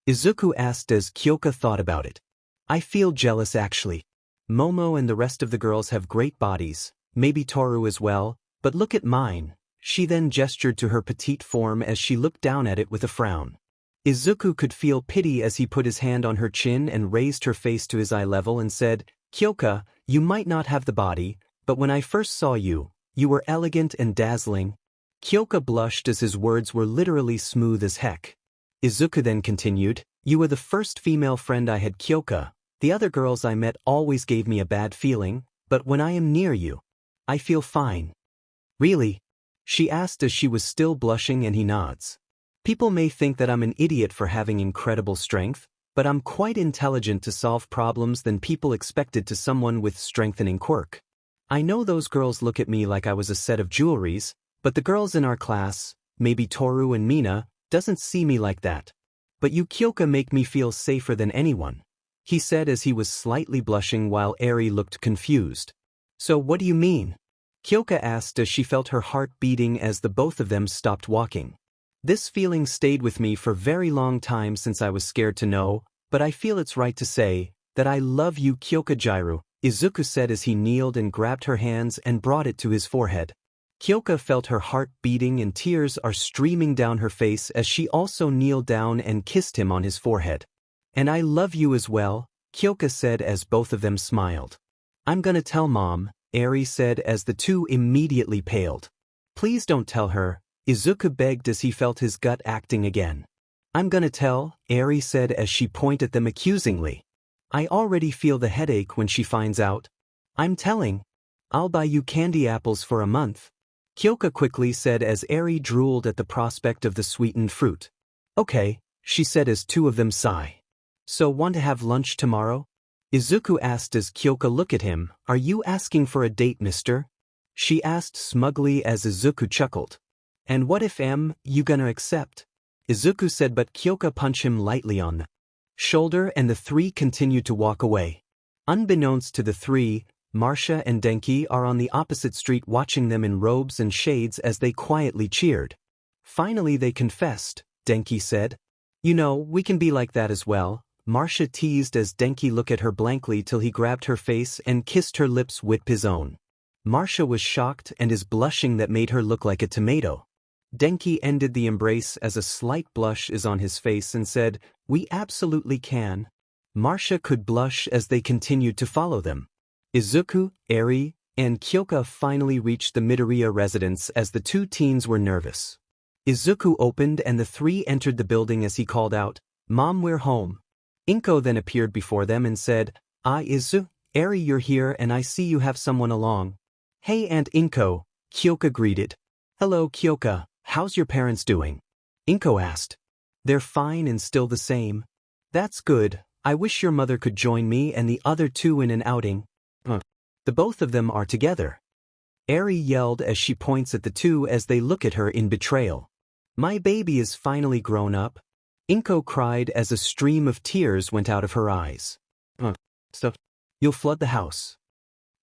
A: Izuku asked as Kyoka thought about it. I feel jealous actually. Momo and the rest of the girls have great bodies, maybe Toru as well, but look at mine. She then gestured to her petite form as she looked down at it with a frown. Izuku could feel pity as he put his hand on her chin and raised her face to his eye level and said, Kyoka, you might not have the body, but when I first saw you, you were elegant and dazzling. Kyoka blushed as his words were literally smooth as heck. Izuku then continued, you were the first female friend I had, Kyoka. The other girls I met always gave me a bad feeling, but when I am near you, I feel fine. Really? She asked as she was still blushing, and he nods. People may think that I'm an idiot for having incredible strength, but I'm quite intelligent to solve problems than people expected to someone with strengthening quirk. I know those girls look at me like I was a set of jewelries, but the girls in our class, maybe Toru and Mina, doesn't see me like that. But you, Kyoka, make me feel safer than anyone, he said as he was slightly blushing while Eri looked confused. So what do you mean? Kyoka asked as she felt her heart beating as the both of them stopped walking. This feeling stayed with me for a very long time since I was scared to know, but I feel it's right to say that I love you, Kyoka Jiru, Izuku said as he kneeled and grabbed her hands and brought it to his forehead. Kyoka felt her heart beating and tears are streaming down her face as she also kneeled down and kissed him on his forehead. And I love you as well, Kyoka said as both of them smiled. I'm gonna tell Mom, Eri said as the two immediately paled. Please don't tell her, Izuku begged as he felt his gut acting again. I'm gonna tell, Eri said as she pointed at them accusingly. I already feel the headache when she finds out. I'm telling. I'll buy you candy apples for a month, Kyoka quickly said as Eri drooled at the prospect of the sweetened fruit. Okay, she said as two of them sigh. So want to have lunch tomorrow? Izuku asked as Kyoka looked at him. Are you asking for a date, mister? She asked smugly as Izuku chuckled. And what if you gonna accept? Izuku said, but Kyoka punched him lightly on the shoulder and the three continued to walk away. Unbeknownst to the three, Marcia and Denki are on the opposite street watching them in robes and shades as they quietly cheered. Finally they confessed, Denki said. You know, we can be like that as well, Marcia teased as Denki looked at her blankly till he grabbed her face and kissed her lips with his own. Marcia was shocked and is blushing that made her look like a tomato. Denki ended the embrace as a slight blush is on his face and said, we absolutely can. Marcia could blush as they continued to follow them. Izuku, Eri, and Kyoka finally reached the Midoriya residence as the two teens were nervous. Izuku opened and the three entered the building as he called out, Mom, we're home. Inko then appeared before them and said, Izu, Eri, you're here and I see you have someone along. Hey Aunt Inko, Kyoka greeted. Hello Kyoka, how's your parents doing? Inko asked. They're fine and still the same. That's good, I wish your mother could join me and the other two in an outing. The both of them are together. Eri yelled as she points at the two as they look at her in betrayal. My baby is finally grown up. Inko cried as a stream of tears went out of her eyes. Stuff. You'll flood the house.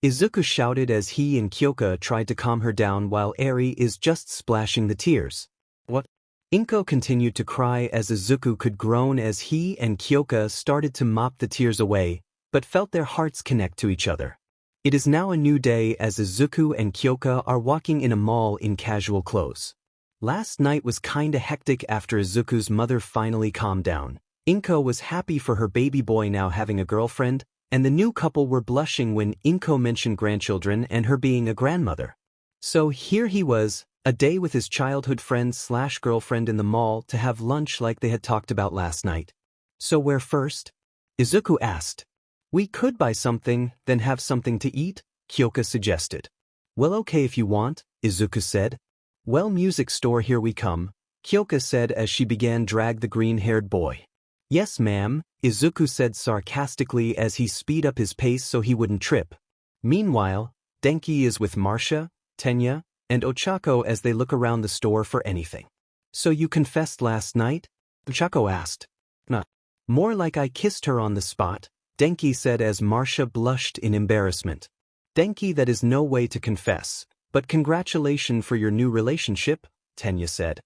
A: Izuku shouted as he and Kyoka tried to calm her down while Eri is just splashing the tears. What? Inko continued to cry as Izuku could groan as he and Kyoka started to mop the tears away, but felt their hearts connect to each other. It is now a new day as Izuku and Kyoka are walking in a mall in casual clothes. Last night was kinda hectic after Izuku's mother finally calmed down. Inko was happy for her baby boy now having a girlfriend, and the new couple were blushing when Inko mentioned grandchildren and her being a grandmother. So here he was, a day with his childhood friend/girlfriend in the mall to have lunch like they had talked about last night. So where first? Izuku asked. We could buy something, then have something to eat, Kyoka suggested. Well, okay if you want, Izuku said. Well, music store, here we come, Kyoka said as she began drag the green-haired boy. Yes ma'am, Izuku said sarcastically as he speed up his pace so he wouldn't trip. Meanwhile, Denki is with Marcia, Tenya, and Ochako as they look around the store for anything. So you confessed last night? Ochako asked. Nah. More like I kissed her on the spot, Denki said as Marcia blushed in embarrassment. Denki, that is no way to confess, but congratulations for your new relationship, Tenya said.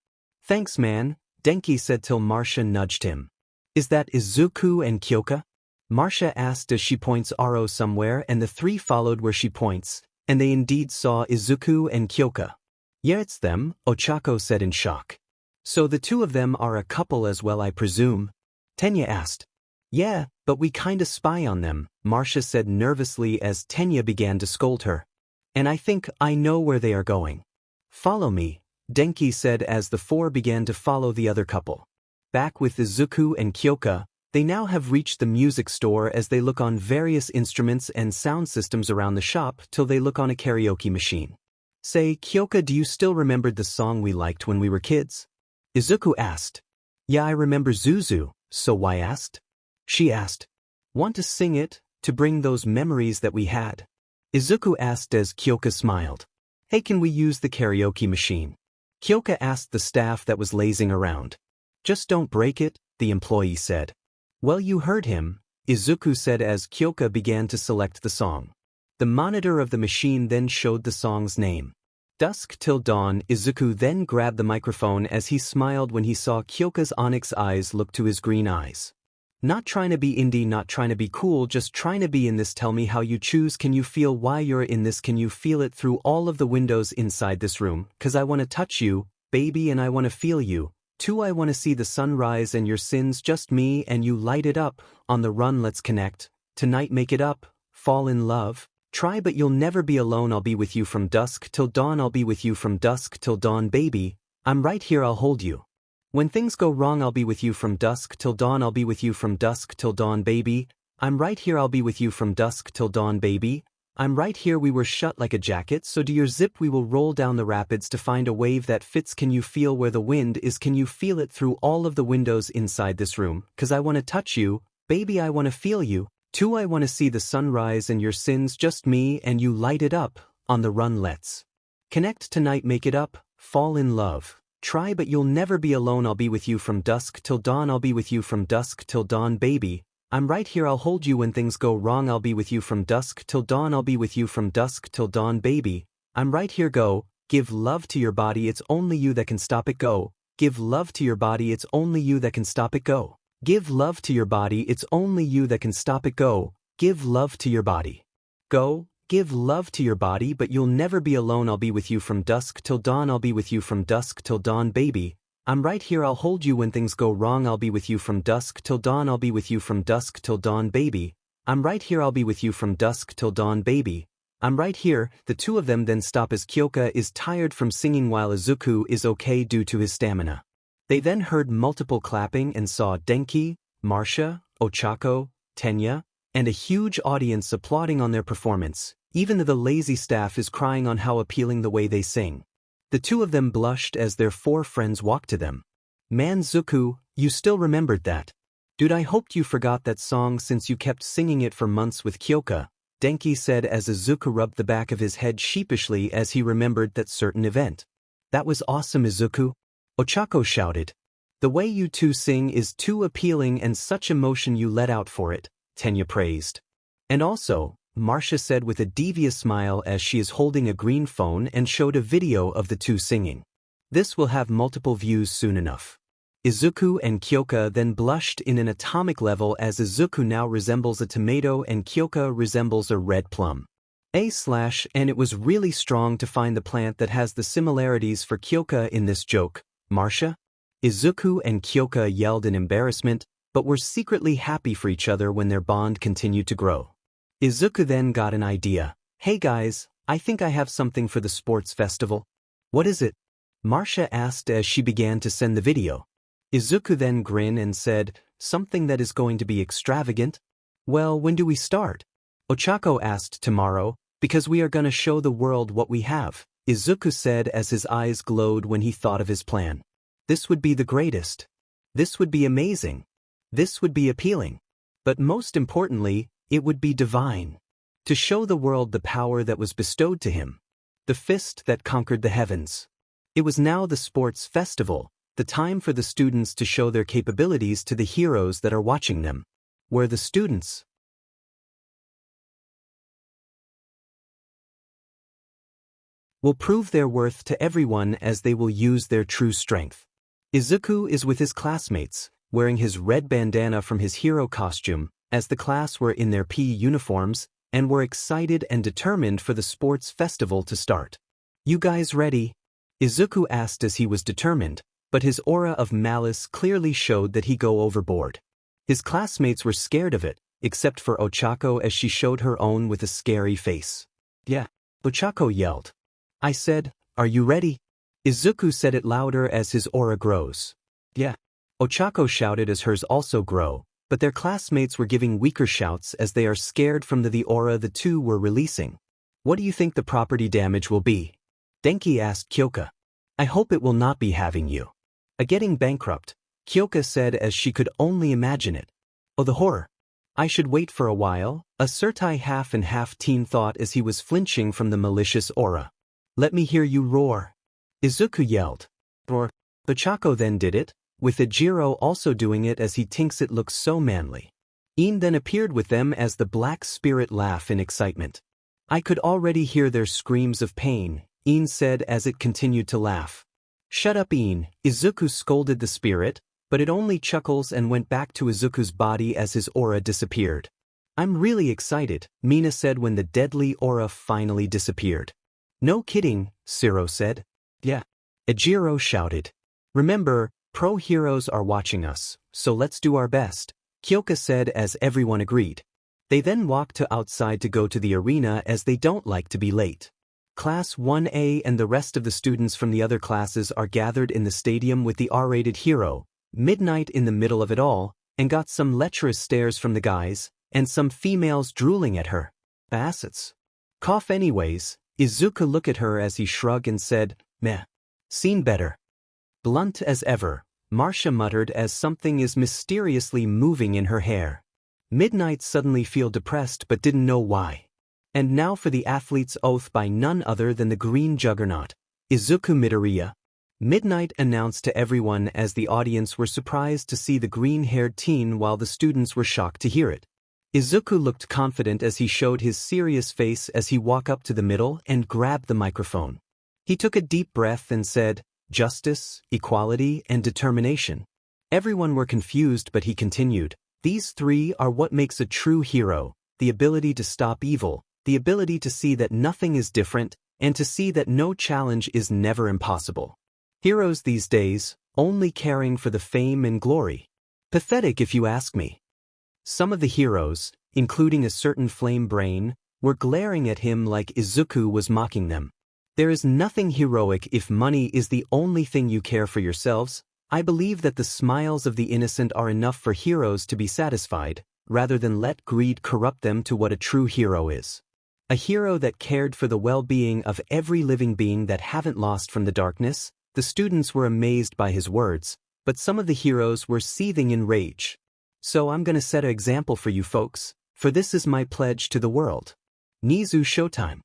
A: Thanks man, Denki said till Marcia nudged him. Is that Izuku and Kyoka? Marcia asked as she points Aro somewhere and the three followed where she points, and they indeed saw Izuku and Kyoka. Yeah, it's them, Ochako said in shock. So the two of them are a couple as well, I presume? Tenya asked. Yeah, but we kinda spy on them, Marcia said nervously as Tenya began to scold her. And I think I know where they are going. Follow me, Denki said as the four began to follow the other couple. Back with Izuku and Kyoka, they now have reached the music store as they look on various instruments and sound systems around the shop till they look on a karaoke machine. Say, Kyoka, do you still remember the song we liked when we were kids? Izuku asked. Yeah, I remember Zuzu, so why asked? She asked. Want to sing it, to bring those memories that we had? Izuku asked as Kyoka smiled. Hey, can we use the karaoke machine? Kyoka asked the staff that was lazing around. Just don't break it, the employee said. Well, you heard him, Izuku said as Kyoka began to select the song. The monitor of the machine then showed the song's name. Dusk Till Dawn. Izuku then grabbed the microphone as he smiled when he saw Kyoka's onyx eyes look to his green eyes. Not trying to be indie, not trying to be cool, just trying to be in this. Tell me how you choose. Can you feel why you're in this? Can you feel it through all of the windows inside this room? 'Cause I want to touch you, baby, and I want to feel you. Too, I want to see the sunrise and your sins, just me and you, light it up. On the run, let's connect. Tonight, make it up. Fall in love. Try, but you'll never be alone. I'll be with you from dusk till dawn. I'll be with you from dusk till dawn, baby. I'm right here, I'll hold you. When things go wrong, I'll be with you from dusk till dawn. I'll be with you from dusk till dawn, baby. I'm right here, I'll be with you from dusk till dawn, baby. I'm right here. We were shut like a jacket, so do your zip. We will roll down the rapids to find a wave that fits. Can you feel where the wind is? Can you feel it through all of the windows inside this room? 'Cause I want to touch you, baby, I want to feel you. Too, I want to see the sunrise and your sins, just me and you, light it up. On the run, let's connect tonight, make it up. Fall in love. Try, but you'll never be alone. I'll be with you from dusk till dawn. I'll be with you from dusk till dawn, baby. I'm right here, I'll hold you when things go wrong. I'll be with you from dusk till dawn. I'll be with you from dusk till dawn, baby. I'm right here, go. Give love to your body, it's only you that can stop it, go. Give love to your body, it's only you that can stop it, go. Give love to your body, it's only you that can stop it, go. Give love to your body. Go, give love to your body, but you'll never be alone. I'll be with you from dusk till dawn. I'll be with you from dusk till dawn, baby. I'm right here, I'll hold you when things go wrong. I'll be with you from dusk till dawn. I'll be with you from dusk till dawn, baby. I'm right here, I'll be with you from dusk till dawn, baby. I'm right here. The two of them then stop as Kyoka is tired from singing while Izuku is okay due to his stamina. They then heard multiple clapping and saw Denki, Marcia, Ochako, Tenya, and a huge audience applauding on their performance. Even the lazy staff is crying on how appealing the way they sing. The two of them blushed as their four friends walked to them. Man, Zuku, you still remembered that. Dude, I hoped you forgot that song since you kept singing it for months with Kyoka, Denki said as Izuku rubbed the back of his head sheepishly as he remembered that certain event. That was awesome, Izuku. Ochako shouted. The way you two sing is too appealing and such emotion you let out for it, Tenya praised. And also, Marcia said with a devious smile as she is holding a green phone and showed a video of the two singing. This will have multiple views soon enough. Izuku and Kyoka then blushed in an atomic level as Izuku now resembles a tomato and Kyoka resembles a red plum. And it was really strong to find the plant that has the similarities for Kyoka in this joke, Marcia? Izuku and Kyoka yelled in embarrassment, but were secretly happy for each other when their bond continued to grow. Izuku then got an idea. Hey guys, I think I have something for the sports festival. What is it? Marcia asked as she began to send the video. Izuku then grinned and said, something that is going to be extravagant? Well, when do we start? Ochako asked tomorrow, because we are gonna show the world what we have, Izuku said as his eyes glowed when he thought of his plan. This would be the greatest. This would be amazing. This would be appealing. But most importantly, it would be divine. To show the world the power that was bestowed to him. The fist that conquered the heavens. It was now the sports festival, the time for the students to show their capabilities to the heroes that are watching them. Where the students will prove their worth to everyone as they will use their true strength. Izuku is with his classmates, wearing his red bandana from his hero costume, as the class were in their PE uniforms, and were excited and determined for the sports festival to start. You guys ready? Izuku asked as he was determined, but his aura of malice clearly showed that he go overboard. His classmates were scared of it, except for Ochako as she showed her own with a scary face. Yeah, Ochako yelled. I said, are you ready? Izuku said it louder as his aura grows. Yeah. Ochako shouted as hers also grow, but their classmates were giving weaker shouts as they are scared from the aura the two were releasing. What do you think the property damage will be? Denki asked Kyoka. I hope it will not be having you. Getting bankrupt, Kyoka said as she could only imagine it. Oh, the horror. I should wait for a while, a Surtai half and half teen thought as he was flinching from the malicious aura. Let me hear you roar. Izuku yelled. Roar. Ochako then did it, with Ejiro also doing it as he thinks it looks so manly. Iin then appeared with them as the black spirit laugh in excitement. I could already hear their screams of pain, Iin said as it continued to laugh. Shut up, Iin, Izuku scolded the spirit, but it only chuckles and went back to Izuku's body as his aura disappeared. I'm really excited, Mina said when the deadly aura finally disappeared. No kidding, Siro said. Yeah. Ejiro shouted. Remember, pro heroes are watching us, so let's do our best, Kyoka said as everyone agreed. They then walked to outside to go to the arena as they don't like to be late. Class 1A and the rest of the students from the other classes are gathered in the stadium with the R-rated hero, Midnight in the middle of it all, and got some lecherous stares from the guys, and some females drooling at her. Assets. Cough anyways, Izuku looked at her as he shrugged and said, meh. Seen better. Blunt as ever, Marcia muttered as something is mysteriously moving in her hair. Midnight suddenly feel depressed but didn't know why. And now for the athlete's oath by none other than the green juggernaut, Izuku Midoriya. Midnight announced to everyone as the audience were surprised to see the green-haired teen while the students were shocked to hear it. Izuku looked confident as he showed his serious face as he walked up to the middle and grabbed the microphone. He took a deep breath and said, justice, equality, and determination. Everyone were confused but he continued, these three are what makes a true hero, the ability to stop evil, the ability to see that nothing is different, and to see that no challenge is never impossible. Heroes these days, only caring for the fame and glory. Pathetic if you ask me. Some of the heroes, including a certain flame brain, were glaring at him like Izuku was mocking them. There is nothing heroic if money is the only thing you care for yourselves. I believe that the smiles of the innocent are enough for heroes to be satisfied, rather than let greed corrupt them to what a true hero is. A hero that cared for the well-being of every living being that haven't lost from the darkness. The students were amazed by his words, but some of the heroes were seething in rage. So I'm gonna set an example for you folks, for this is my pledge to the world. Nizu showtime.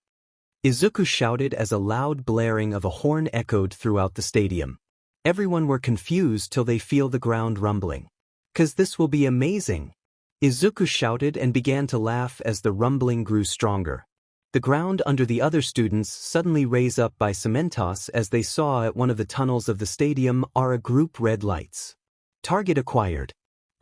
A: Izuku shouted as a loud blaring of a horn echoed throughout the stadium. Everyone were confused till they feel the ground rumbling. "'Cause this will be amazing." Izuku shouted and began to laugh as the rumbling grew stronger. The ground under the other students suddenly raised up by cementos as they saw at one of the tunnels of the stadium are a group red lights. Target acquired.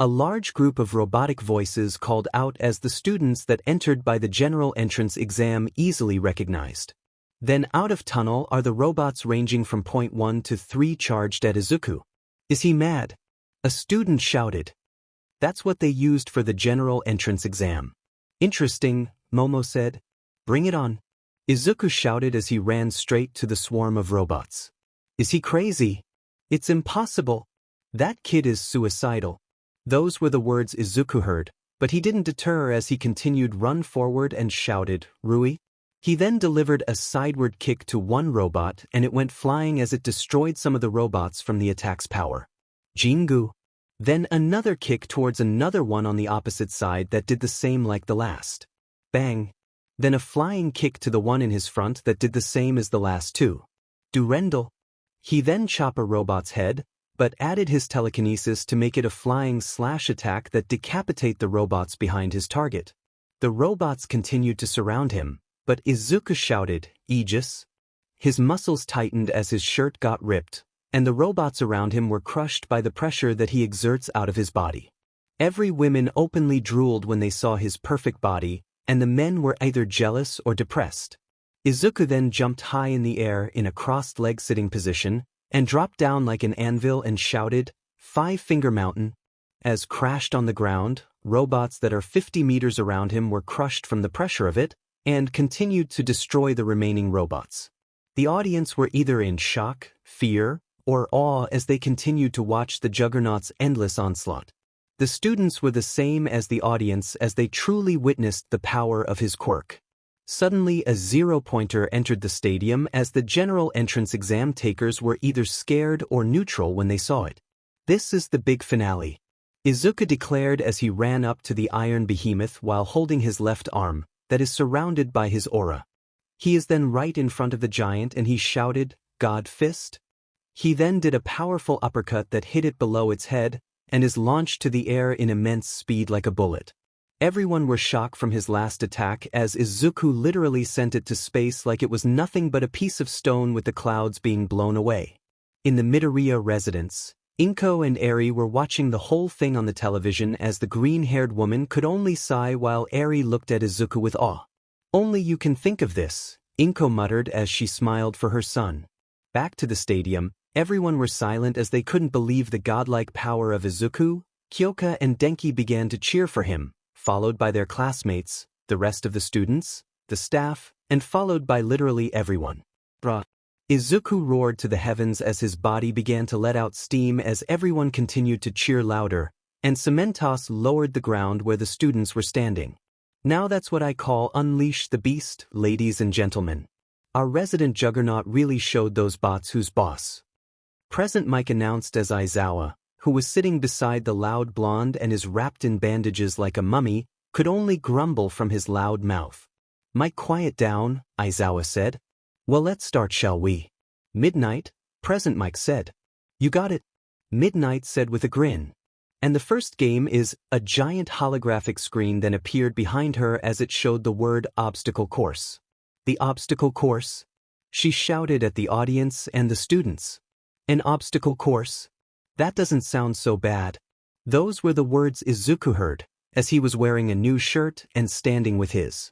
A: A large group of robotic voices called out as the students that entered by the general entrance exam easily recognized. Then out of tunnel are the robots ranging from point 1 to 3 charged at Izuku. "Is he mad?" a student shouted. "That's what they used for the general entrance exam." "Interesting," Momo said. "Bring it on." Izuku shouted as he ran straight to the swarm of robots. "Is he crazy? It's impossible. That kid is suicidal." Those were the words Izuku heard, but he didn't deter as he continued run forward and shouted, "Rui?" He then delivered a sideward kick to one robot and it went flying as it destroyed some of the robots from the attack's power. Jingu. Then another kick towards another one on the opposite side that did the same like the last. Bang. Then a flying kick to the one in his front that did the same as the last two. Durendal. He then chopped a robot's head, but added his telekinesis to make it a flying slash attack that decapitate the robots behind his target. The robots continued to surround him, but Izuku shouted, "Aegis." His muscles tightened as his shirt got ripped, and the robots around him were crushed by the pressure that he exerts out of his body. Every woman openly drooled when they saw his perfect body, and the men were either jealous or depressed. Izuku then jumped high in the air in a crossed-leg sitting position, and dropped down like an anvil and shouted, "Five-Finger Mountain." As crashed on the ground, robots that are 50 meters around him were crushed from the pressure of it, and continued to destroy the remaining robots. The audience were either in shock, fear, or awe as they continued to watch the Juggernaut's endless onslaught. The students were the same as the audience as they truly witnessed the power of his quirk. Suddenly a zero-pointer entered the stadium as the general entrance exam takers were either scared or neutral when they saw it. "This is the big finale," Izuku declared as he ran up to the iron behemoth while holding his left arm, that is surrounded by his aura. He is then right in front of the giant and he shouted, "God Fist?" He then did a powerful uppercut that hit it below its head, and is launched to the air in immense speed like a bullet. Everyone were shocked from his last attack as Izuku literally sent it to space like it was nothing but a piece of stone with the clouds being blown away. In the Midoriya residence, Inko and Eri were watching the whole thing on the television as the green-haired woman could only sigh while Eri looked at Izuku with awe. "Only you can think of this," Inko muttered as she smiled for her son. Back to the stadium, everyone were silent as they couldn't believe the godlike power of Izuku. Kyoka and Denki began to cheer for him, followed by their classmates, the rest of the students, the staff, and followed by literally everyone. Bruh. Izuku roared to the heavens as his body began to let out steam as everyone continued to cheer louder, and cementos lowered the ground where the students were standing. "Now that's what I call unleash the beast, ladies and gentlemen. Our resident juggernaut really showed those bots who's boss." Present Mike announced as Aizawa, who was sitting beside the loud blonde and is wrapped in bandages like a mummy, could only grumble from his loud mouth. "Mike, quiet down," Aizawa said. "Well, let's start, shall we?" "Midnight," Present Mike said. "You got it," Midnight said with a grin. And the first game is, a giant holographic screen then appeared behind her as it showed the word obstacle course. "The obstacle course?" she shouted at the audience and the students. "An obstacle course? That doesn't sound so bad." Those were the words Izuku heard, as he was wearing a new shirt and standing with his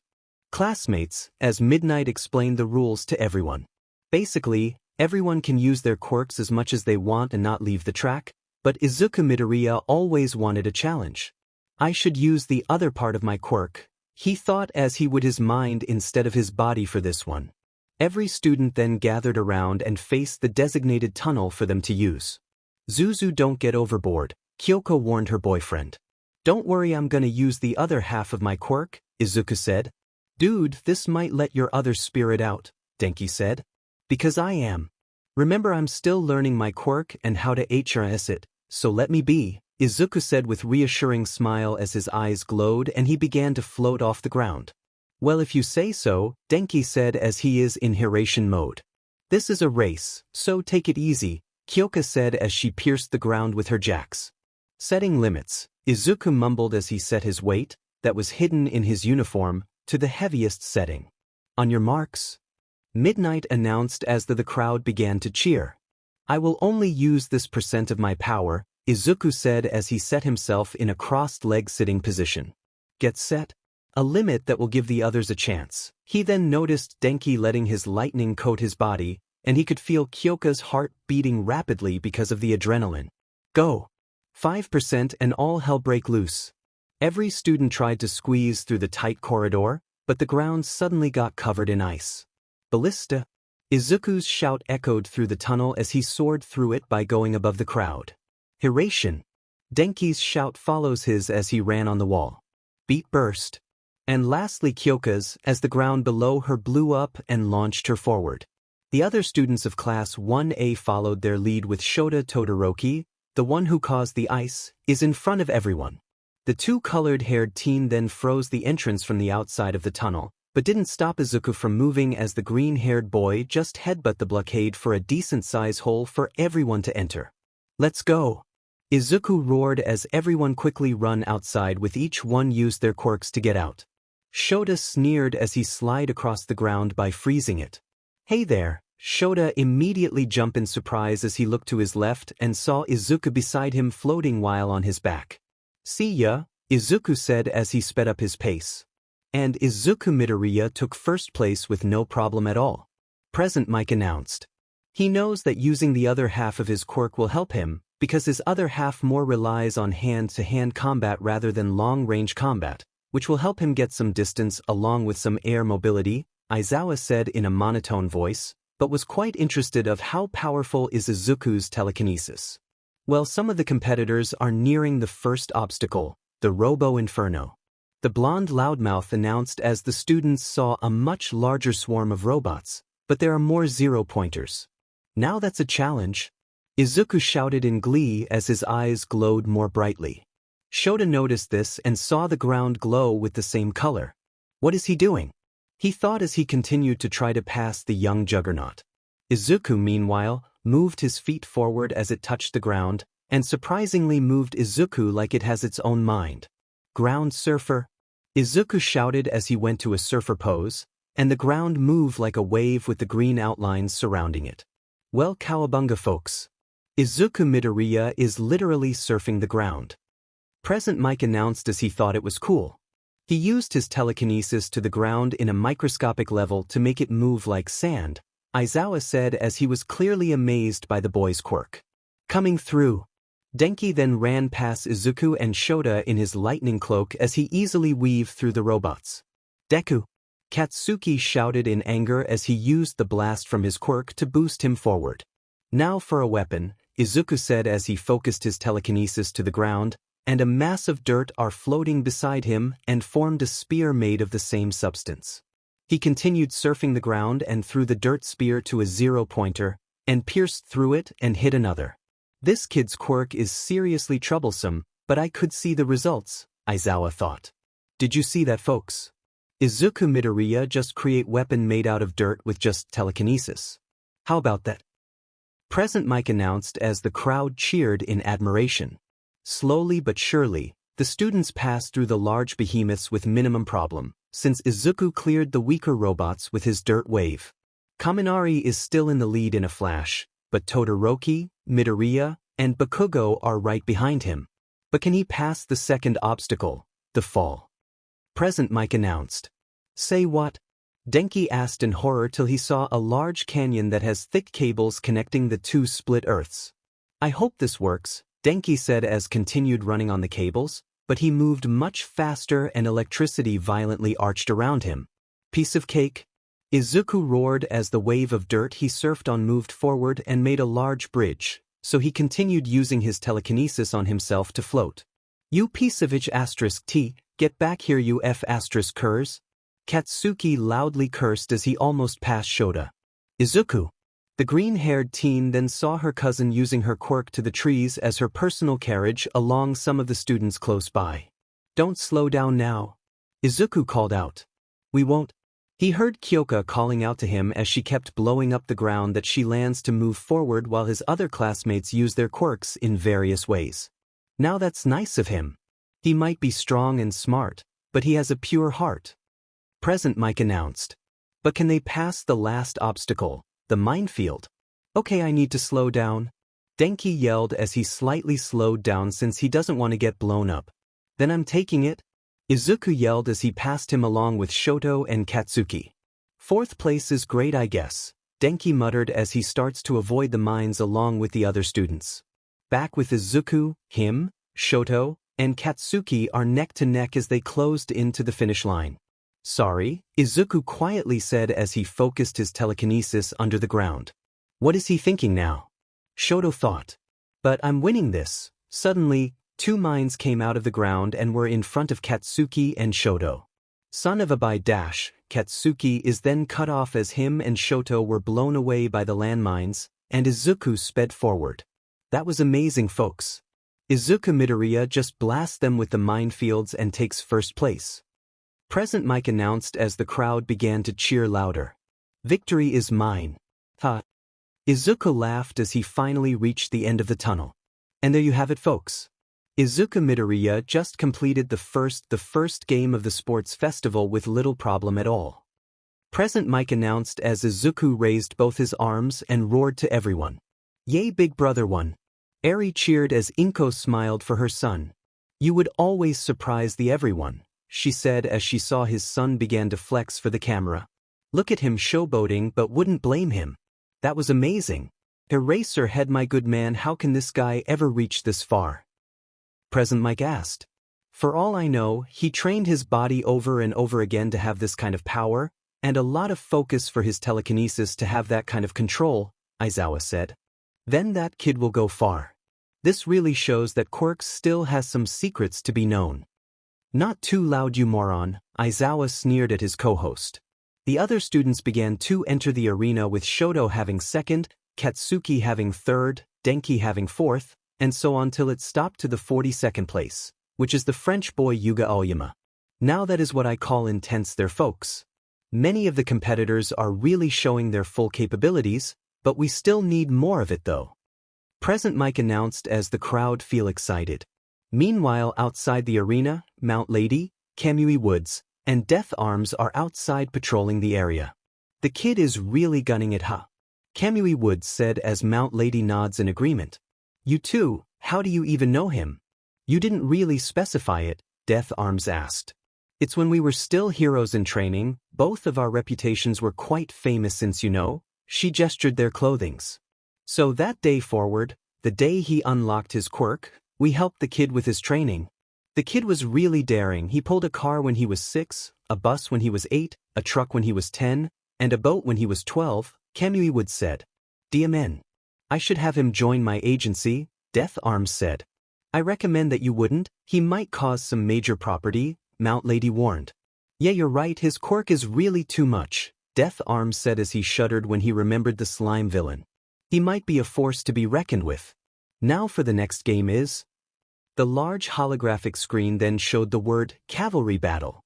A: classmates, as Midnight explained the rules to everyone. Basically, everyone can use their quirks as much as they want and not leave the track, but Izuku Midoriya always wanted a challenge. "I should use the other part of my quirk," he thought as he would his mind instead of his body for this one. Every student then gathered around and faced the designated tunnel for them to use. "Zuzu, don't get overboard," Kyoka warned her boyfriend. "Don't worry, I'm gonna use the other half of my quirk," Izuku said. "Dude, this might let your other spirit out," Denki said. "Because I am. Remember, I'm still learning my quirk and how to HRS it, so let me be," Izuku said with reassuring smile as his eyes glowed and he began to float off the ground. Well, if you say so, Denki said as he is in Hiration mode. This is a race, so take it easy, Kyoka said as she pierced the ground with her jacks. Setting limits, Izuku mumbled as he set his weight, that was hidden in his uniform, to the heaviest setting. On your marks. Midnight announced as the crowd began to cheer. I will only use this % of my power, Izuku said as he set himself in a crossed-leg sitting position. Get set. A limit that will give the others a chance. He then noticed Denki letting his lightning coat his body, and he could feel Kyoka's heart beating rapidly because of the adrenaline. Go. 5% and all hell break loose. Every student tried to squeeze through the tight corridor, but the ground suddenly got covered in ice. Ballista. Izuku's shout echoed through the tunnel as he soared through it by going above the crowd. Hiration. Denki's shout follows his as he ran on the wall. Beat burst. And lastly Kyoka's as the ground below her blew up and launched her forward. The other students of Class 1A followed their lead with Shoto Todoroki, the one who caused the ice, is in front of everyone. The two colored-haired teen then froze the entrance from the outside of the tunnel, but didn't stop Izuku from moving as the green-haired boy just headbutt the blockade for a decent-size hole for everyone to enter. Let's go! Izuku roared as everyone quickly run outside with each one use their quirks to get out. Shota sneered as he slid across the ground by freezing it. Hey there, Shota immediately jumped in surprise as he looked to his left and saw Izuku beside him floating while on his back. See ya, Izuku said as he sped up his pace. And Izuku Midoriya took first place with no problem at all. Present Mike announced. He knows that using the other half of his quirk will help him, because his other half more relies on hand-to-hand combat rather than long-range combat, which will help him get some distance along with some air mobility, Aizawa said in a monotone voice, but was quite interested of how powerful is Izuku's telekinesis. Well, some of the competitors are nearing the first obstacle, the Robo Inferno. The blonde loudmouth announced as the students saw a much larger swarm of robots, but there are more zero-pointers. Now that's a challenge. Izuku shouted in glee as his eyes glowed more brightly. Shota noticed this and saw the ground glow with the same color. What is he doing? He thought as he continued to try to pass the young juggernaut. Izuku, meanwhile, moved his feet forward as it touched the ground, and surprisingly moved Izuku like it has its own mind. Ground surfer. Izuku shouted as he went to a surfer pose, and the ground moved like a wave with the green outlines surrounding it. Well, cowabunga folks. Izuku Midoriya is literally surfing the ground. Present Mike announced as he thought it was cool. He used his telekinesis to the ground in a microscopic level to make it move like sand, Aizawa said as he was clearly amazed by the boy's quirk. Coming through. Denki then ran past Izuku and Shota in his lightning cloak as he easily weaved through the robots. Deku. Katsuki shouted in anger as he used the blast from his quirk to boost him forward. Now for a weapon, Izuku said as he focused his telekinesis to the ground, and a mass of dirt are floating beside him and formed a spear made of the same substance. He continued surfing the ground and threw the dirt spear to a zero-pointer, and pierced through it and hit another. This kid's quirk is seriously troublesome, but I could see the results, Aizawa thought. Did you see that, folks? Izuku Midoriya just create weapon made out of dirt with just telekinesis. How about that? Present Mike announced as the crowd cheered in admiration. Slowly but surely, the students passed through the large behemoths with minimum problem, since Izuku cleared the weaker robots with his dirt wave. Kaminari is still in the lead in a flash, but Todoroki, Midoriya, and Bakugo are right behind him. But can he pass the second obstacle, the fall? Present Mike announced. Say what? Denki asked in horror till he saw a large canyon that has thick cables connecting the two split earths. I hope this works, Denki said as continued running on the cables, but he moved much faster and electricity violently arched around him. Piece of cake? Izuku roared as the wave of dirt he surfed on moved forward and made a large bridge, so he continued using his telekinesis on himself to float. You piece of itch *T, get back here you F *curs. Katsuki loudly cursed as he almost passed Shota. Izuku. The green-haired teen then saw her cousin using her quirk to the trees as her personal carriage along some of the students close by. Don't slow down now. Izuku called out. We won't. He heard Kyoka calling out to him as she kept blowing up the ground that she lands to move forward while his other classmates use their quirks in various ways. Now that's nice of him. He might be strong and smart, but he has a pure heart. Present Mike announced. But can they pass the last obstacle, the minefield? Okay, I need to slow down. Denki yelled as he slightly slowed down since he doesn't want to get blown up. Then I'm taking it. Izuku yelled as he passed him along with Shoto and Katsuki. Fourth place is great, I guess, Denki muttered as he starts to avoid the mines along with the other students. Back with Izuku, him, Shoto, and Katsuki are neck to neck as they closed into the finish line. Sorry, Izuku quietly said as he focused his telekinesis under the ground. What is he thinking now? Shoto thought. But I'm winning this. Suddenly, 2 mines came out of the ground and were in front of Katsuki and Shoto. Son of a Katsuki is then cut off as him and Shoto were blown away by the landmines, and Izuku sped forward. That was amazing, folks. Izuku Midoriya just blasts them with the minefields and takes first place. Present Mike announced as the crowd began to cheer louder. Victory is mine. Ha. Izuku laughed as he finally reached the end of the tunnel. And there you have it, folks. Izuku Midoriya just completed the first game of the sports festival with little problem at all. Present Mike announced as Izuku raised both his arms and roared to everyone. Yay, big brother won. Eri cheered as Inko smiled for her son. You would always surprise the everyone, she said as she saw his son began to flex for the camera. Look at him showboating, but wouldn't blame him. That was amazing. Eraser head, my good man, how can this guy ever reach this far? Present Mike asked. For all I know, he trained his body over and over again to have this kind of power, and a lot of focus for his telekinesis to have that kind of control, Aizawa said. Then that kid will go far. This really shows that Quirks still has some secrets to be known. Not too loud, you moron, Aizawa sneered at his co-host. The other students began to enter the arena with Shoto having second, Katsuki having third, Denki having fourth, and so on till it stopped to the 42nd place, which is the French boy Yuga Aoyama. Now that is what I call intense there, folks. Many of the competitors are really showing their full capabilities, but we still need more of it though. Present Mike announced as the crowd feel excited. Meanwhile, outside the arena, Mount Lady, Kamui Woods, and Death Arms are outside patrolling the area. The kid is really gunning it, huh? Kamui Woods said as Mount Lady nods in agreement. You too, how do you even know him? You didn't really specify it, Death Arms asked. It's when we were still heroes in training, both of our reputations were quite famous since she gestured their clothings. So that day forward, the day he unlocked his quirk, we helped the kid with his training. The kid was really daring. He pulled a car when he was 6, a bus when he was 8, a truck when he was 10, and a boat when he was 12, Kamui Wood said. DMN. I should have him join my agency, Death Arms said. I recommend that you wouldn't, he might cause some major property, Mount Lady warned. Yeah, you're right, his quirk is really too much, Death Arms said as he shuddered when he remembered the slime villain. He might be a force to be reckoned with. Now for the next game is... The large holographic screen then showed the word Cavalry Battle.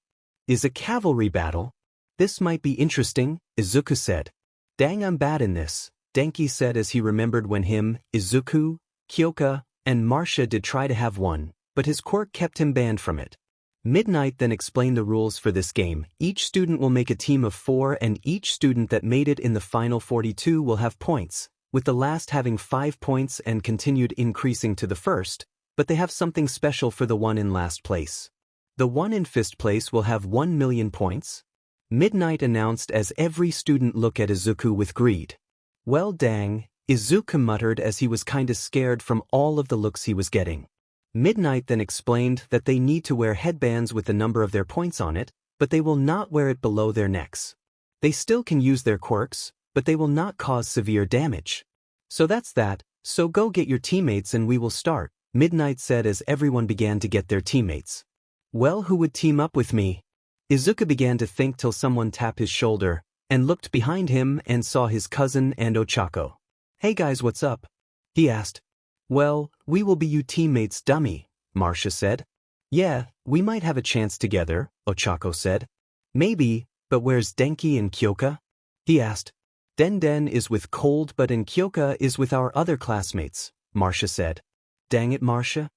A: Is a cavalry battle? This might be interesting, Izuku said. Dang, I'm bad in this, Denki said as he remembered when him, Izuku, Kyoka, and Marcia did try to have one, but his quirk kept him banned from it. Midnight then explained the rules for this game. Each student will make a team of 4 and each student that made it in the final 42 will have points, with the last having 5 points and continued increasing to the first, but they have something special for the one in last place. The one in fifth place will have 1 million points. Midnight announced as every student looked at Izuku with greed. Well dang, Izuku muttered as he was kinda scared from all of the looks he was getting. Midnight then explained that they need to wear headbands with the number of their points on it, but they will not wear it below their necks. They still can use their quirks, but they will not cause severe damage. So that's that, so go get your teammates and we will start, Midnight said as everyone began to get their teammates. Well, who would team up with me? Izuku began to think till someone tapped his shoulder, and looked behind him and saw his cousin and Ochako. Hey guys, what's up? He asked. Well, we will be you teammates, dummy, Marcia said. Yeah, we might have a chance together, Ochako said. Maybe, But where's Denki and Kyoka? He asked. Den is with Cold but and Kyoka is with our other classmates, Marcia said. Dang it, Marcia.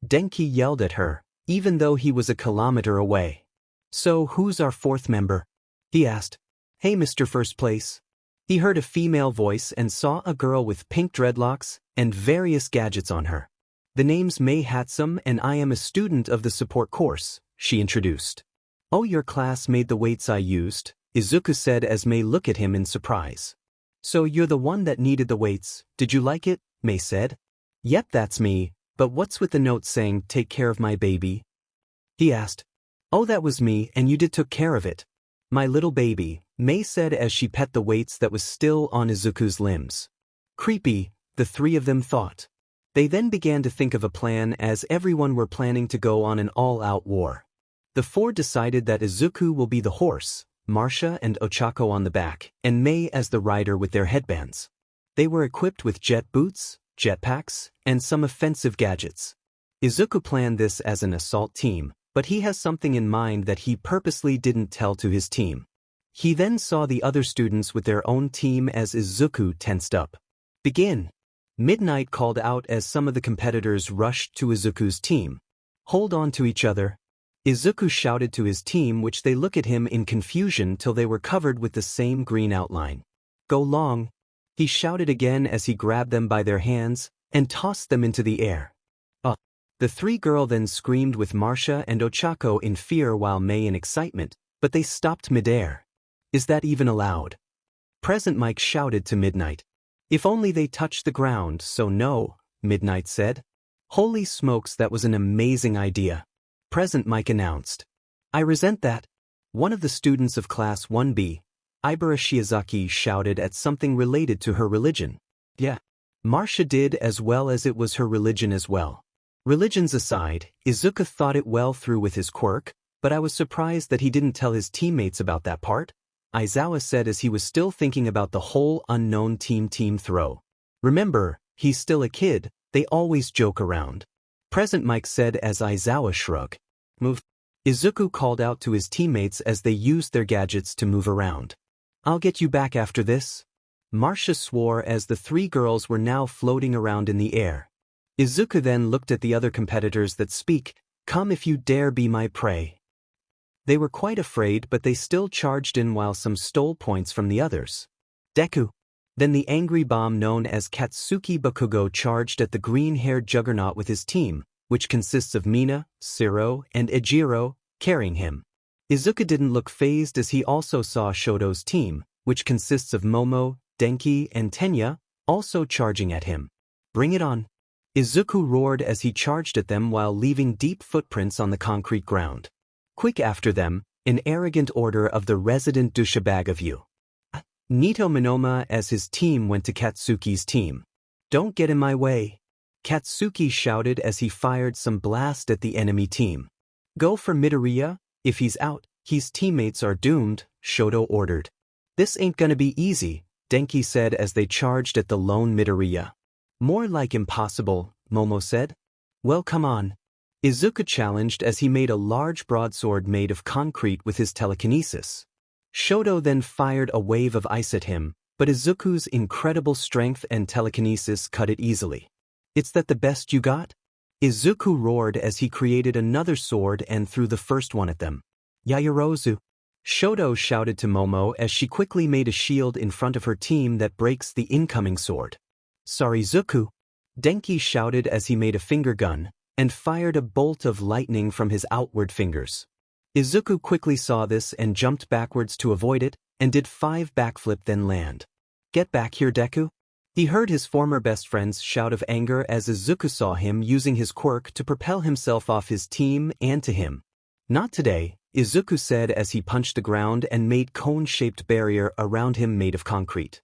A: Denki yelled at her, even though he was a kilometer away. So who's our fourth member? He asked. Hey, Mr. First Place. He heard a female voice and saw a girl with pink dreadlocks and various gadgets on her. The name's Mei Hatsum and I am a student of the support course, she introduced. Oh, your class made the weights I used, Izuku said as Mei looked at him in surprise. So you're the one that needed the weights, did you like it? Mei said. Yep, that's me, but what's with the note saying, take care of my baby? He asked. Oh, that was me and you did took care of it. My little baby, Mei said as she pet the weights that was still on Izuku's limbs. Creepy, the three of them thought. They then began to think of a plan as everyone were planning to go on an all-out war. The four decided that Izuku will be the horse, Marcia and Ochako on the back, and Mei as the rider with their headbands. They were equipped with jet boots, jetpacks, and some offensive gadgets. Izuku planned this as an assault team, but he has something in mind that he purposely didn't tell to his team. He then saw the other students with their own team as Izuku tensed up. Begin. Midnight called out as some of the competitors rushed to Izuku's team. Hold on to each other. Izuku shouted to his team, which they look at him in confusion till they were covered with the same green outline. Go long. He shouted again as he grabbed them by their hands and tossed them into the air. The three girls then screamed with Marcia and Ochako in fear while Mei in excitement, but they stopped midair. Is that even allowed? Present Mike shouted to Midnight. If only they touched the ground, so no, Midnight said. Holy smokes, that was an amazing idea. Present Mike announced. I resent that. One of the students of Class 1B, Ibara Shiozaki, shouted at something related to her religion. Yeah. Marcia did, as well as it was her religion as well. Religions aside, Izuku thought it well through with his quirk, but I was surprised that he didn't tell his teammates about that part, Aizawa said as he was still thinking about the whole unknown team throw. Remember, he's still a kid, they always joke around. Present Mike said as Aizawa shrugged. Move. Izuku called out to his teammates as they used their gadgets to move around. I'll get you back after this. Marcia swore as the three girls were now floating around in the air. Izuku then looked at the other competitors that speak, come if you dare be my prey. They were quite afraid, but they still charged in while some stole points from the others. Deku. Then the angry bomb known as Katsuki Bakugo charged at the green-haired juggernaut with his team, which consists of Mina, Siro, and Ejiro, carrying him. Izuku didn't look fazed as he also saw Shoto's team, which consists of Momo, Denki, and Tenya, also charging at him. Bring it on. Izuku roared as he charged at them while leaving deep footprints on the concrete ground. Quick after them, in arrogant order of the resident douchebag of you. Nito Minoma as his team went to Katsuki's team. Don't get in my way. Katsuki shouted as he fired some blast at the enemy team. Go for Midoriya, if he's out, his teammates are doomed, Shoto ordered. This ain't gonna be easy, Denki said as they charged at the lone Midoriya. More like impossible, Momo said. Well, come on. Izuku challenged as he made a large broadsword made of concrete with his telekinesis. Shoto then fired a wave of ice at him, but Izuku's incredible strength and telekinesis cut it easily. It's that the best you got? Izuku roared as he created another sword and threw the first one at them. Yaoyorozu. Shoto shouted to Momo as she quickly made a shield in front of her team that breaks the incoming sword. Sorry, Izuku. Denki shouted as he made a finger gun and fired a bolt of lightning from his outward fingers. Izuku quickly saw this and jumped backwards to avoid it and did 5 backflip then land. Get back here, Deku. He heard his former best friend's shout of anger as Izuku saw him using his quirk to propel himself off his team and to him. Not today, Izuku said as he punched the ground and made cone-shaped barrier around him made of concrete.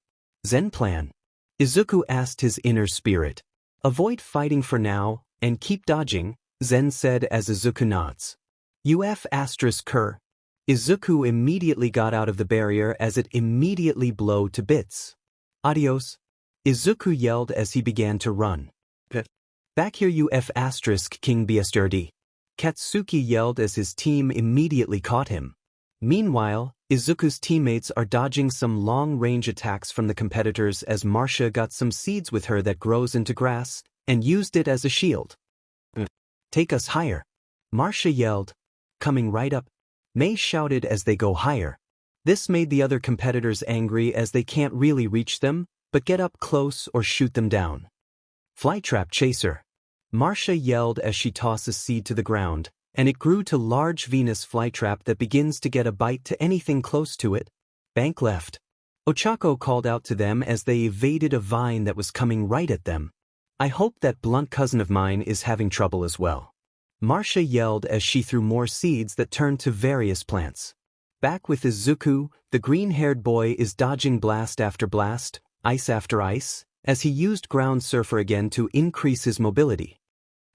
A: Zen plan. Izuku asked his inner spirit. Avoid fighting for now, and keep dodging, Zen said as Izuku nods. Uf**ker. Izuku immediately got out of the barrier as it immediately blew to bits. Adios. Izuku yelled as he began to run. Back here King Bstrd. Katsuki yelled as his team immediately caught him. Meanwhile, Izuku's teammates are dodging some long-range attacks from the competitors as Marcia got some seeds with her that grows into grass, and used it as a shield. Take us higher. Marcia yelled, coming right up. Mei shouted as they go higher. This made the other competitors angry as they can't really reach them, but get up close or shoot them down. Flytrap chaser. Marcia yelled as she tosses seed to the ground, and it grew to large Venus flytrap that begins to get a bite to anything close to it. Bank left. Ochako called out to them as they evaded a vine that was coming right at them. I hope that blunt cousin of mine is having trouble as well. Marcia yelled as she threw more seeds that turned to various plants. Back with Izuku, the green-haired boy is dodging blast after blast, ice after ice, as he used ground surfer again to increase his mobility.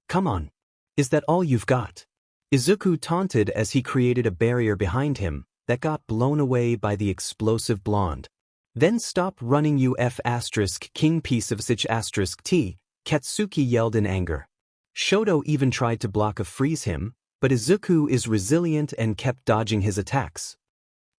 A: Come on. Is that all you've got? Izuku taunted as he created a barrier behind him that got blown away by the explosive blonde. Then stop running you king piece of sich *t, Katsuki yelled in anger. Shoto even tried to block or freeze him, but Izuku is resilient and kept dodging his attacks.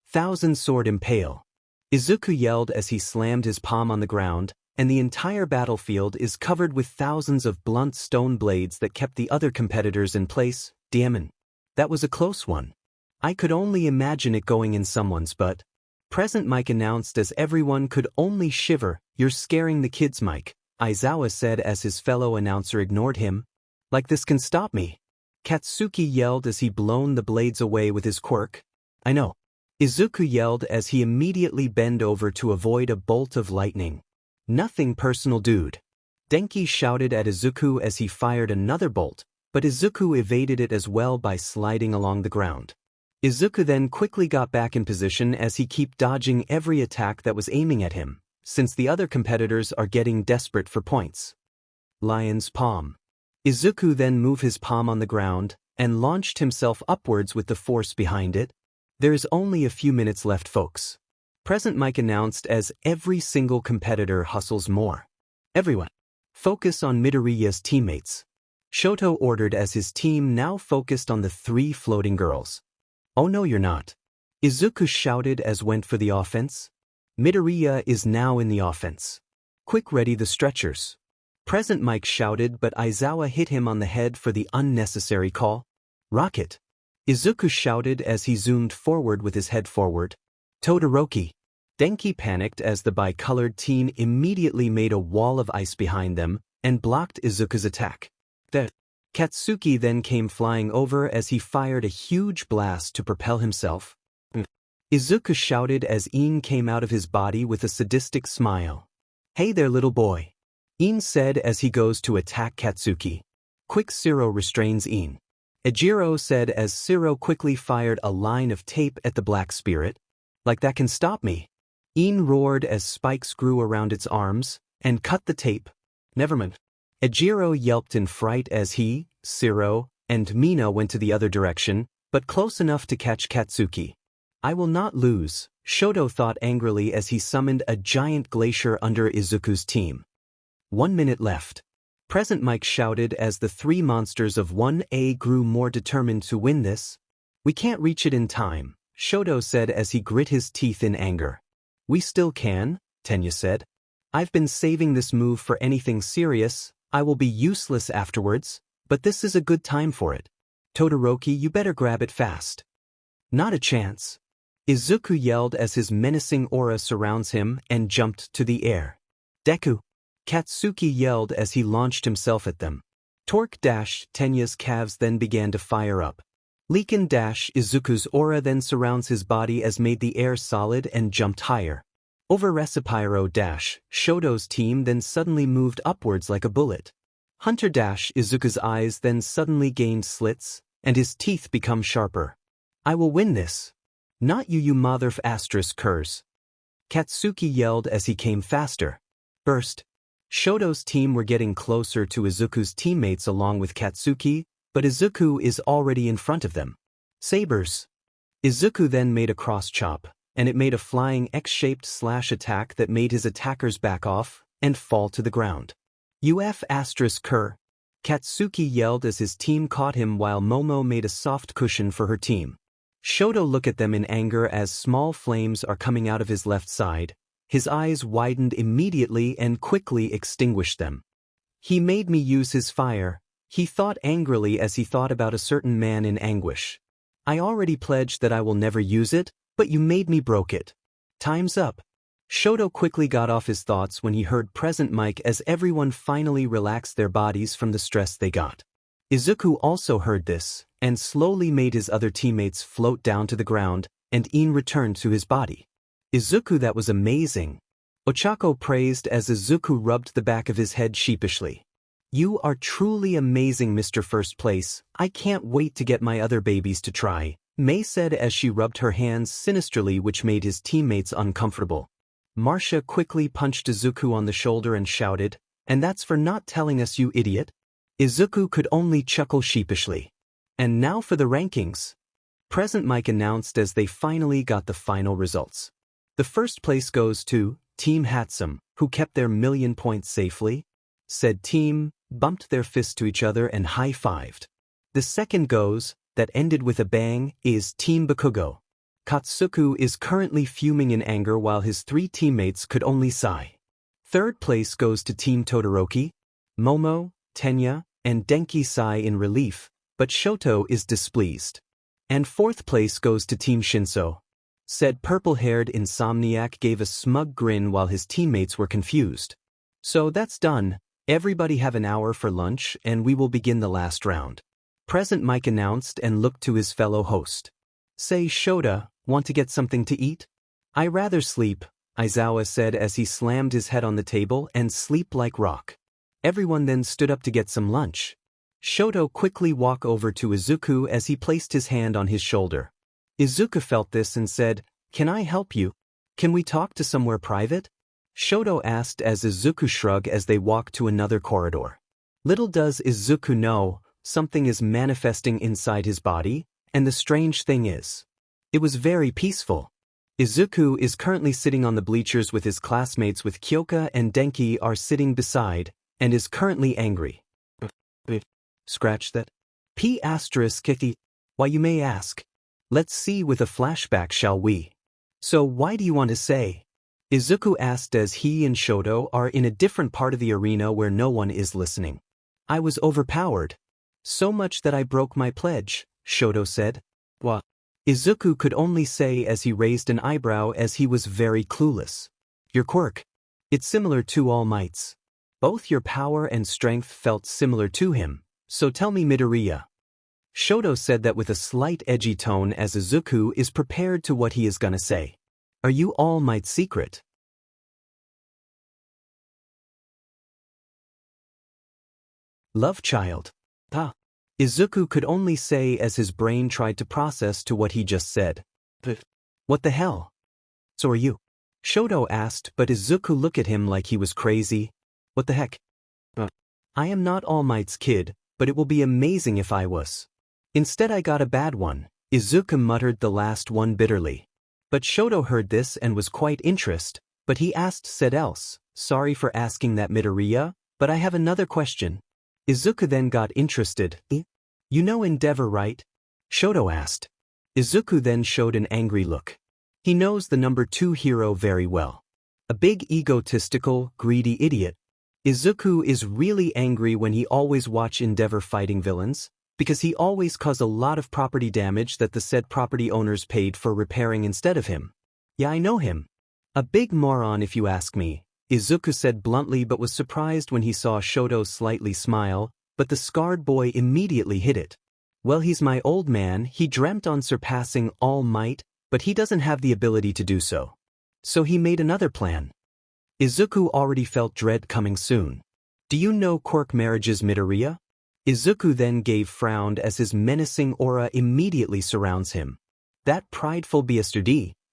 A: Thousand Sword Impale. Izuku yelled as he slammed his palm on the ground, and the entire battlefield is covered with thousands of blunt stone blades that kept the other competitors in place. Damn, that was a close one. I could only imagine it going in someone's butt. Present Mike announced as everyone could only shiver. You're scaring the kids, Mike, Aizawa said as his fellow announcer ignored him. Like this can stop me. Katsuki yelled as he blown the blades away with his quirk. I know. Izuku yelled as he immediately bent over to avoid a bolt of lightning. Nothing personal, dude. Denki shouted at Izuku as he fired another bolt, but Izuku evaded it as well by sliding along the ground. Izuku then quickly got back in position as he kept dodging every attack that was aiming at him, since the other competitors are getting desperate for points. Lion's Palm. Izuku then moved his palm on the ground and launched himself upwards with the force behind it. There is only a few minutes left, folks. Present Mike announced as every single competitor hustles more. Everyone, focus on Midoriya's teammates. Shoto ordered as his team now focused on the 3 floating girls. Oh no, you're not. Izuku shouted as went for the offense. Midoriya is now in the offense. Quick, ready the stretchers. Present Mike shouted, but Aizawa hit him on the head for the unnecessary call. Rocket. Izuku shouted as he zoomed forward with his head forward. Todoroki. Denki panicked as the bicolored team immediately made a wall of ice behind them and blocked Izuku's attack. Katsuki then came flying over as he fired a huge blast to propel himself. Izuku shouted as Iin came out of his body with a sadistic smile. Hey there, little boy. Iin said as he goes to attack Katsuki. Quick, Zero restrains Iin. Ejiro said as Zero quickly fired a line of tape at the black spirit. Like that can stop me. Iin roared as spikes grew around its arms and cut the tape. Nevermind. Ejiro yelped in fright as he, Zero, and Mina went to the other direction, but close enough to catch Katsuki. I will not lose, Shoto thought angrily as he summoned a giant glacier under Izuku's team. 1 minute left. Present Mike shouted as the 3 monsters of 1A grew more determined to win this. We can't reach it in time, Shoto said as he grit his teeth in anger. We still can, Tenya said. I've been saving this move for anything serious. I will be useless afterwards, but this is a good time for it. Todoroki, you better grab it fast. Not a chance. Izuku yelled as his menacing aura surrounds him and jumped to the air. Deku. Katsuki yelled as he launched himself at them. Torque dash, Tenya's calves then began to fire up. Leaken dash, Izuku's aura then surrounds his body as made the air solid and jumped higher. Over Resipyro dash, Shoto's team then suddenly moved upwards like a bullet. Hunter dash, Izuku's eyes then suddenly gained slits, and his teeth become sharper. I will win this. Not you, you motherf *curs. Katsuki yelled as he came faster. Burst. Shoto's team were getting closer to Izuku's teammates along with Katsuki, but Izuku is already in front of them. Sabers. Izuku then made a cross chop, and it made a flying X-shaped slash attack that made his attackers back off and fall to the ground. **cur. Katsuki yelled as his team caught him while Momo made a soft cushion for her team. Shoto looked at them in anger as small flames are coming out of his left side. His eyes widened immediately and quickly extinguished them. He made me use his fire, he thought angrily as he thought about a certain man in anguish. I already pledged that I will never use it, but you made me broke it. Time's up. Shoto quickly got off his thoughts when he heard present mic as everyone finally relaxed their bodies from the stress they got. Izuku also heard this, and slowly made his other teammates float down to the ground, and In returned to his body. Izuku, that was amazing. Ochako praised as Izuku rubbed the back of his head sheepishly. You are truly amazing, Mr. First Place. I can't wait to get my other babies to try, Mei said as she rubbed her hands sinisterly, which made his teammates uncomfortable. Marcia quickly punched Izuku on the shoulder and shouted, "And that's for not telling us, you idiot." Izuku could only chuckle sheepishly. And now for the rankings. Present Mike announced as they finally got the final results. The first place goes to Team Hatsum, who kept their 1,000,000 points safely. Said team bumped their fists to each other and high-fived. The second goes, that ended with a bang, is Team Bakugo. Katsuku is currently fuming in anger while his 3 teammates could only sigh. Third place goes to Team Todoroki. Momo, Tenya, and Denki sigh in relief, but Shoto is displeased. And fourth place goes to Team Shinso. Said purple-haired insomniac gave a smug grin while his teammates were confused. So that's done. Everybody have an hour for lunch and we will begin the last round. Present Mike announced and looked to his fellow host. Say, Shota, want to get something to eat? I rather sleep, Aizawa said as he slammed his head on the table and sleep like rock. Everyone then stood up to get some lunch. Shoto quickly walked over to Izuku as he placed his hand on his shoulder. Izuku felt this and said, "Can I help you? Can we talk to somewhere private?" Shoto asked as Izuku shrugged as they walked to another corridor. Little does Izuku know, something is manifesting inside his body, and the strange thing is, it was very peaceful. Izuku is currently sitting on the bleachers with his classmates with Kyoka and Denki are sitting beside, and is currently angry. Scratch that. P***. Why, you may ask. Let's see with a flashback, shall we? So why do you want to say? Izuku asked as he and Shoto are in a different part of the arena where no one is listening. I was overpowered. So much that I broke my pledge, Shoto said. What? Izuku could only say as he raised an eyebrow as he was very clueless. Your quirk. It's similar to All Might's. Both your power and strength felt similar to him, so tell me, Midoriya. Shoto said that with a slight edgy tone as Izuku is prepared to what he is gonna say. Are you All Might's secret? Love child. Izuku could only say as his brain tried to process to what he just said. What the hell? So are you? Shoto asked, but Izuku looked at him like he was crazy. What the heck? I am not All Might's kid, but it will be amazing if I was. Instead I got a bad one, Izuku muttered the last one bitterly. But Shoto heard this and was quite interested, but he asked said else, sorry for asking that, Midoriya, but I have another question. Izuku then got interested. You know Endeavor, right? Shoto asked. Izuku then showed an angry look. He knows the number 2 hero very well. A big egotistical, greedy idiot. Izuku is really angry when he always watch Endeavor fighting villains, because he always cause a lot of property damage that the said property owners paid for repairing instead of him. Yeah, I know him. A big moron if you ask me, Izuku said bluntly, but was surprised when he saw Shoto slightly smile, but the scarred boy immediately hit it. Well, he's my old man, he dreamt on surpassing All Might, but he doesn't have the ability to do so. So he made another plan. Izuku already felt dread coming soon. Do you know Quirk marriages, Midoriya? Izuku then gave frowned as his menacing aura immediately surrounds him. That prideful bastard,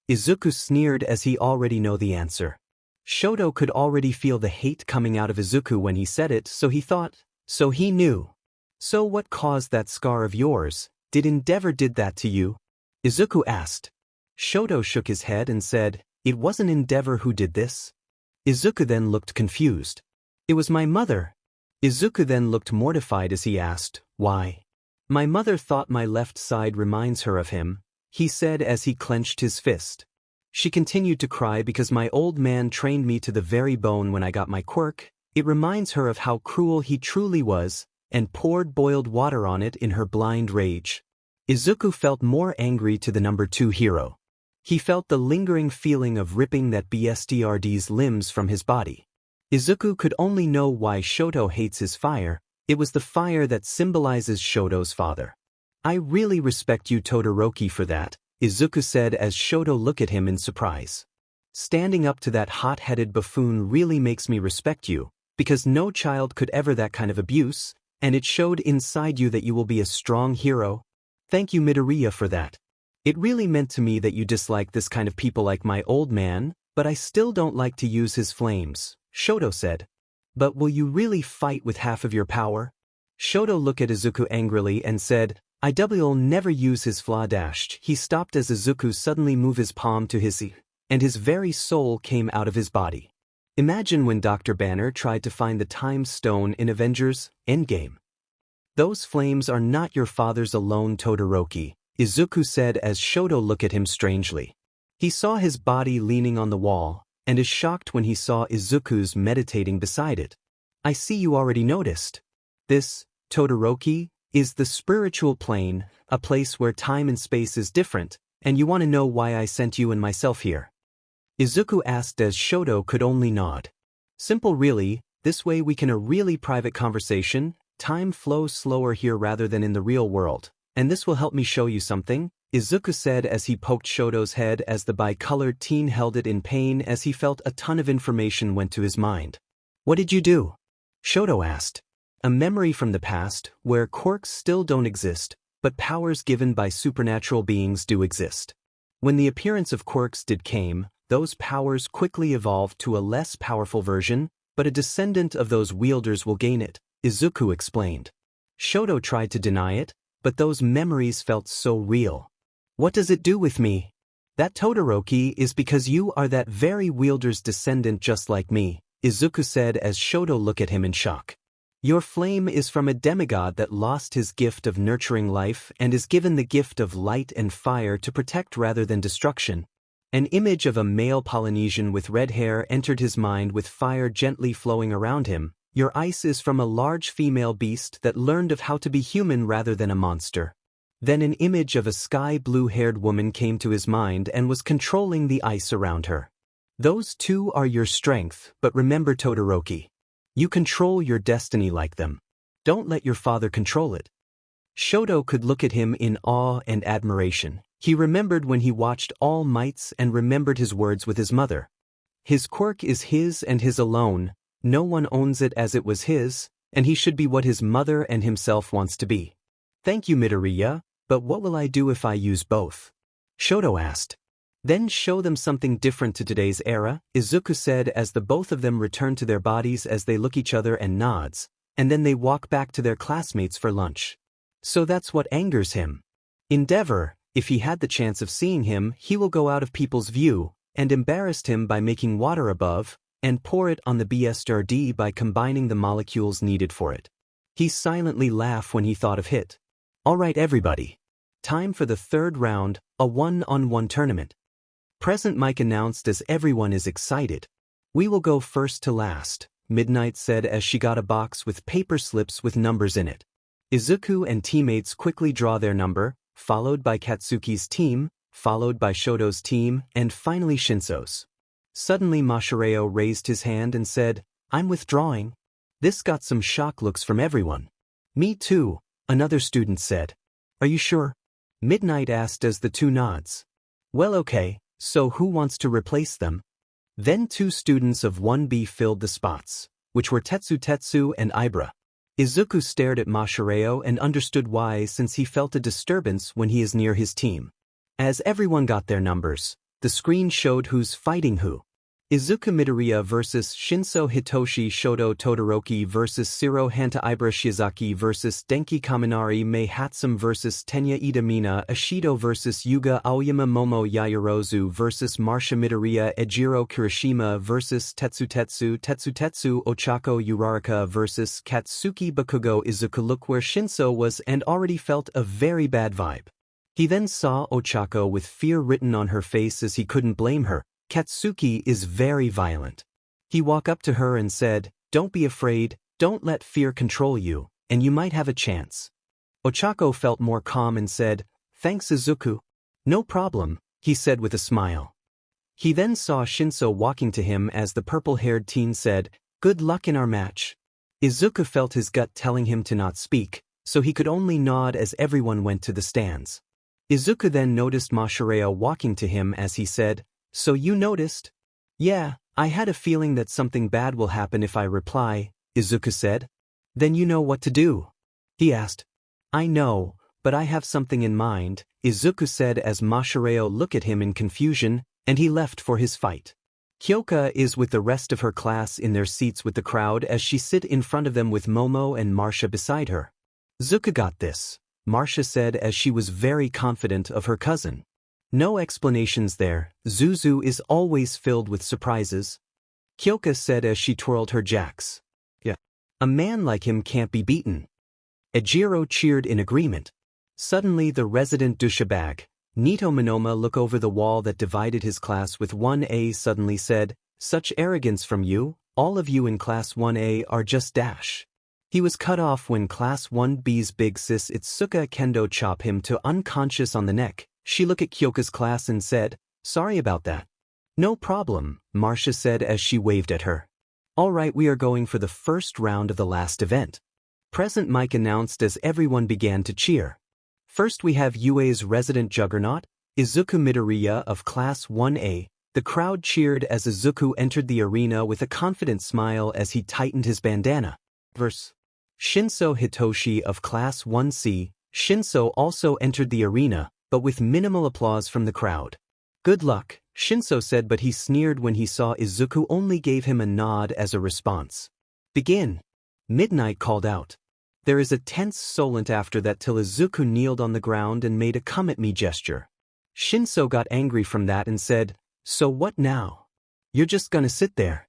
A: Izuku sneered as he already know the answer. Shoto could already feel the hate coming out of Izuku when he said it, so he thought, so he knew. So what caused that scar of yours? Did Endeavor did that to you? Izuku asked. Shoto shook his head and said, it wasn't Endeavor who did this. Izuku then looked confused. It was my mother. Izuku then looked mortified as he asked, why? My mother thought my left side reminds her of him, he said as he clenched his fist. She continued to cry because my old man trained me to the very bone when I got my quirk. It reminds her of how cruel he truly was, and poured boiled water on it in her blind rage. Izuku felt more angry to the number 2 hero. He felt the lingering feeling of ripping that BSTRD's limbs from his body. Izuku could only know why Shoto hates his fire. It was the fire that symbolizes Shoto's father. I really respect you, Todoroki, for that, Izuku said as Shoto looked at him in surprise. Standing up to that hot-headed buffoon really makes me respect you, because no child could ever that kind of abuse, and it showed inside you that you will be a strong hero. Thank you, Midoriya, for that. It really meant to me that you dislike this kind of people like my old man, but I still don't like to use his flames, Shoto said. But will you really fight with half of your power? Shoto looked at Izuku angrily and said, I will never use his flaw dashed. He stopped as Izuku suddenly moved his palm to his and his very soul came out of his body. Imagine when Dr. Banner tried to find the Time Stone in Avengers Endgame. Those flames are not your father's alone, Todoroki, Izuku said as Shoto looked at him strangely. He saw his body leaning on the wall, and is shocked when he saw Izuku's meditating beside it. I see you already noticed. This, Todoroki, is the spiritual plane, a place where time and space is different, and you want to know why I sent you and myself here. Izuku asked as Shoto could only nod. Simple really, this way we can a really private conversation, time flows slower here rather than in the real world, and this will help me show you something, Izuku said as he poked Shoto's head as the bicolored teen held it in pain as he felt a ton of information went to his mind. What did you do? Shoto asked. A memory from the past, where quirks still don't exist, but powers given by supernatural beings do exist. When the appearance of quirks came, those powers quickly evolved to a less powerful version, but a descendant of those wielders will gain it, Izuku explained. Shoto tried to deny it, but those memories felt so real. What does it do with me? That, Todoroki, is because you are that very wielder's descendant just like me, Izuku said as Shoto looked at him in shock. Your flame is from a demigod that lost his gift of nurturing life and is given the gift of light and fire to protect rather than destruction. An image of a male Polynesian with red hair entered his mind with fire gently flowing around him. Your ice is from a large female beast that learned of how to be human rather than a monster. Then an image of a sky blue-haired woman came to his mind and was controlling the ice around her. Those two are your strength, but remember, Todoroki. You control your destiny like them. Don't let your father control it. Shoto could look at him in awe and admiration. He remembered when he watched All Mights and remembered his words with his mother. His quirk is his and his alone, no one owns it as it was his, and he should be what his mother and himself wants to be. Thank you, Midoriya, but what will I do if I use both? Shoto asked. Then show them something different to today's era, Izuku said as the both of them return to their bodies as they look each other and nods, and then they walk back to their classmates for lunch. So that's what angers him. Endeavor, if he had the chance of seeing him, he will go out of people's view, and embarrassed him by making water above, and pour it on the BSRD by combining the molecules needed for it. He silently laughed when he thought of it. Alright everybody. Time for the third round, a one-on-one tournament. Present Mike announced as everyone is excited. We will go first to last, Midnight said as she got a box with paper slips with numbers in it. Izuku and teammates quickly draw their number, followed by Katsuki's team, followed by Shoto's team, and finally Shinso's. Suddenly Mashireo raised his hand and said, I'm withdrawing. This got some shock looks from everyone. Me too, another student said. Are you sure? Midnight asked as the two nods. Well okay, so who wants to replace them? Then two students of 1B filled the spots, which were Tetsu and Ibra. Izuku stared at Mashireo and understood why since he felt a disturbance when he is near his team. As everyone got their numbers, the screen showed who's fighting who. Izuku Midoriya vs Shinso Hitoshi Shoto Todoroki vs Shiro Hanta Ibra Shiozaki vs Denki Kaminari Mei Hatsum vs Tenya Idamina Ashido vs Yuga Aoyama Momo Yaoyorozu vs Marsha Midoriya Ejiro Kirishima vs Tetsu Ochako Uraraka vs Katsuki Bakugo. Izuku looked where Shinso was and already felt a very bad vibe. He then saw Ochako with fear written on her face as he couldn't blame her. Katsuki is very violent. He walked up to her and said, "Don't be afraid, don't let fear control you, and you might have a chance." Ochako felt more calm and said, "Thanks Izuku." "No problem," he said with a smile. He then saw Shinso walking to him as the purple-haired teen said, "Good luck in our match." Izuku felt his gut telling him to not speak, so he could only nod as everyone went to the stands. Izuku then noticed Masahiro walking to him as he said, "So you noticed?" "Yeah, I had a feeling that something bad will happen if I reply," Izuku said. "Then you know what to do?" he asked. "I know, but I have something in mind," Izuku said as Masahiro looked at him in confusion, and he left for his fight. Kyoka is with the rest of her class in their seats with the crowd as she sit in front of them with Momo and Marcia beside her. "Zuka got this," Marcia said as she was very confident of her cousin. "No explanations there, Zuzu is always filled with surprises," Kyoka said as she twirled her jacks. "Yeah. A man like him can't be beaten." Ejiro cheered in agreement. Suddenly the resident douchebag, Nito Monoma looked over the wall that divided his class with 1A suddenly said, "Such arrogance from you, all of you in class 1A are just dash." He was cut off when class 1B's big sis Itsuka Kendo chopped him to unconscious on the neck. She looked at Kyoka's class and said, "Sorry about that." "No problem," Marcia said as she waved at her. "All right, we are going for the first round of the last event." Present Mike announced as everyone began to cheer. First we have UA's resident juggernaut, Izuku Midoriya of class 1A. The crowd cheered as Izuku entered the arena with a confident smile as he tightened his bandana. Verse. Shinso Hitoshi of class 1C. Shinso also entered the arena, but with minimal applause from the crowd. "Good luck," Shinso said, but he sneered when he saw Izuku only gave him a nod as a response. "Begin." Midnight called out. There is a tense silence after that till Izuku kneeled on the ground and made a come-at-me gesture. Shinso got angry from that and said, "So what now? You're just gonna sit there?"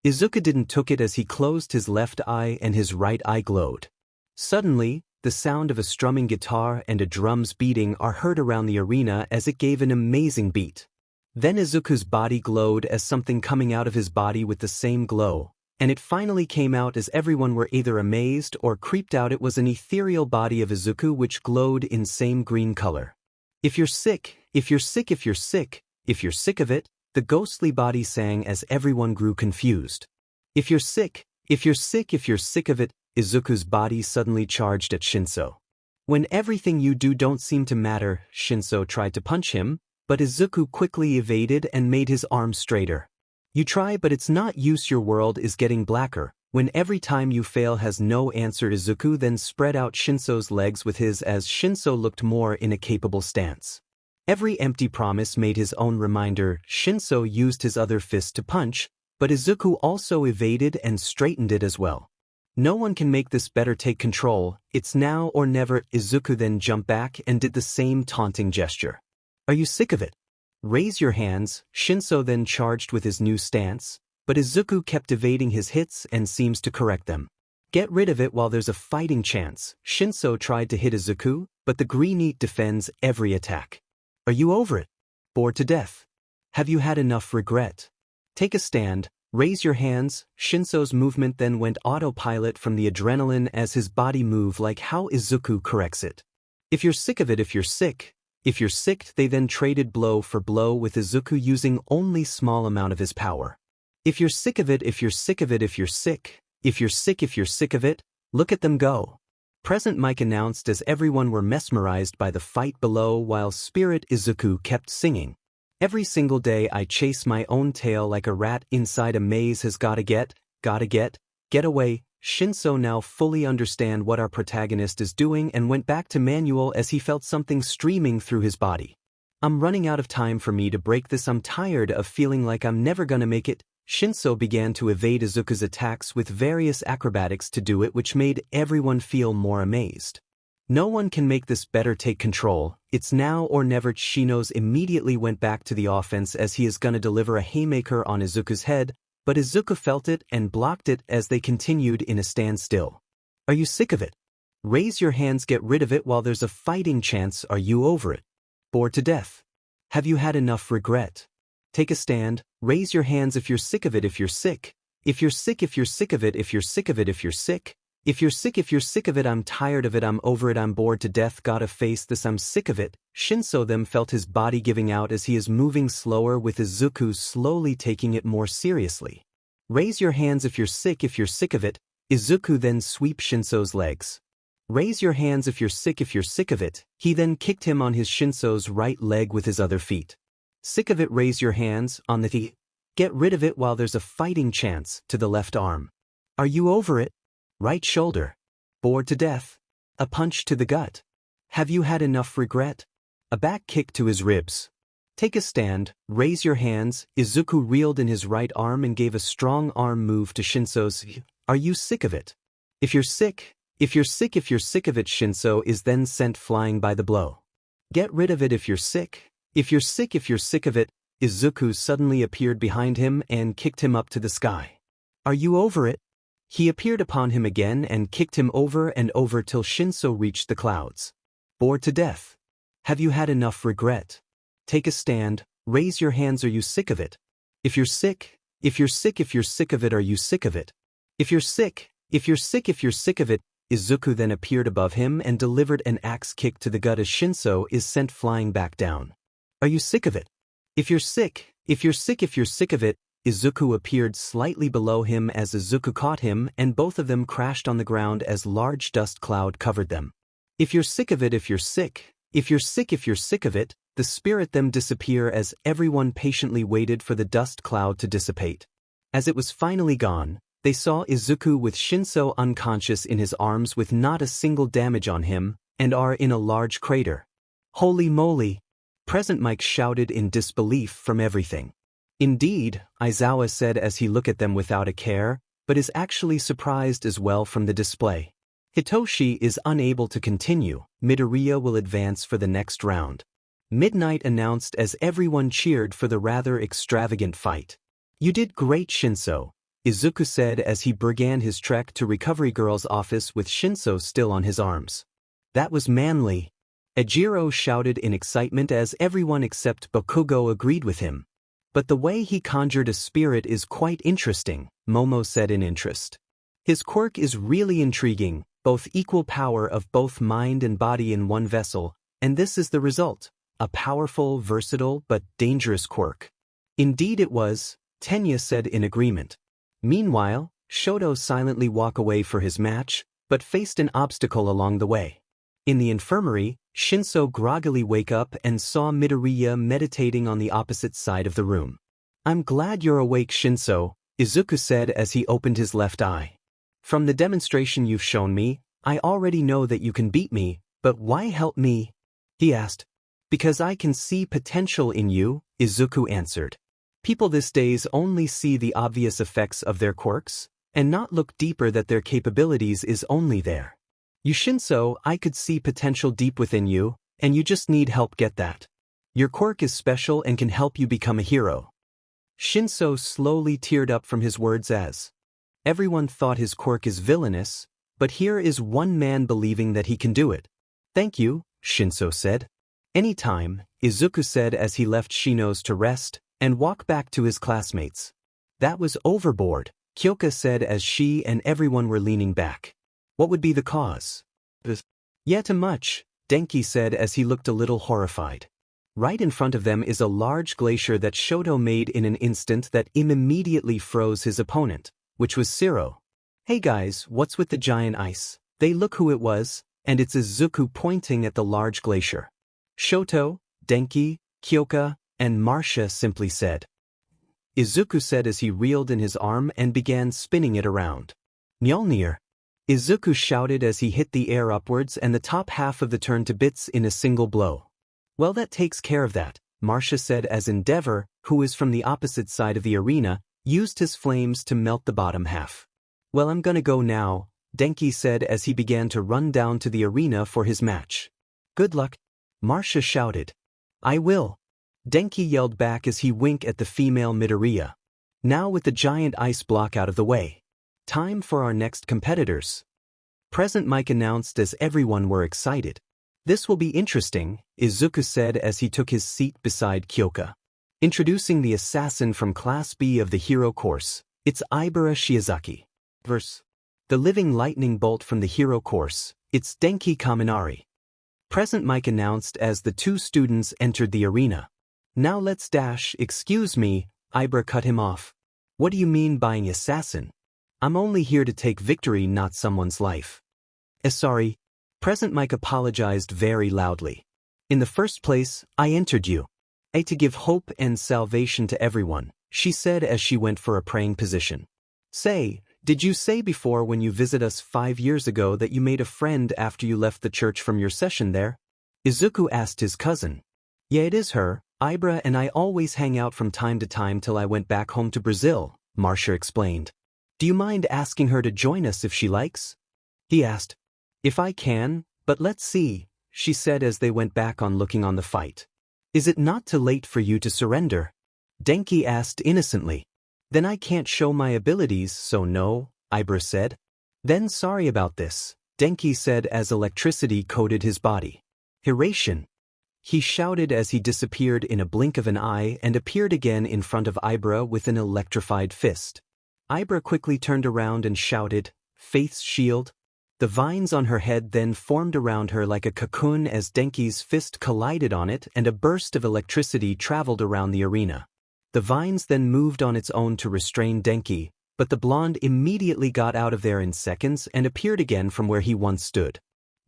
A: Izuku didn't took it as he closed his left eye and his right eye glowed. Suddenly, the sound of a strumming guitar and a drum's beating are heard around the arena as it gave an amazing beat. Then Izuku's body glowed as something coming out of his body with the same glow, and it finally came out as everyone were either amazed or creeped out. It was an ethereal body of Izuku which glowed in same green color. "If you're sick, if you're sick, if you're sick, if you're sick of it," the ghostly body sang as everyone grew confused. "If you're sick, if you're sick, if you're sick of it," Izuku's body suddenly charged at Shinso. "When everything you do don't seem to matter," Shinso tried to punch him, but Izuku quickly evaded and made his arm straighter. "You try but it's not use, your world is getting blacker. When every time you fail has no answer." Izuku then spread out Shinso's legs with his as Shinso looked more in a capable stance. Every empty promise made his own reminder. Shinso used his other fist to punch, but Izuku also evaded and straightened it as well. "No one can make this better, take control, it's now or never." Izuku then jumped back and did the same taunting gesture. "Are you sick of it? Raise your hands." Shinso then charged with his new stance, but Izuku kept evading his hits and seems to correct them. "Get rid of it while there's a fighting chance." Shinso tried to hit Izuku, but the Green defends every attack. "Are you over it? Bored to death? Have you had enough regret? Take a stand, raise your hands." Shinso's movement then went autopilot from the adrenaline as his body moved like how Izuku corrects it. "If you're sick of it, if you're sick, if you're sick." They then traded blow for blow with Izuku using only small amount of his power. "If you're sick of it, if you're sick of it, if you're sick, if you're sick, if you're sick of it, look at them go." Present Mike announced as everyone were mesmerized by the fight below while Spirit Izuku kept singing. "Every single day I chase my own tail like a rat inside a maze has gotta get away." Shinso now fully understand what our protagonist is doing and went back to manual as he felt something streaming through his body. "I'm running out of time for me to break this. I'm tired of feeling like I'm never gonna make it." Shinso began to evade Izuku's attacks with various acrobatics to do it, which made everyone feel more amazed. "No one can make this better, take control, it's now or never." Shinos immediately went back to the offense as he is gonna deliver a haymaker on Izuku's head, but Izuku felt it and blocked it as they continued in a standstill. "Are you sick of it? Raise your hands, get rid of it while there's a fighting chance. Are you over it? Bored to death? Have you had enough regret? Take a stand, raise your hands if you're sick of it, if you're sick. If you're sick, if you're sick of it, if you're sick of it, if you're sick. If you're sick, if you're sick of it, I'm tired of it, I'm over it, I'm bored to death, gotta face this, I'm sick of it. Shinso then felt his body giving out as he is moving slower, with Izuku slowly taking it more seriously. Raise your hands if you're sick of it. Izuku then sweep Shinso's legs. Raise your hands if you're sick of it. He then kicked him on his Shinso's right leg with his other feet. Sick of it, raise your hands, on the T. Get rid of it while there's a fighting chance, to the left arm. Are you over it? Right shoulder. Bored to death? A punch to the gut. Have you had enough regret? A back kick to his ribs. Take a stand, raise your hands. Izuku reeled in his right arm and gave a strong arm move to Shinso's. Are you sick of it? If you're sick of it, Shinso is then sent flying by the blow. Get rid of it if you're sick. If you're sick of it, Izuku suddenly appeared behind him and kicked him up to the sky. Are you over it? He appeared upon him again and kicked him over and over till Shinso reached the clouds. Bored to death? Have you had enough regret? Take a stand, raise your hands. Are you sick of it? If you're sick of it, are you sick of it? If you're sick of it, Izuku then appeared above him and delivered an axe kick to the gut as Shinso is sent flying back down. Are you sick of it? If you're sick of it, Izuku appeared slightly below him as Izuku caught him and both of them crashed on the ground as large dust cloud covered them. If you're sick of it, if you're sick of it, the spirit them disappear as everyone patiently waited for the dust cloud to dissipate. As it was finally gone, they saw Izuku with Shinso unconscious in his arms with not a single damage on him, and are in a large crater. Holy moly! Present Mike shouted in disbelief from everything. Indeed, Aizawa said as he looked at them without a care, but is actually surprised as well from the display. Hitoshi is unable to continue. Midoriya will advance for the next round. Midnight announced as everyone cheered for the rather extravagant fight. You did great, Shinso, Izuku said as he began his trek to Recovery Girl's office with Shinso still on his arms. That was manly. Ejiro shouted in excitement as everyone except Bakugo agreed with him. But the way he conjured a spirit is quite interesting, Momo said in interest. His quirk is really intriguing, both equal power of both mind and body in one vessel, and this is the result, a powerful, versatile, but dangerous quirk. Indeed it was, Tenya said in agreement. Meanwhile, Shoto silently walked away for his match, but faced an obstacle along the way. In the infirmary, Shinso groggily woke up and saw Midoriya meditating on the opposite side of the room. I'm glad you're awake, Shinso, Izuku said as he opened his left eye. From the demonstration you've shown me, I already know that you can beat me, but why help me? He asked. Because I can see potential in you, Izuku answered. People these days only see the obvious effects of their quirks, and not look deeper that their capabilities is only there. You Shinso, I could see potential deep within you, and you just need help get that. Your quirk is special and can help you become a hero. Shinso slowly teared up from his words as everyone thought his quirk is villainous, but here is one man believing that he can do it. Thank you, Shinso said. Anytime, Izuku said as he left Shino's to rest and walk back to his classmates. That was overboard, Kyoka said as she and everyone were leaning back. What would be the cause? Yet much, Denki said as he looked a little horrified. Right in front of them is a large glacier that Shoto made in an instant that immediately froze his opponent, which was Zero. Hey guys, what's with the giant ice? They look who it was, and it's Izuku pointing at the large glacier. Shoto, Denki, Kyoka, and Marcia simply said. Izuku said as he reeled in his arm and began spinning it around. Mjolnir! Izuku shouted as he hit the air upwards and the top half of the turned to bits in a single blow. Well, that takes care of that, Marcia said as Endeavor, who is from the opposite side of the arena, used his flames to melt the bottom half. Well, I'm gonna go now, Denki said as he began to run down to the arena for his match. Good luck, Marcia shouted. I will. Denki yelled back as he winked at the female Midoriya. Now with the giant ice block out of the way. Time for our next competitors. Present Mike announced as everyone were excited. This will be interesting, Izuku said as he took his seat beside Kyoka. Introducing the assassin from Class B of the Hero course, it's Ibara Shiozaki. Verse. The living lightning bolt from the Hero course, it's Denki Kaminari. Present Mike announced as the two students entered the arena. Now let's dash. Excuse me, Ibara cut him off. What do you mean by assassin? I'm only here to take victory, not someone's life. Sorry. Present Mike apologized very loudly. In the first place, I entered you. To give hope and salvation to everyone, she said as she went for a praying position. Say, did you say before when you visited us 5 years ago that you made a friend after you left the church from your session there? Izuku asked his cousin. Yeah, it is her. Ibara and I always hang out from time to time till I went back home to Brazil, Marcia explained. Do you mind asking her to join us if she likes? He asked. If I can, but let's see, she said as they went back on looking on the fight. Is it not too late for you to surrender? Denki asked innocently. Then I can't show my abilities, so no, Ibara said. Then sorry about this, Denki said as electricity coated his body. Hiration! He shouted as he disappeared in a blink of an eye and appeared again in front of Ibara with an electrified fist. Ibara quickly turned around and shouted, Faith's shield. The vines on her head then formed around her like a cocoon as Denki's fist collided on it and a burst of electricity traveled around the arena. The vines then moved on its own to restrain Denki, but the blonde immediately got out of there in seconds and appeared again from where he once stood.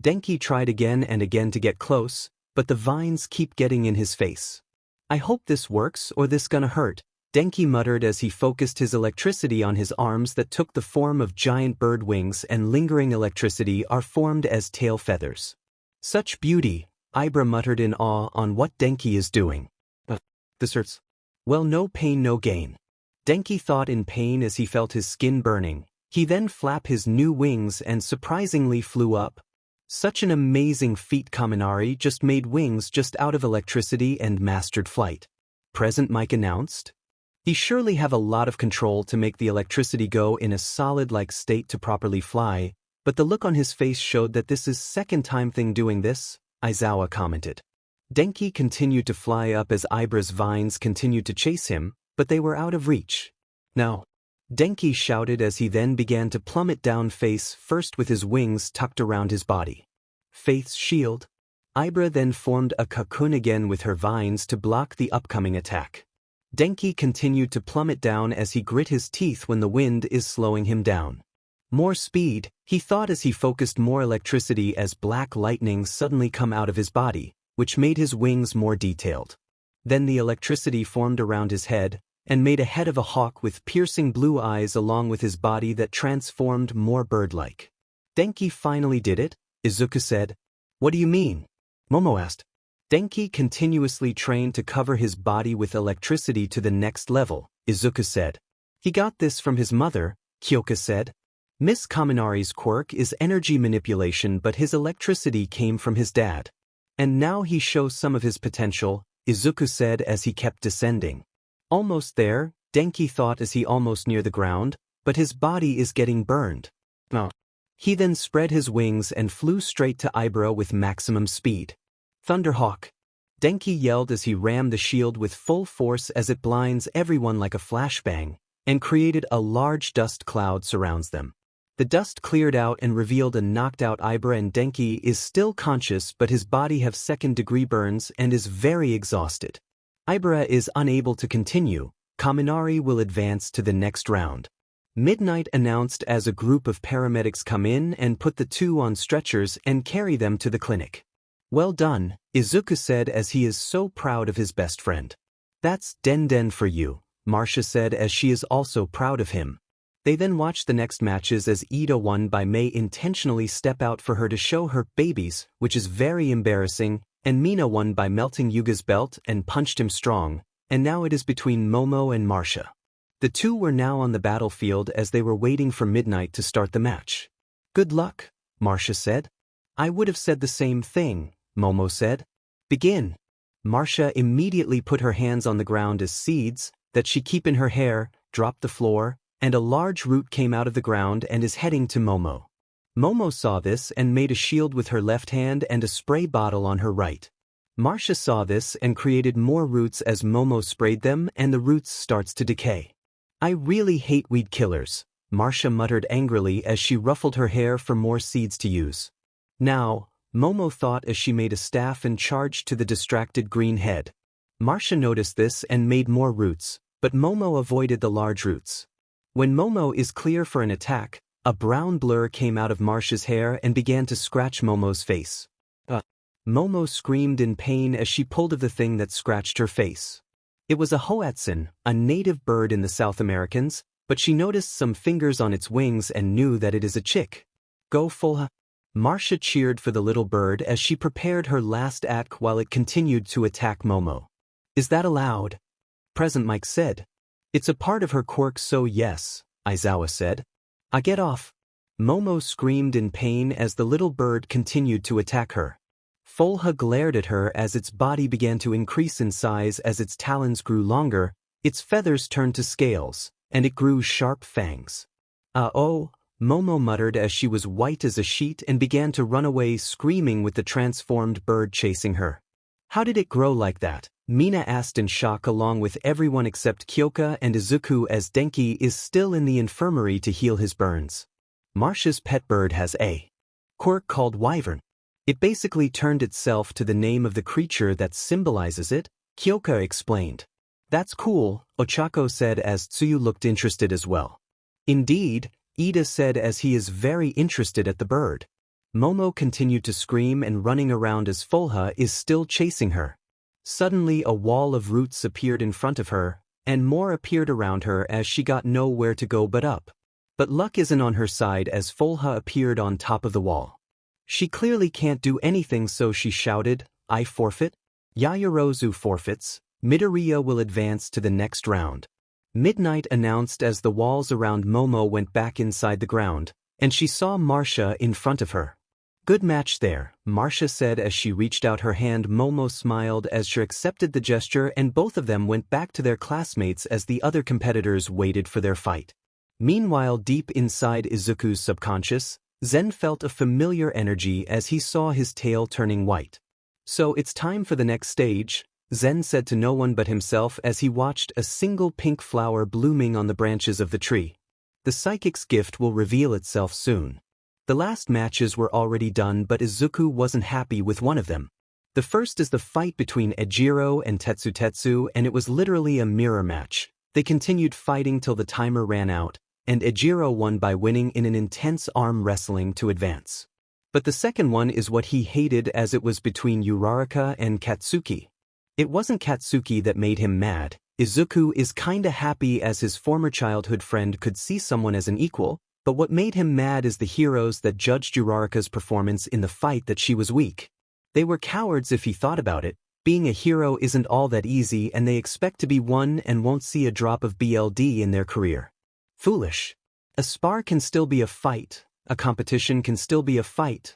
A: Denki tried again and again to get close, but the vines keep getting in his face. I hope this works or this gonna hurt, Denki muttered as he focused his electricity on his arms that took the form of giant bird wings and lingering electricity are formed as tail feathers. Such beauty, Ibara muttered in awe on what Denki is doing. This hurts. Well, no pain no gain. Denki thought in pain as he felt his skin burning. He then flapped his new wings and surprisingly flew up. Such an amazing feat. Kaminari just made wings just out of electricity and mastered flight. Present Mike announced. He surely have a lot of control to make the electricity go in a solid-like state to properly fly, but the look on his face showed that this is second time thing doing this, Aizawa commented. Denki continued to fly up as Ibara's vines continued to chase him, but they were out of reach. No. Denki shouted as he then began to plummet down face first with his wings tucked around his body. Faith's shield. Ibara then formed a cocoon again with her vines to block the upcoming attack. Denki continued to plummet down as he grit his teeth when the wind is slowing him down. More speed, he thought as he focused more electricity as black lightning suddenly come out of his body, which made his wings more detailed. Then the electricity formed around his head, and made a head of a hawk with piercing blue eyes along with his body that transformed more bird-like. Denki finally did it, Izuku said. What do you mean? Momo asked. Denki continuously trained to cover his body with electricity to the next level, Izuku said. He got this from his mother, Kyoka said. Miss Kaminari's quirk is energy manipulation, but his electricity came from his dad. And now he shows some of his potential, Izuku said as he kept descending. Almost there, Denki thought as he almost near the ground, but his body is getting burned. No. He then spread his wings and flew straight to Ibara with maximum speed. Thunderhawk. Denki yelled as he rammed the shield with full force as it blinds everyone like a flashbang, and created a large dust cloud surrounds them. The dust cleared out and revealed a knocked-out Ibara, and Denki is still conscious but his body have second-degree burns and is very exhausted. Ibara is unable to continue. Kaminari will advance to the next round. Midnight announced as a group of paramedics come in and put the two on stretchers and carry them to the clinic. Well done, Izuku said as he is so proud of his best friend. That's Den for you, Marcia said as she is also proud of him. They then watched the next matches as Ida won by May intentionally step out for her to show her babies, which is very embarrassing, and Mina won by melting Yuga's belt and punched him strong, and now it is between Momo and Marcia. The two were now on the battlefield as they were waiting for midnight to start the match. Good luck, Marcia said. I would have said the same thing, Momo said. Begin. Marcia immediately put her hands on the ground as seeds, that she keep in her hair, dropped the floor, and a large root came out of the ground and is heading to Momo. Momo saw this and made a shield with her left hand and a spray bottle on her right. Marcia saw this and created more roots as Momo sprayed them and the roots starts to decay. I really hate weed killers, Marcia muttered angrily as she ruffled her hair for more seeds to use. Now, Momo thought as she made a staff and charged to the distracted green head. Marcia noticed this and made more roots, but Momo avoided the large roots. When Momo is clear for an attack, a brown blur came out of Marcia's hair and began to scratch Momo's face. Momo screamed in pain as she pulled of the thing that scratched her face. It was a hoatzin, a native bird in the South Americans, but she noticed some fingers on its wings and knew that it is a chick. Go Fulha. Marcia cheered for the little bird as she prepared her last act while it continued to attack Momo. Is that allowed? Present Mike said. It's a part of her quirk, so yes, Aizawa said. I get off. Momo screamed in pain as the little bird continued to attack her. Fulha glared at her as its body began to increase in size as its talons grew longer, its feathers turned to scales, and it grew sharp fangs. Oh, Momo muttered as she was white as a sheet and began to run away screaming with the transformed bird chasing her. How did it grow like that? Mina asked in shock along with everyone except Kyoka and Izuku as Denki is still in the infirmary to heal his burns. Marcia's pet bird has a quirk called Wyvern. It basically turned itself to the name of the creature that symbolizes it, Kyoka explained. That's cool, Ochako said as Tsuyu looked interested as well. Indeed, Ida said as he is very interested at the bird. Momo continued to scream and running around as Fulha is still chasing her. Suddenly a wall of roots appeared in front of her, and more appeared around her as she got nowhere to go but up. But luck isn't on her side as Fulha appeared on top of the wall. She clearly can't do anything, so she shouted, I forfeit. Yayarozu forfeits. Midoriya will advance to the next round. Midnight announced as the walls around Momo went back inside the ground, and she saw Marcia in front of her. Good match there, Marcia said as she reached out her hand. Momo smiled as she accepted the gesture and both of them went back to their classmates as the other competitors waited for their fight. Meanwhile, deep inside Izuku's subconscious, Zen felt a familiar energy as he saw his tail turning white. So it's time for the next stage, Zen said to no one but himself as he watched a single pink flower blooming on the branches of the tree. The psychic's gift will reveal itself soon. The last matches were already done, but Izuku wasn't happy with one of them. The first is the fight between Ejiro and Tetsu, and it was literally a mirror match. They continued fighting till the timer ran out, and Ejiro won by winning in an intense arm wrestling to advance. But the second one is what he hated as it was between Uraraka and Katsuki. It wasn't Katsuki that made him mad. Izuku is kinda happy as his former childhood friend could see someone as an equal, but what made him mad is the heroes that judged Uraraka's performance in the fight that she was weak. They were cowards if he thought about it. Being a hero isn't all that easy and they expect to be one and won't see a drop of BLD in their career. Foolish. A spar can still be a fight, a competition can still be a fight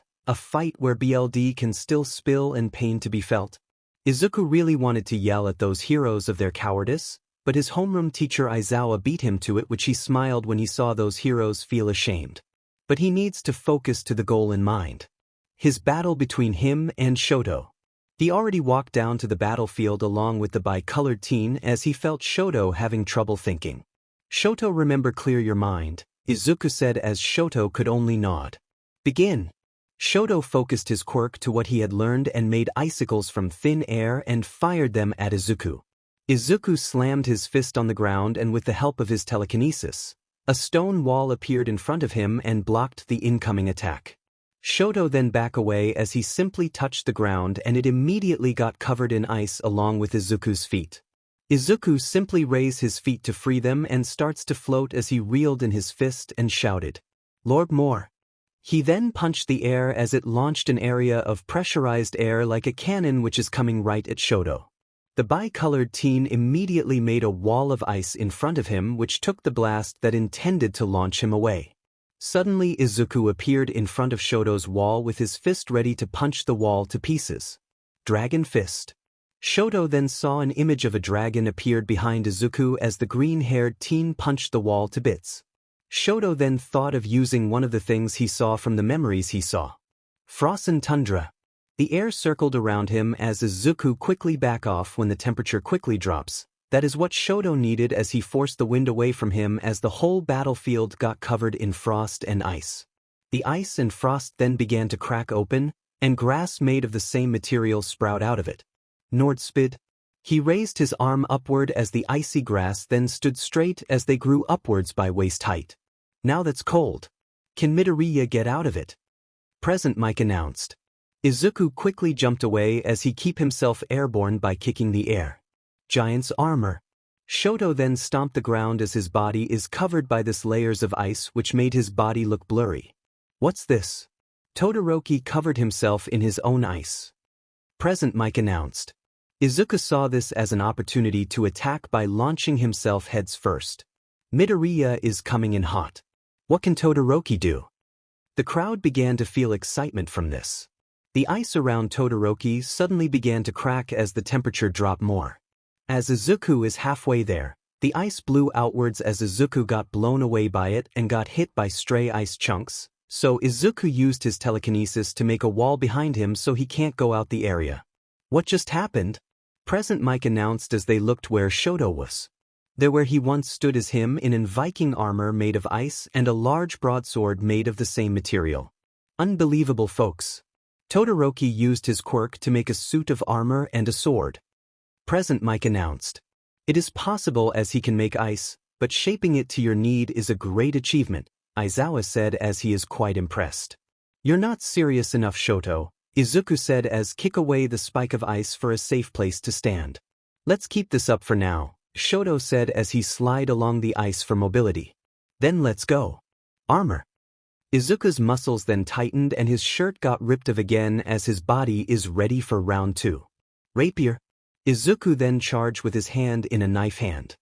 A: where BLD can still spill and pain to be felt. Izuku really wanted to yell at those heroes of their cowardice, but his homeroom teacher Aizawa beat him to it, which he smiled when he saw those heroes feel ashamed. But he needs to focus to the goal in mind. His battle between him and Shoto. He already walked down to the battlefield along with the bicolored teen as he felt Shoto having trouble thinking. Shoto, remember, clear your mind, Izuku said as Shoto could only nod. Begin. Shoto focused his quirk to what he had learned and made icicles from thin air and fired them at Izuku. Izuku slammed his fist on the ground and with the help of his telekinesis, a stone wall appeared in front of him and blocked the incoming attack. Shoto then backed away as he simply touched the ground and it immediately got covered in ice along with Izuku's feet. Izuku simply raised his feet to free them and starts to float as he reeled in his fist and shouted, Lord more. He then punched the air as it launched an area of pressurized air like a cannon which is coming right at Shoto. The bicolored teen immediately made a wall of ice in front of him which took the blast that intended to launch him away. Suddenly Izuku appeared in front of Shoto's wall with his fist ready to punch the wall to pieces. Dragon Fist. Shoto then saw an image of a dragon appeared behind Izuku as the green-haired teen punched the wall to bits. Shoto then thought of using one of the things he saw from the memories he saw. Frozen tundra. The air circled around him as Izuku quickly back off when the temperature quickly drops. That is what Shoto needed as he forced the wind away from him as the whole battlefield got covered in frost and ice. The ice and frost then began to crack open, and grass made of the same material sprout out of it. Nordspid. He raised his arm upward as the icy grass then stood straight as they grew upwards by waist height. Now that's cold. Can Midoriya get out of it? Present Mike announced. Izuku quickly jumped away as he kept himself airborne by kicking the air. Giant's armor. Shoto then stomped the ground as his body is covered by this layers of ice which made his body look blurry. What's this? Todoroki covered himself in his own ice. Present Mike announced. Izuku saw this as an opportunity to attack by launching himself heads first. Midoriya is coming in hot. What can Todoroki do? The crowd began to feel excitement from this. The ice around Todoroki suddenly began to crack as the temperature dropped more. As Izuku is halfway there, the ice blew outwards as Izuku got blown away by it and got hit by stray ice chunks, so Izuku used his telekinesis to make a wall behind him so he can't go out the area. What just happened? Present Mike announced as they looked where Shoto was. There where he once stood as him in Viking armor made of ice and a large broadsword made of the same material. Unbelievable, folks. Todoroki used his quirk to make a suit of armor and a sword. Present Mike announced. It is possible as he can make ice, but shaping it to your need is a great achievement, Aizawa said as he is quite impressed. You're not serious enough, Shoto, Izuku said as kick away the spike of ice for a safe place to stand. Let's keep this up for now, Shoto said as he slid along the ice for mobility. Then let's go. Armor. Izuku's muscles then tightened and his shirt got ripped off again as his body is ready for round 2. Rapier. Izuku then charged with his hand in a knife hand.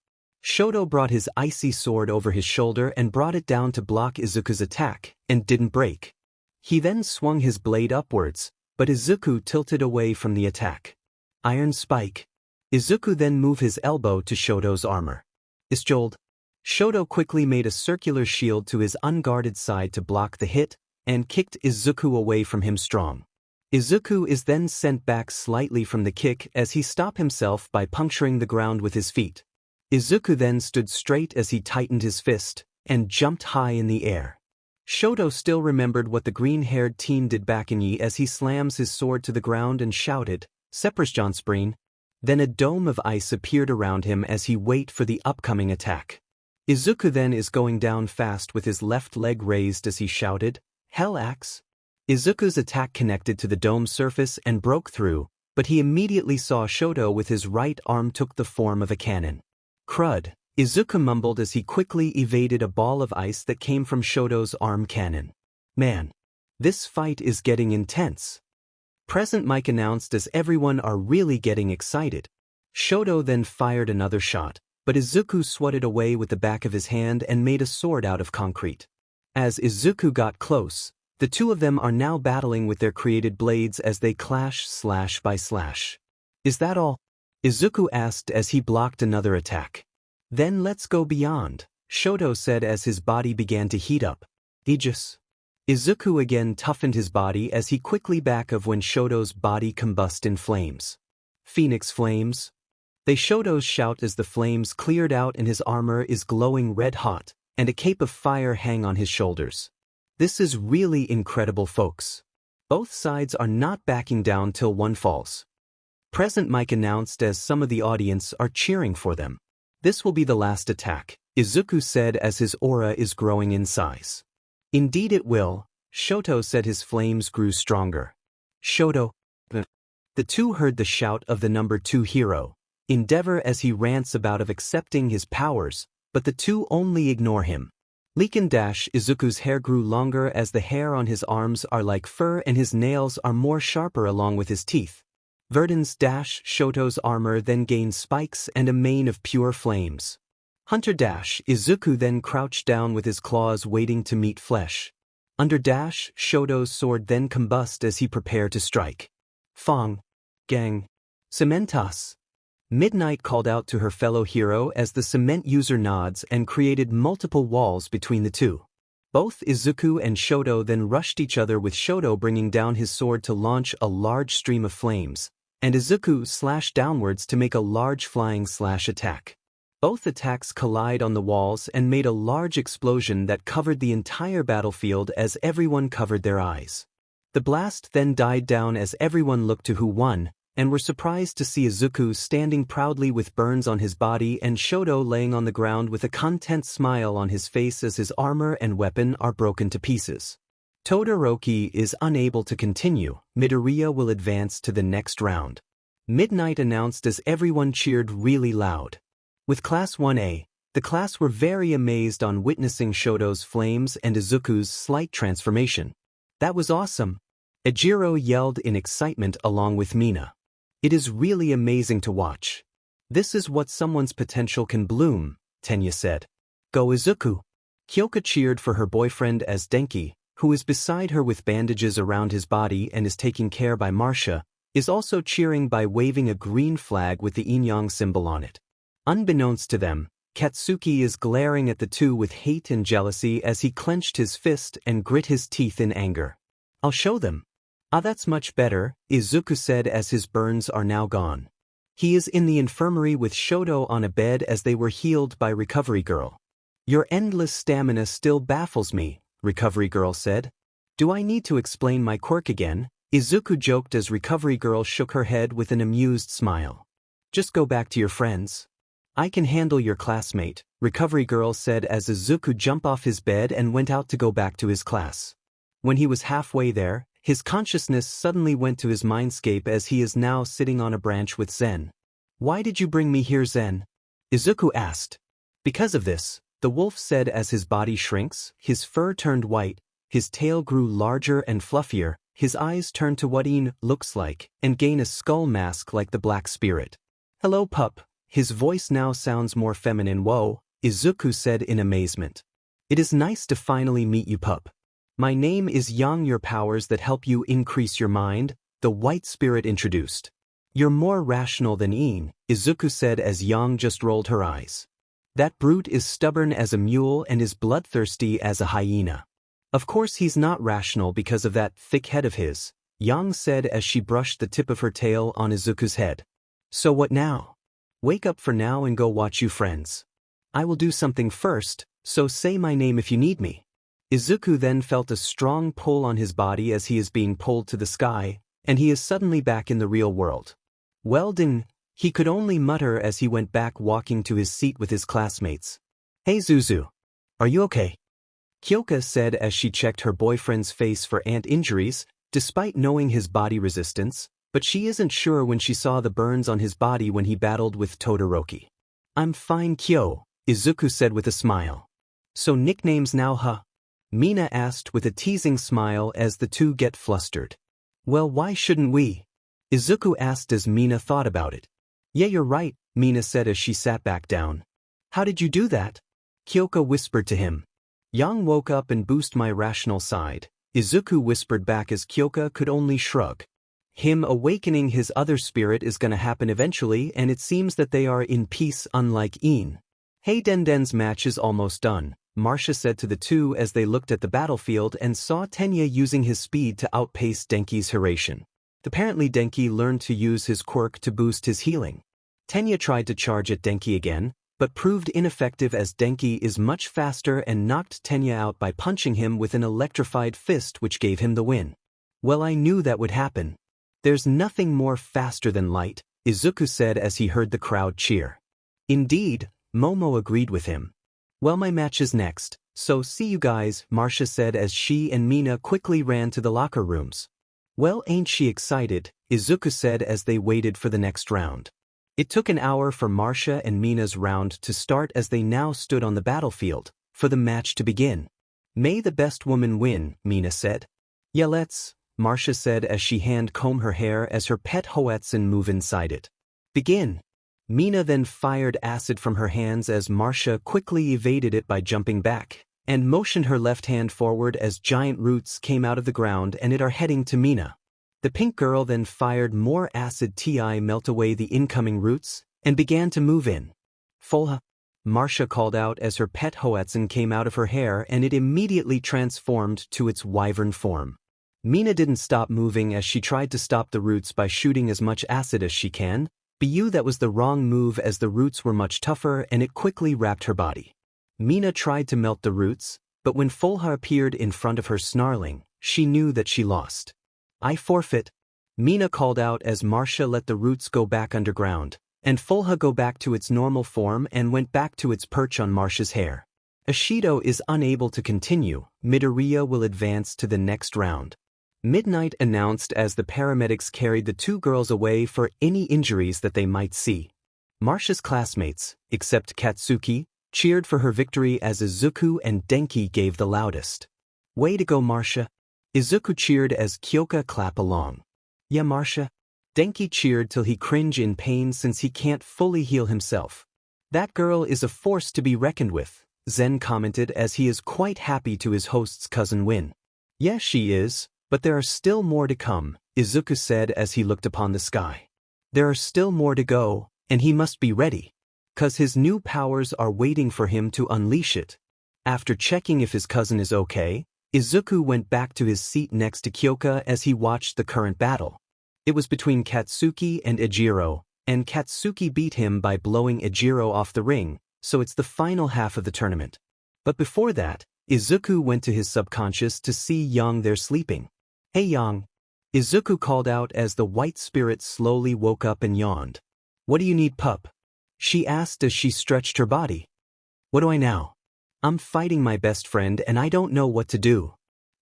A: Shoto brought his icy sword over his shoulder and brought it down to block Izuku's attack, and didn't break. He then swung his blade upwards, but Izuku tilted away from the attack. Iron Spike. Izuku then moved his elbow to Shoto's armor. Isjold. Shoto quickly made a circular shield to his unguarded side to block the hit, and kicked Izuku away from him strong. Izuku is then sent back slightly from the kick as he stopped himself by puncturing the ground with his feet. Izuku then stood straight as he tightened his fist, and jumped high in the air. Shoto still remembered what the green-haired teen did back in Yi as he slams his sword to the ground and shouted, Separation. Then a dome of ice appeared around him as he waited for the upcoming attack. Izuku then is going down fast with his left leg raised as he shouted, Hell Axe. Izuku's attack connected to the dome surface and broke through, but he immediately saw Shoto with his right arm took the form of a cannon. Crud, Izuku mumbled as he quickly evaded a ball of ice that came from Shoto's arm cannon. Man, this fight is getting intense. Present Mike announced as everyone are really getting excited. Shoto then fired another shot, but Izuku swatted away with the back of his hand and made a sword out of concrete. As Izuku got close, the two of them are now battling with their created blades as they clash slash by slash. Is that all? Izuku asked as he blocked another attack. Then let's go beyond, Shoto said as his body began to heat up. Aegis. Izuku again toughened his body as he quickly back of when Shoto's body combust in flames. Phoenix flames. They Shoto's shout as the flames cleared out and his armor is glowing red hot, and a cape of fire hang on his shoulders. This is really incredible, folks. Both sides are not backing down till one falls. Present Mike announced as some of the audience are cheering for them. This will be the last attack, Izuku said as his aura is growing in size. Indeed it will, Shoto said his flames grew stronger. Shoto. The two heard the shout of the number 2 hero, Endeavor as he rants about of accepting his powers, but the two only ignore him. Leakin dash Izuku's hair grew longer as the hair on his arms are like fur and his nails are more sharper along with his teeth. Verdance dash Shoto's armor then gained spikes and a mane of pure flames. Hunter dash Izuku then crouched down with his claws waiting to meet flesh. Under dash Shoto's sword then combust as he prepared to strike. Fong. Gang. Cementas. Midnight called out to her fellow hero as the cement user nods and created multiple walls between the two. Both Izuku and Shoto then rushed each other, with Shoto bringing down his sword to launch a large stream of flames, and Izuku slashed downwards to make a large flying slash attack. Both attacks collide on the walls and made a large explosion that covered the entire battlefield as everyone covered their eyes. The blast then died down as everyone looked to who won, and were surprised to see Izuku standing proudly with burns on his body and Shoto laying on the ground with a content smile on his face as his armor and weapon are broken to pieces. Todoroki is unable to continue. Midoriya will advance to the next round. Midnight announced as everyone cheered really loud. With Class 1A, the class were very amazed on witnessing Shoto's flames and Izuku's slight transformation. "That was awesome!" Ejiro yelled in excitement along with Mina. "It is really amazing to watch. This is what someone's potential can bloom," Tenya said. "Go Izuku!" Kyoka cheered for her boyfriend as Denki, who is beside her with bandages around his body and is taken care by Marcia, is also cheering by waving a green flag with the yin-yang symbol on it. Unbeknownst to them, Katsuki is glaring at the two with hate and jealousy as he clenched his fist and grit his teeth in anger. "I'll show them." "Ah, that's much better," Izuku said as his burns are now gone. He is in the infirmary with Shoto on a bed as they were healed by Recovery Girl. "Your endless stamina still baffles me," Recovery Girl said. "Do I need to explain my quirk again?" Izuku joked as Recovery Girl shook her head with an amused smile. "Just go back to your friends. I can handle your classmate," Recovery Girl said as Izuku jumped off his bed and went out to go back to his class. When he was halfway there, his consciousness suddenly went to his mindscape as he is now sitting on a branch with Zen. "Why did you bring me here, Zen?" Izuku asked. "Because of this," the wolf said as his body shrinks, his fur turned white, his tail grew larger and fluffier, his eyes turned to what Een looks like, and gain a skull mask like the Black Spirit. "Hello, pup." His voice now sounds more feminine. "Whoa," Izuku said in amazement. "It is nice to finally meet you, pup. My name is Yang. Your powers that help you increase your mind," the White Spirit introduced. "You're more rational than Een," Izuku said as Yang just rolled her eyes. "That brute is stubborn as a mule and is bloodthirsty as a hyena. Of course he's not rational because of that thick head of his," Yang said as she brushed the tip of her tail on Izuku's head. "So what now? Wake up for now and go watch you friends. I will do something first, so say my name if you need me." Izuku then felt a strong pull on his body as he is being pulled to the sky, and he is suddenly back in the real world. "Well done," he could only mutter as he went back walking to his seat with his classmates. "Hey Zuzu. Are you okay?" Kyoka said as she checked her boyfriend's face for ant injuries, despite knowing his body resistance, but she isn't sure when she saw the burns on his body when he battled with Todoroki. "I'm fine, Kyo," Izuku said with a smile. "So nicknames now, huh?" Mina asked with a teasing smile as the two get flustered. "Well, why shouldn't we?" Izuku asked as Mina thought about it. "Yeah, you're right," Mina said as she sat back down. "How did you do that?" Kyoka whispered to him. "Yang woke up and boosted my rational side," Izuku whispered back as Kyoka could only shrug. "Him awakening his other spirit is gonna happen eventually, and it seems that they are in peace unlike Een." "Hey, Denden's match is almost done," Marcia said to the two as they looked at the battlefield and saw Tenya using his speed to outpace Denki's Hiraishin. Apparently Denki learned to use his quirk to boost his healing. Tenya tried to charge at Denki again, but proved ineffective as Denki is much faster and knocked Tenya out by punching him with an electrified fist which gave him the win. "Well, I knew that would happen. There's nothing more faster than light," Izuku said as he heard the crowd cheer. "Indeed," Momo agreed with him. "Well, my match is next, so see you guys," Marcia said as she and Mina quickly ran to the locker rooms. "Well, ain't she excited," Izuku said as they waited for the next round. It took an hour for Marcia and Mina's round to start as they now stood on the battlefield, for the match to begin. "May the best woman win," Mina said. "Yeah, let's," Marcia said as she hand-combed her hair as her pet Hoetsun move inside it. "Begin." Mina then fired acid from her hands as Marcia quickly evaded it by jumping back, and motioned her left hand forward as giant roots came out of the ground and it are heading to Mina. The pink girl then fired more acid to melt away the incoming roots, and began to move in. Folha, Marcia called out as her pet Hoatsun came out of her hair and it immediately transformed to its wyvern form. Mina didn't stop moving as she tried to stop the roots by shooting as much acid as she can, but that was the wrong move as the roots were much tougher and it quickly wrapped her body. Mina tried to melt the roots, but when Folha appeared in front of her snarling, she knew that she lost. I forfeit, Mina called out as Marcia let the roots go back underground, and Folha go back to its normal form and went back to its perch on Marcia's hair. Shoto is unable to continue. Midoriya will advance to the next round. Midnight announced as the paramedics carried the two girls away for any injuries that they might see. Marcia's classmates, except Katsuki, cheered for her victory as Izuku and Denki gave the loudest. Way to go, Marcia. Izuku cheered as Kyoka clapped along. Yeah, Marcia. Denki cheered till he cringed in pain since he can't fully heal himself. That girl is a force to be reckoned with, Zen commented as he is quite happy to his host's cousin win. Yes, she is, but there are still more to come, Izuku said as he looked upon the sky. There are still more to go, and he must be ready. 'Cause his new powers are waiting for him to unleash it. After checking if his cousin is okay, Izuku went back to his seat next to Kyoka as he watched the current battle. It was between Katsuki and Ejiro, and Katsuki beat him by blowing Ejiro off the ring, so it's the final half of the tournament. But before that, Izuku went to his subconscious to see Yang there sleeping. Hey Yang. Izuku called out as the white spirit slowly woke up and yawned. What do you need, pup? She asked as she stretched her body. What do I now? I'm fighting my best friend and I don't know what to do.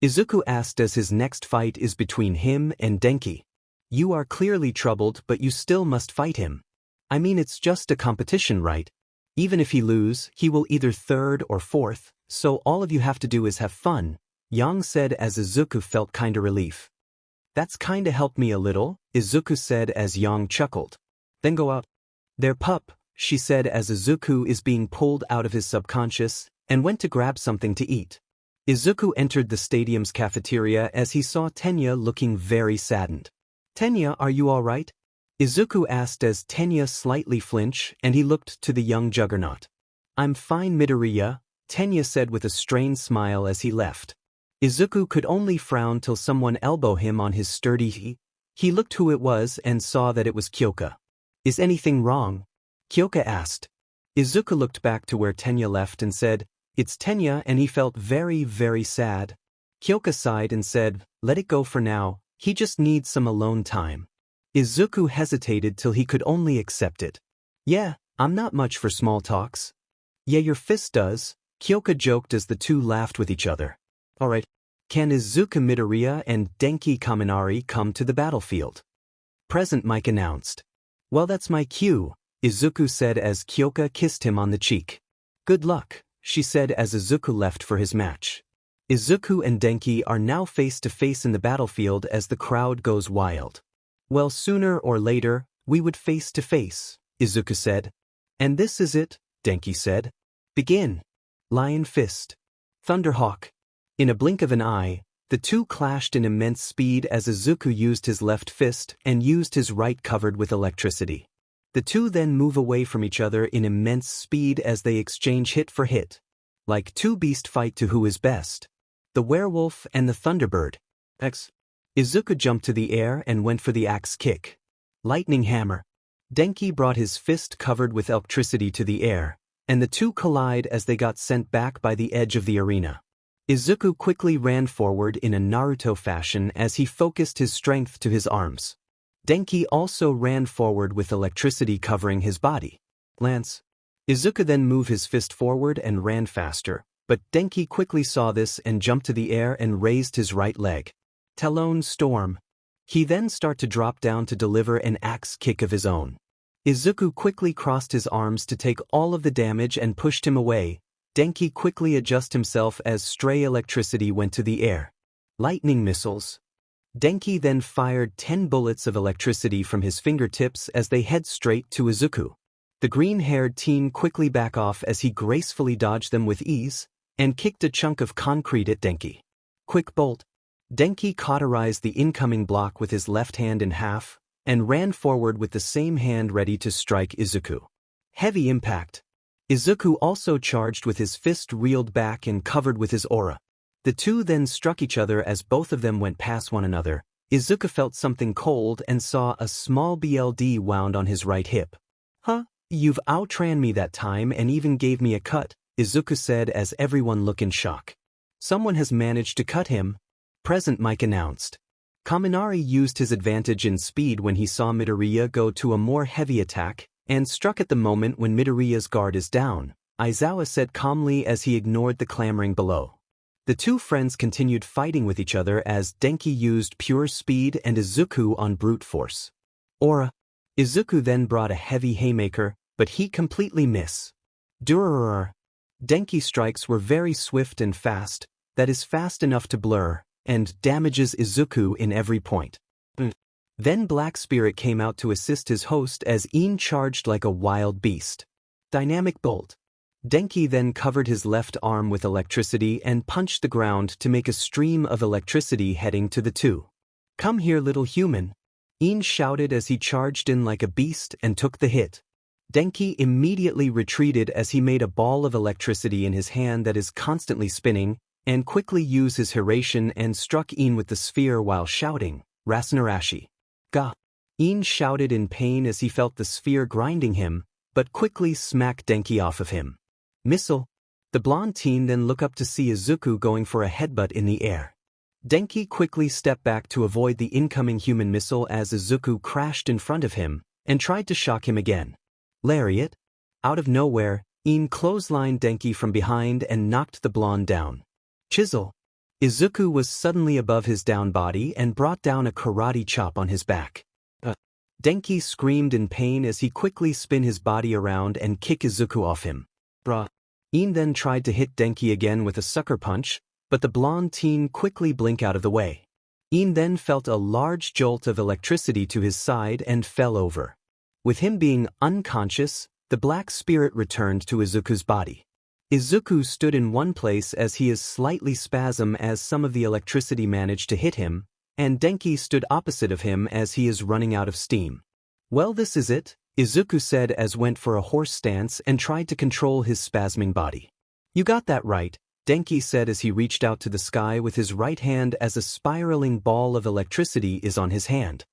A: Izuku asked as his next fight is between him and Denki. You are clearly troubled but you still must fight him. I mean it's just a competition, right? Even if he lose, he will either third or fourth, so all of you have to do is have fun, Yang said as Izuku felt kinda relief. That's kinda helped me a little, Izuku said as Yang chuckled. Then go out. There, pup, she said as Izuku is being pulled out of his subconscious, and went to grab something to eat. Izuku entered the stadium's cafeteria as he saw Tenya looking very saddened. Tenya, are you alright? Izuku asked as Tenya slightly flinched and he looked to the young juggernaut. I'm fine, Midoriya, Tenya said with a strained smile as he left. Izuku could only frown till someone elbowed him on his sturdy knee. He looked who it was and saw that it was Kyoka. Is anything wrong? Kyoka asked. Izuku looked back to where Tenya left and said, It's Tenya, and he felt very, very sad. Kyoka sighed and said, Let it go for now, he just needs some alone time. Izuku hesitated till he could only accept it. Yeah, I'm not much for small talks. Yeah, your fist does, Kyoka joked as the two laughed with each other. Alright, can Izuku Midoriya and Denki Kaminari come to the battlefield? Present, Mike announced. Well, that's my cue, Izuku said as Kyoka kissed him on the cheek. Good luck, she said as Izuku left for his match. Izuku and Denki are now face to face in the battlefield as the crowd goes wild. Well, sooner or later, we would face to face, Izuku said. And this is it, Denki said. Begin. Lion Fist. Thunderhawk. In a blink of an eye, the two clashed in immense speed as Izuku used his left fist and used his right covered with electricity. The two then move away from each other in immense speed as they exchange hit for hit. Like two beasts fight to who is best. The werewolf and the thunderbird. Izuku jumped to the air and went for the axe kick. Lightning hammer. Denki brought his fist covered with electricity to the air, and the two collide as they got sent back by the edge of the arena. Izuku quickly ran forward in a Naruto fashion as he focused his strength to his arms. Denki also ran forward with electricity covering his body. Lance. Izuku then moved his fist forward and ran faster, but Denki quickly saw this and jumped to the air and raised his right leg. Talon Storm. He then started to drop down to deliver an axe kick of his own. Izuku quickly crossed his arms to take all of the damage and pushed him away. Denki quickly adjusted himself as stray electricity went to the air. Lightning missiles. Denki then fired 10 bullets of electricity from his fingertips as they head straight to Izuku. The green-haired teen quickly back off as he gracefully dodged them with ease, and kicked a chunk of concrete at Denki. Quick bolt. Denki cauterized the incoming block with his left hand in half, and ran forward with the same hand ready to strike Izuku. Heavy impact. Izuku also charged with his fist reeled back and covered with his aura. The two then struck each other as both of them went past one another. Izuku felt something cold and saw a small BLD wound on his right hip. Huh, you've outran me that time and even gave me a cut, Izuku said as everyone looked in shock. Someone has managed to cut him. Present Mike announced. Kaminari used his advantage in speed when he saw Midoriya go to a more heavy attack, and struck at the moment when Midoriya's guard is down, Aizawa said calmly as he ignored the clamoring below. The two friends continued fighting with each other as Denki used pure speed and Izuku on brute force. Aura. Izuku then brought a heavy haymaker, but he completely missed. Durr. Denki strikes were very swift and fast, that is fast enough to blur, and damages Izuku in every point. Then Black Spirit came out to assist his host as Iin charged like a wild beast. Dynamic Bolt. Denki then covered his left arm with electricity and punched the ground to make a stream of electricity heading to the two. Come here, little human. Iin shouted as he charged in like a beast and took the hit. Denki immediately retreated as he made a ball of electricity in his hand that is constantly spinning, and quickly used his Hiration and struck Iin with the sphere while shouting, Rasenarashi. Ga. Iin shouted in pain as he felt the sphere grinding him, but quickly smacked Denki off of him. Missile. The blonde teen then looked up to see Izuku going for a headbutt in the air. Denki quickly stepped back to avoid the incoming human missile as Izuku crashed in front of him, and tried to shock him again. Lariat. Out of nowhere, Iin clotheslined Denki from behind and knocked the blonde down. Chisel. Izuku was suddenly above his down body and brought down a karate chop on his back. Denki screamed in pain as he quickly spun his body around and kicked Izuku off him. Bruh. Iin then tried to hit Denki again with a sucker punch, but the blonde teen quickly blinked out of the way. Iin then felt a large jolt of electricity to his side and fell over. With him being unconscious, the Black Spirit returned to Izuku's body. Izuku stood in one place as he is slightly spasm as some of the electricity managed to hit him, and Denki stood opposite of him as he is running out of steam. Well, this is it, Izuku said as went for a horse stance and tried to control his spasming body. You got that right, Denki said as he reached out to the sky with his right hand as a spiraling ball of electricity is on his hand.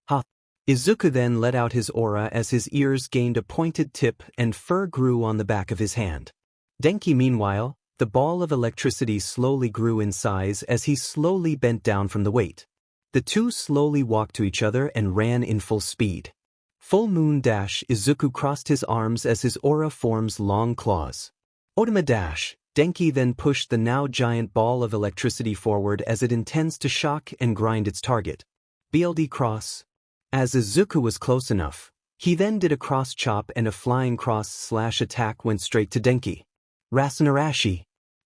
A: Ha! Izuku then let out his aura as his ears gained a pointed tip and fur grew on the back of his hand. Denki meanwhile, the ball of electricity slowly grew in size as he slowly bent down from the weight. The two slowly walked to each other and ran in full speed. Full moon dash. Izuku crossed his arms as his aura forms long claws. Otama dash. Denki then pushed the now giant ball of electricity forward as it intends to shock and grind its target. BLD cross. As Izuku was close enough, he then did a cross chop and a flying cross slash attack went straight to Denki. Rasenarashi.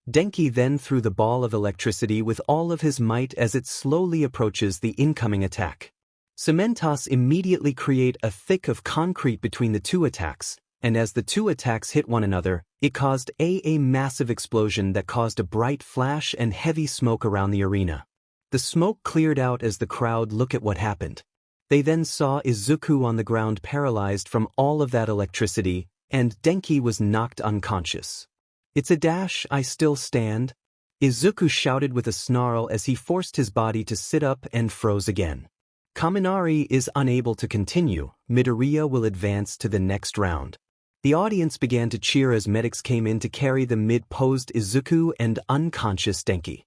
A: Denki then threw the ball of electricity with all of his might as it slowly approaches the incoming attack. Cementos immediately create a thick of concrete between the two attacks, and as the two attacks hit one another, it caused a massive explosion that caused a bright flash and heavy smoke around the arena. The smoke cleared out as the crowd looked at what happened. They then saw Izuku on the ground paralyzed from all of that electricity, and Denki was knocked unconscious. It's a dash, I still stand. Izuku shouted with a snarl as he forced his body to sit up and froze again. Kaminari is unable to continue. Midoriya will advance to the next round. The audience began to cheer as medics came in to carry the mid-posed Izuku and unconscious Denki.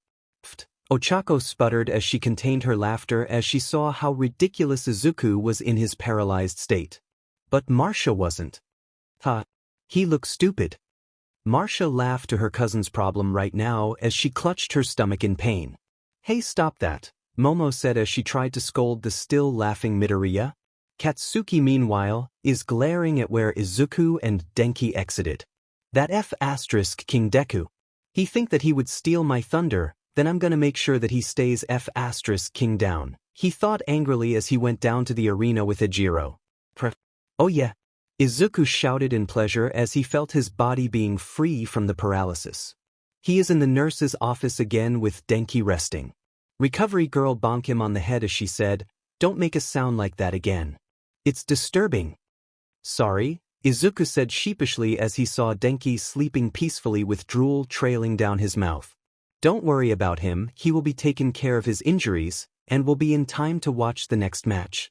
A: Ochako sputtered as she contained her laughter as she saw how ridiculous Izuku was in his paralyzed state. But Marcia wasn't. He looked stupid. Marcia laughed to her cousin's problem right now as she clutched her stomach in pain. Hey, stop that, Momo said as she tried to scold the still laughing Midoriya. Katsuki meanwhile is glaring at where Izuku and Denki exited. That King Deku. He think that he would steal my thunder, then I'm gonna make sure that he stays King down, he thought angrily as he went down to the arena with Ejiro. Oh yeah. Izuku shouted in pleasure as he felt his body being free from the paralysis. He is in the nurse's office again with Denki resting. Recovery girl bonked him on the head as she said, Don't make a sound like that again. It's disturbing. Sorry, Izuku said sheepishly as he saw Denki sleeping peacefully with drool trailing down his mouth. Don't worry about him, he will be taking care of his injuries, and will be in time to watch the next match.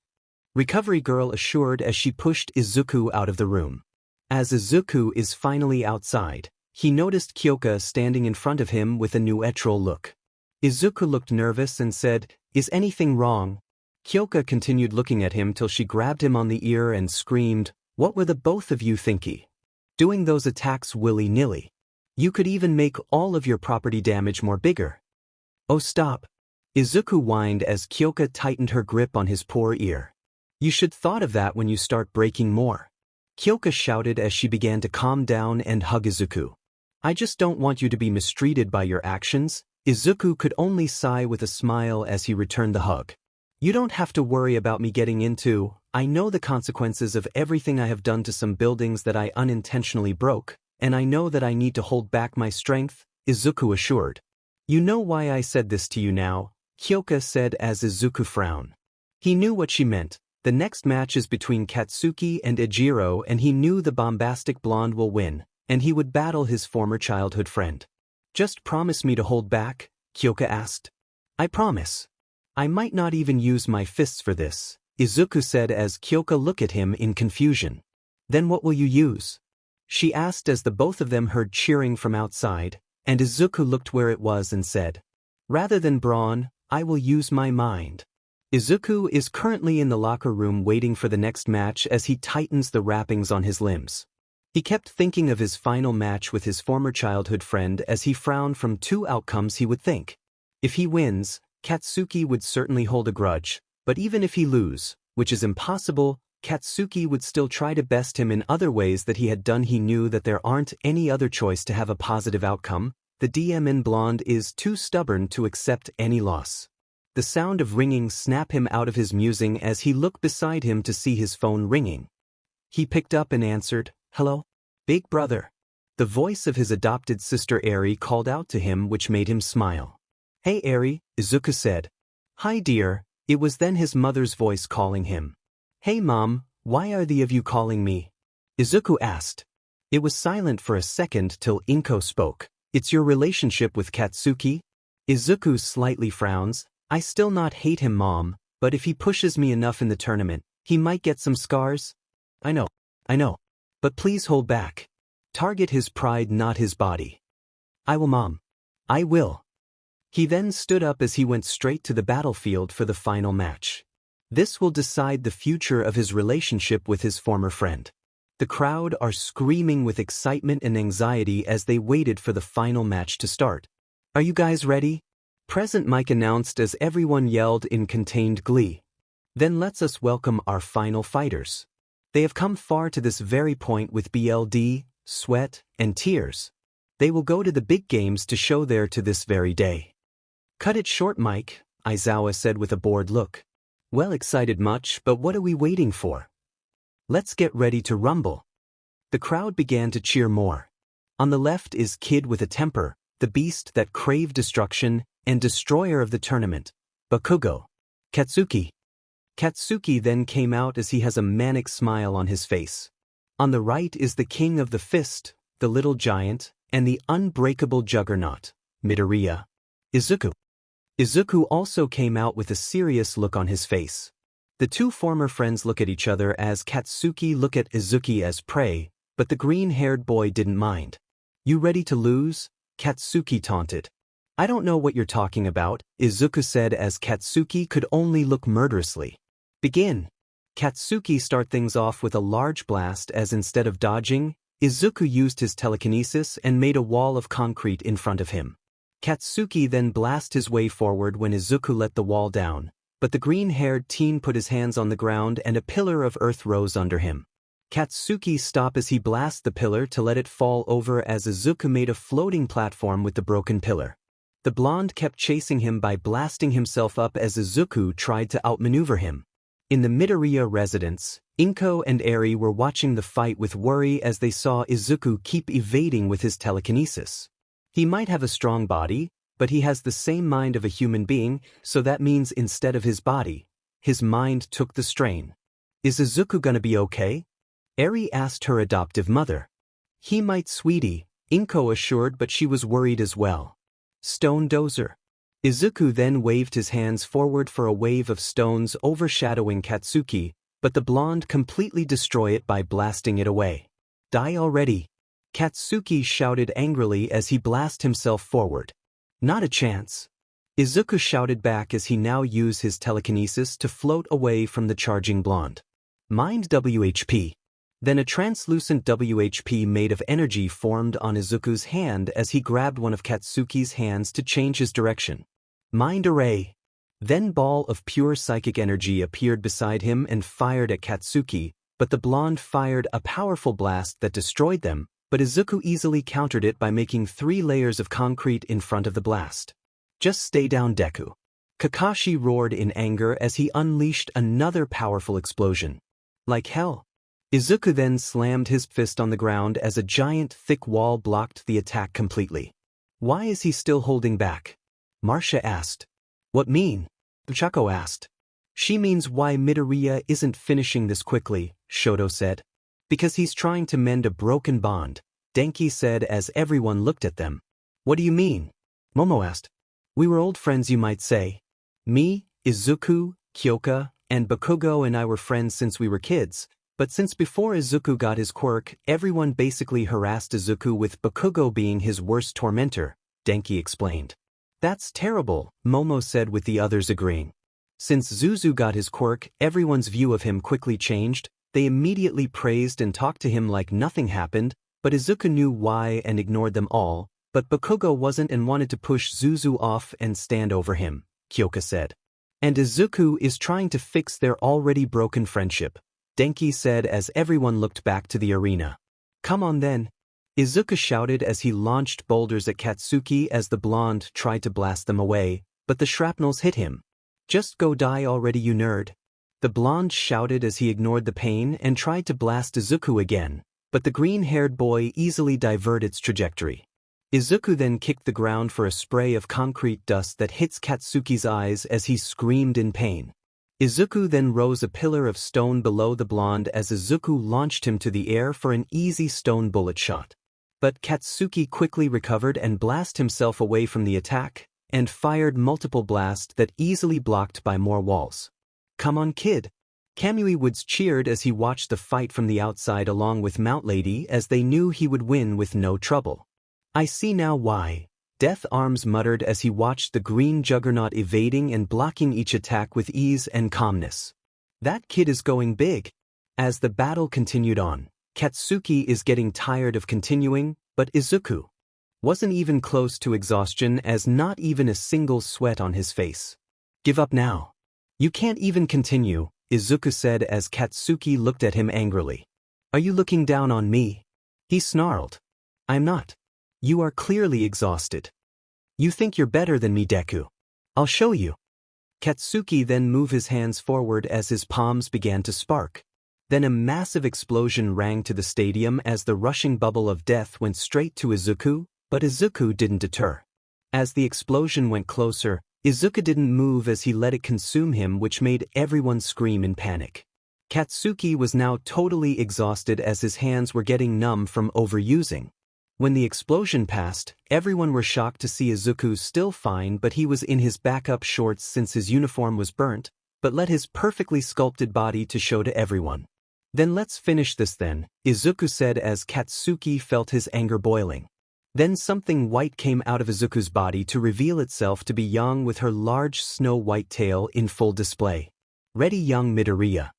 A: Recovery girl assured as she pushed Izuku out of the room. As Izuku is finally outside, he noticed Kyoka standing in front of him with a neutral look. Izuku looked nervous and said, "Is anything wrong?" Kyoka continued looking at him till she grabbed him on the ear and screamed, "What were the both of you thinking? Doing those attacks willy-nilly? You could even make all of your property damage more bigger." "Oh stop." Izuku whined as Kyoka tightened her grip on his poor ear. "You should thought of that when you start breaking more." Kyoka shouted as she began to calm down and hug Izuku. "I just don't want you to be mistreated by your actions." Izuku could only sigh with a smile as he returned the hug. "You don't have to worry about me getting into. I know the consequences of everything I have done to some buildings that I unintentionally broke, and I know that I need to hold back my strength," Izuku assured. "You know why I said this to you now," Kyoka said as Izuku frowned. He knew what she meant. The next match is between Katsuki and Ejiro, and he knew the bombastic blonde will win, and he would battle his former childhood friend. "Just promise me to hold back?" Kyoka asked. "I promise. I might not even use my fists for this," Izuku said as Kyoka looked at him in confusion. "Then what will you use?" she asked as the both of them heard cheering from outside, and Izuku looked where it was and said, "Rather than brawn, I will use my mind." Izuku is currently in the locker room waiting for the next match as he tightens the wrappings on his limbs. He kept thinking of his final match with his former childhood friend as he frowned from two outcomes he would think. If he wins, Katsuki would certainly hold a grudge, but even if he lose, which is impossible, Katsuki would still try to best him in other ways that he had done. He knew that there aren't any other choice to have a positive outcome. The DM in blonde is too stubborn to accept any loss. The sound of ringing snapped him out of his musing as he looked beside him to see his phone ringing. He picked up and answered, "Hello? Big brother." The voice of his adopted sister Eri called out to him, which made him smile. "Hey Eri," Izuku said. "Hi dear." It was then his mother's voice calling him. "Hey mom, why are the of you calling me?" Izuku asked. It was silent for a second till Inko spoke. "It's your relationship with Katsuki?" Izuku slightly frowns. "I still not hate him mom, but if he pushes me enough in the tournament, he might get some scars." I know. But please hold back. Target his pride, not his body." "I will mom. I will." He then stood up as he went straight to the battlefield for the final match. This will decide the future of his relationship with his former friend. The crowd are screaming with excitement and anxiety as they waited for the final match to start. "Are you guys ready?" Present Mike announced as everyone yelled in contained glee. "Then let's us welcome our final fighters. They have come far to this very point with blood, sweat, and tears. They will go to the big games to show their to this very day." "Cut it short, Mike," Aizawa said with a bored look. "Well, excited much, but what are we waiting for? Let's get ready to rumble." The crowd began to cheer more. On the left is Kid with a temper, the beast that craved destruction, and destroyer of the tournament, Bakugo. Katsuki. Katsuki then came out as he has a manic smile on his face. On the right is the king of the fist, the little giant, and the unbreakable juggernaut, Midoriya. Izuku. Izuku also came out with a serious look on his face. The two former friends look at each other as Katsuki look at Izuku as prey, but the green-haired boy didn't mind. "You ready to lose?" Katsuki taunted. "I don't know what you're talking about," Izuku said as Katsuki could only look murderously. "Begin." Katsuki start things off with a large blast as instead of dodging, Izuku used his telekinesis and made a wall of concrete in front of him. Katsuki then blasted his way forward when Izuku let the wall down, but the green-haired teen put his hands on the ground and a pillar of earth rose under him. Katsuki stopped as he blasted the pillar to let it fall over as Izuku made a floating platform with the broken pillar. The blonde kept chasing him by blasting himself up as Izuku tried to outmaneuver him. In the Midoriya residence, Inko and Eri were watching the fight with worry as they saw Izuku keep evading with his telekinesis. He might have a strong body, but he has the same mind of a human being, so that means instead of his body, his mind took the strain. Is Izuku gonna be okay? Eri asked her adoptive mother. He might, sweetie, Inko assured, but she was worried as well. Stone dozer. Izuku then waved his hands forward for a wave of stones overshadowing Katsuki, but the blonde completely destroyed it by blasting it away. Die already! Katsuki shouted angrily as he blasted himself forward. Not a chance. Izuku shouted back as he now used his telekinesis to float away from the charging blonde. Mind WHP. Then a translucent WHP made of energy formed on Izuku's hand as he grabbed one of Katsuki's hands to change his direction. Mind array. Then ball of pure psychic energy appeared beside him and fired at Katsuki, but the blonde fired a powerful blast that destroyed them, but Izuku easily countered it by making 3 layers of concrete in front of the blast. Just stay down, Deku. Kakashi roared in anger as he unleashed another powerful explosion. Like hell. Izuku then slammed his fist on the ground as a giant thick wall blocked the attack completely. Why is he still holding back? Marcia asked. What mean? Chaco asked. She means why Midoriya isn't finishing this quickly, Shoto said. Because he's trying to mend a broken bond, Denki said as everyone looked at them. What do you mean? Momo asked. We were old friends, you might say. Me, Izuku, Kyoka, and Bakugo and I were friends since we were kids, but since before Izuku got his quirk, everyone basically harassed Izuku with Bakugo being his worst tormentor, Denki explained. That's terrible, Momo said with the others agreeing. Since Zuzu got his quirk, everyone's view of him quickly changed. They immediately praised and talked to him like nothing happened, but Izuku knew why and ignored them all, but Bakugo wasn't and wanted to push Zuzu off and stand over him, Kyoka said. And Izuku is trying to fix their already broken friendship, Denki said as everyone looked back to the arena. Come on then. Izuku shouted as he launched boulders at Katsuki as the blonde tried to blast them away, but the shrapnels hit him. Just go die already, you nerd. The blonde shouted as he ignored the pain and tried to blast Izuku again, but the green-haired boy easily diverted its trajectory. Izuku then kicked the ground for a spray of concrete dust that hits Katsuki's eyes as he screamed in pain. Izuku then rose a pillar of stone below the blonde as Izuku launched him to the air for an easy stone bullet shot. But Katsuki quickly recovered and blasted himself away from the attack, and fired multiple blasts that easily blocked by more walls. Come on, kid. Kamui Woods cheered as he watched the fight from the outside along with Mount Lady as they knew he would win with no trouble. I see now why, Death Arms muttered as he watched the green juggernaut evading and blocking each attack with ease and calmness. That kid is going big. As the battle continued on, Katsuki is getting tired of continuing, but Izuku wasn't even close to exhaustion as not even a single sweat on his face. Give up now. You can't even continue, Izuku said as Katsuki looked at him angrily. Are you looking down on me? He snarled. I'm not. You are clearly exhausted. You think you're better than me, Deku. I'll show you. Katsuki then moved his hands forward as his palms began to spark. Then a massive explosion rang to the stadium as the rushing bubble of death went straight to Izuku, but Izuku didn't deter. As the explosion went closer, Izuku didn't move as he let it consume him, which made everyone scream in panic. Katsuki was now totally exhausted as his hands were getting numb from overusing. When the explosion passed, everyone were shocked to see Izuku still fine, but he was in his backup shorts since his uniform was burnt, but let his perfectly sculpted body to show to everyone. Then let's finish this then, Izuku said as Katsuki felt his anger boiling. Then something white came out of Izuku's body to reveal itself to be Yang with her large snow-white tail in full display. Ready, young Midoriya?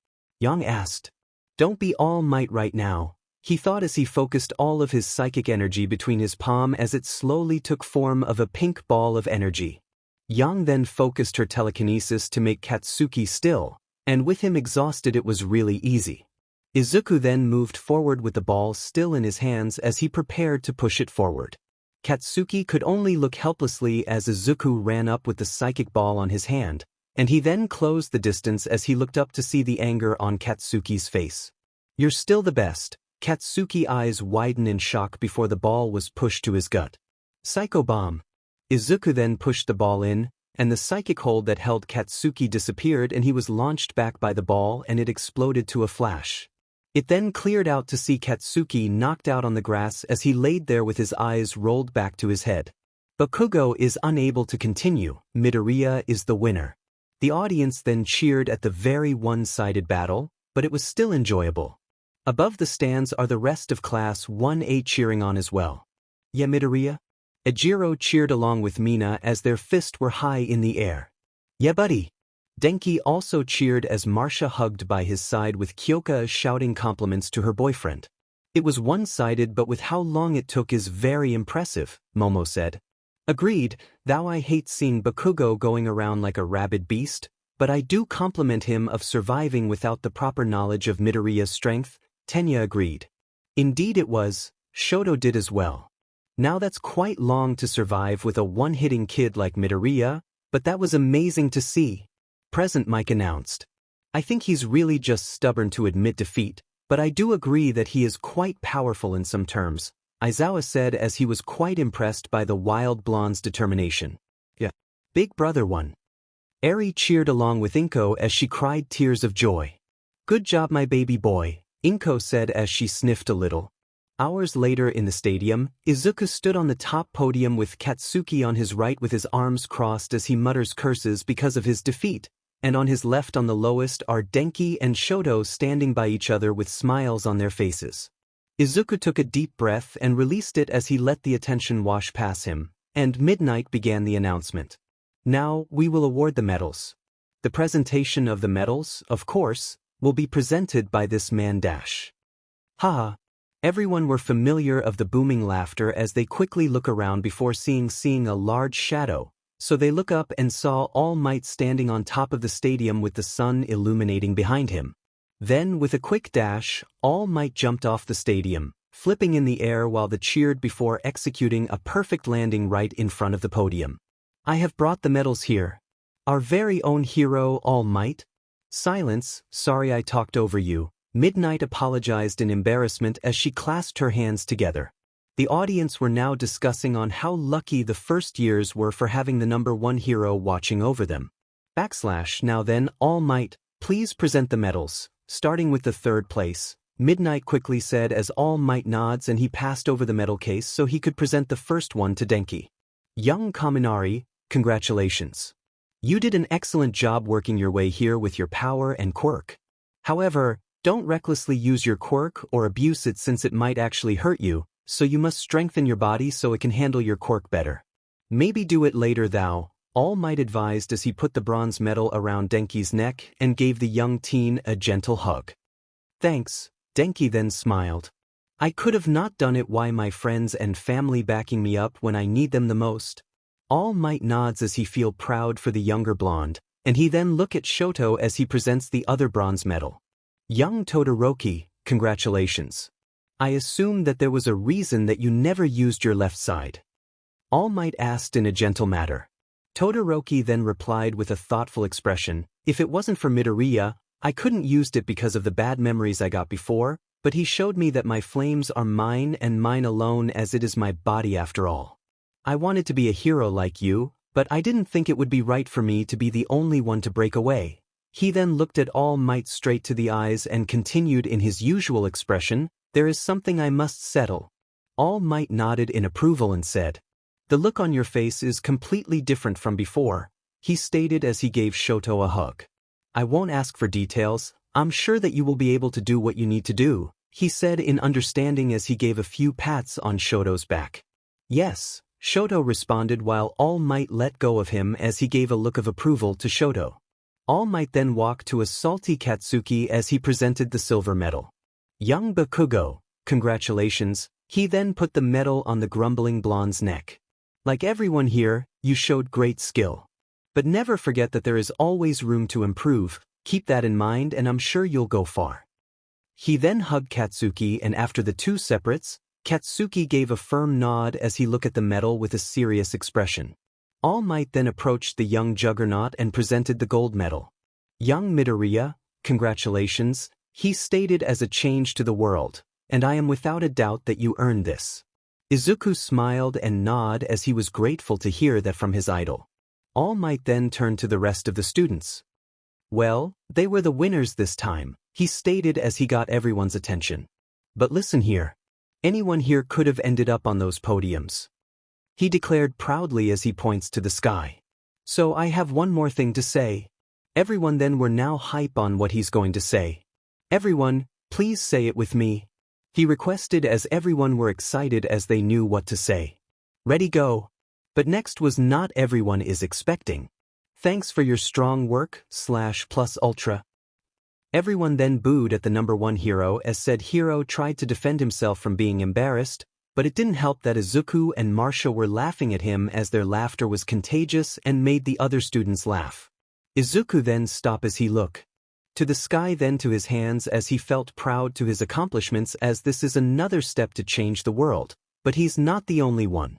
A: Yang asked. Don't be all might right now, he thought as he focused all of his psychic energy between his palm as it slowly took form of a pink ball of energy. Yang then focused her telekinesis to make Katsuki still, and with him exhausted it was really easy. Izuku then moved forward with the ball still in his hands as he prepared to push it forward. Katsuki could only look helplessly as Izuku ran up with the psychic ball on his hand, and he then closed the distance as he looked up to see the anger on Katsuki's face. You're still the best. Katsuki's eyes widened in shock before the ball was pushed to his gut. Psycho Bomb. Izuku then pushed the ball in, and the psychic hold that held Katsuki disappeared and he was launched back by the ball and it exploded to a flash. It then cleared out to see Katsuki knocked out on the grass as he laid there with his eyes rolled back to his head. Bakugo is unable to continue, Midoriya is the winner. The audience then cheered at the very one-sided battle, but it was still enjoyable. Above the stands are the rest of Class 1A cheering on as well. Yeah, Midoriya? Ejiro cheered along with Mina as their fists were high in the air. Yeah, buddy. Denki also cheered as Marcia hugged by his side with Kyoka shouting compliments to her boyfriend. It was one-sided, but with how long it took is very impressive, Momo said. Agreed, though I hate seeing Bakugo going around like a rabid beast, but I do compliment him of surviving without the proper knowledge of Midoriya's strength, Tenya agreed. Indeed it was, Shoto did as well. Now that's quite long to survive with a one-hitting kid like Midoriya, but that was amazing to see. Present Mike announced. I think he's really just stubborn to admit defeat, but I do agree that he is quite powerful in some terms, Aizawa said as he was quite impressed by the wild blonde's determination. Yeah. Big brother won. Eri cheered along with Inko as she cried tears of joy. Good job my baby boy, Inko said as she sniffed a little. Hours later in the stadium, Izuku stood on the top podium with Katsuki on his right with his arms crossed as he mutters curses because of his defeat, and on his left on the lowest are Denki and Shoto standing by each other with smiles on their faces. Izuku took a deep breath and released it as he let the attention wash past him, and midnight began the announcement. Now, we will award the medals. The presentation of the medals, of course, will be presented by this man dash. Haha. Everyone were familiar of the booming laughter as they quickly look around before seeing a large shadow, so they look up and saw All Might standing on top of the stadium with the sun illuminating behind him. Then, with a quick dash, All Might jumped off the stadium, flipping in the air while they cheered before executing a perfect landing right in front of the podium. I have brought the medals here. Our very own hero, All Might. Silence, sorry I talked over you. Midnight apologized in embarrassment as she clasped her hands together. The audience were now discussing on how lucky the first years were for having the number one hero watching over them. Now then, All Might, please present the medals, starting with the third place. Midnight quickly said as All Might nods and he passed over the medal case so he could present the first one to Denki. Young Kaminari, congratulations. You did an excellent job working your way here with your power and quirk. However, don't recklessly use your quirk or abuse it since it might actually hurt you, so you must strengthen your body so it can handle your quirk better. Maybe do it later thou, All Might advised as he put the bronze medal around Denki's neck and gave the young teen a gentle hug. Thanks, Denki then smiled. I could have not done it. Why my friends and family backing me up when I need them the most? All Might nods as he feel proud for the younger blonde, and he then look at Shoto as he presents the other bronze medal. Young Todoroki, congratulations. I assume that there was a reason that you never used your left side. All Might asked in a gentle manner. Todoroki then replied with a thoughtful expression, if it wasn't for Midoriya, I couldn't used it because of the bad memories I got before, but he showed me that my flames are mine and mine alone as it is my body after all. I wanted to be a hero like you, but I didn't think it would be right for me to be the only one to break away. He then looked at All Might straight to the eyes and continued in his usual expression, there is something I must settle. All Might nodded in approval and said, the look on your face is completely different from before, he stated as he gave Shoto a hug. I won't ask for details, I'm sure that you will be able to do what you need to do, he said in understanding as he gave a few pats on Shoto's back. Yes, Shoto responded while All Might let go of him as he gave a look of approval to Shoto. All Might then walked to a salty Katsuki as he presented the silver medal. Young Bakugo, congratulations, he then put the medal on the grumbling blonde's neck. Like everyone here, you showed great skill. But never forget that there is always room to improve, keep that in mind and I'm sure you'll go far. He then hugged Katsuki and after the two separates, Katsuki gave a firm nod as he looked at the medal with a serious expression. All Might then approached the young juggernaut and presented the gold medal. Young Midoriya, congratulations, he stated as a change to the world, and I am without a doubt that you earned this. Izuku smiled and nodded as he was grateful to hear that from his idol. All Might then turned to the rest of the students. Well, they were the winners this time, he stated as he got everyone's attention. But listen here. Anyone here could have ended up on those podiums. He declared proudly as he points to the sky. So I have one more thing to say. Everyone then were now hype on what he's going to say. Everyone, please say it with me. He requested as everyone were excited as they knew what to say. Ready, go. But next was not everyone is expecting. Thanks for your strong work, / ultra. Everyone then booed at the number 1 hero as said hero tried to defend himself from being embarrassed, but it didn't help that Izuku and Marcia were laughing at him as their laughter was contagious and made the other students laugh. Izuku then stopped as he looked to the sky, then to his hands as he felt proud to his accomplishments, as this is another step to change the world, but he's not the only one.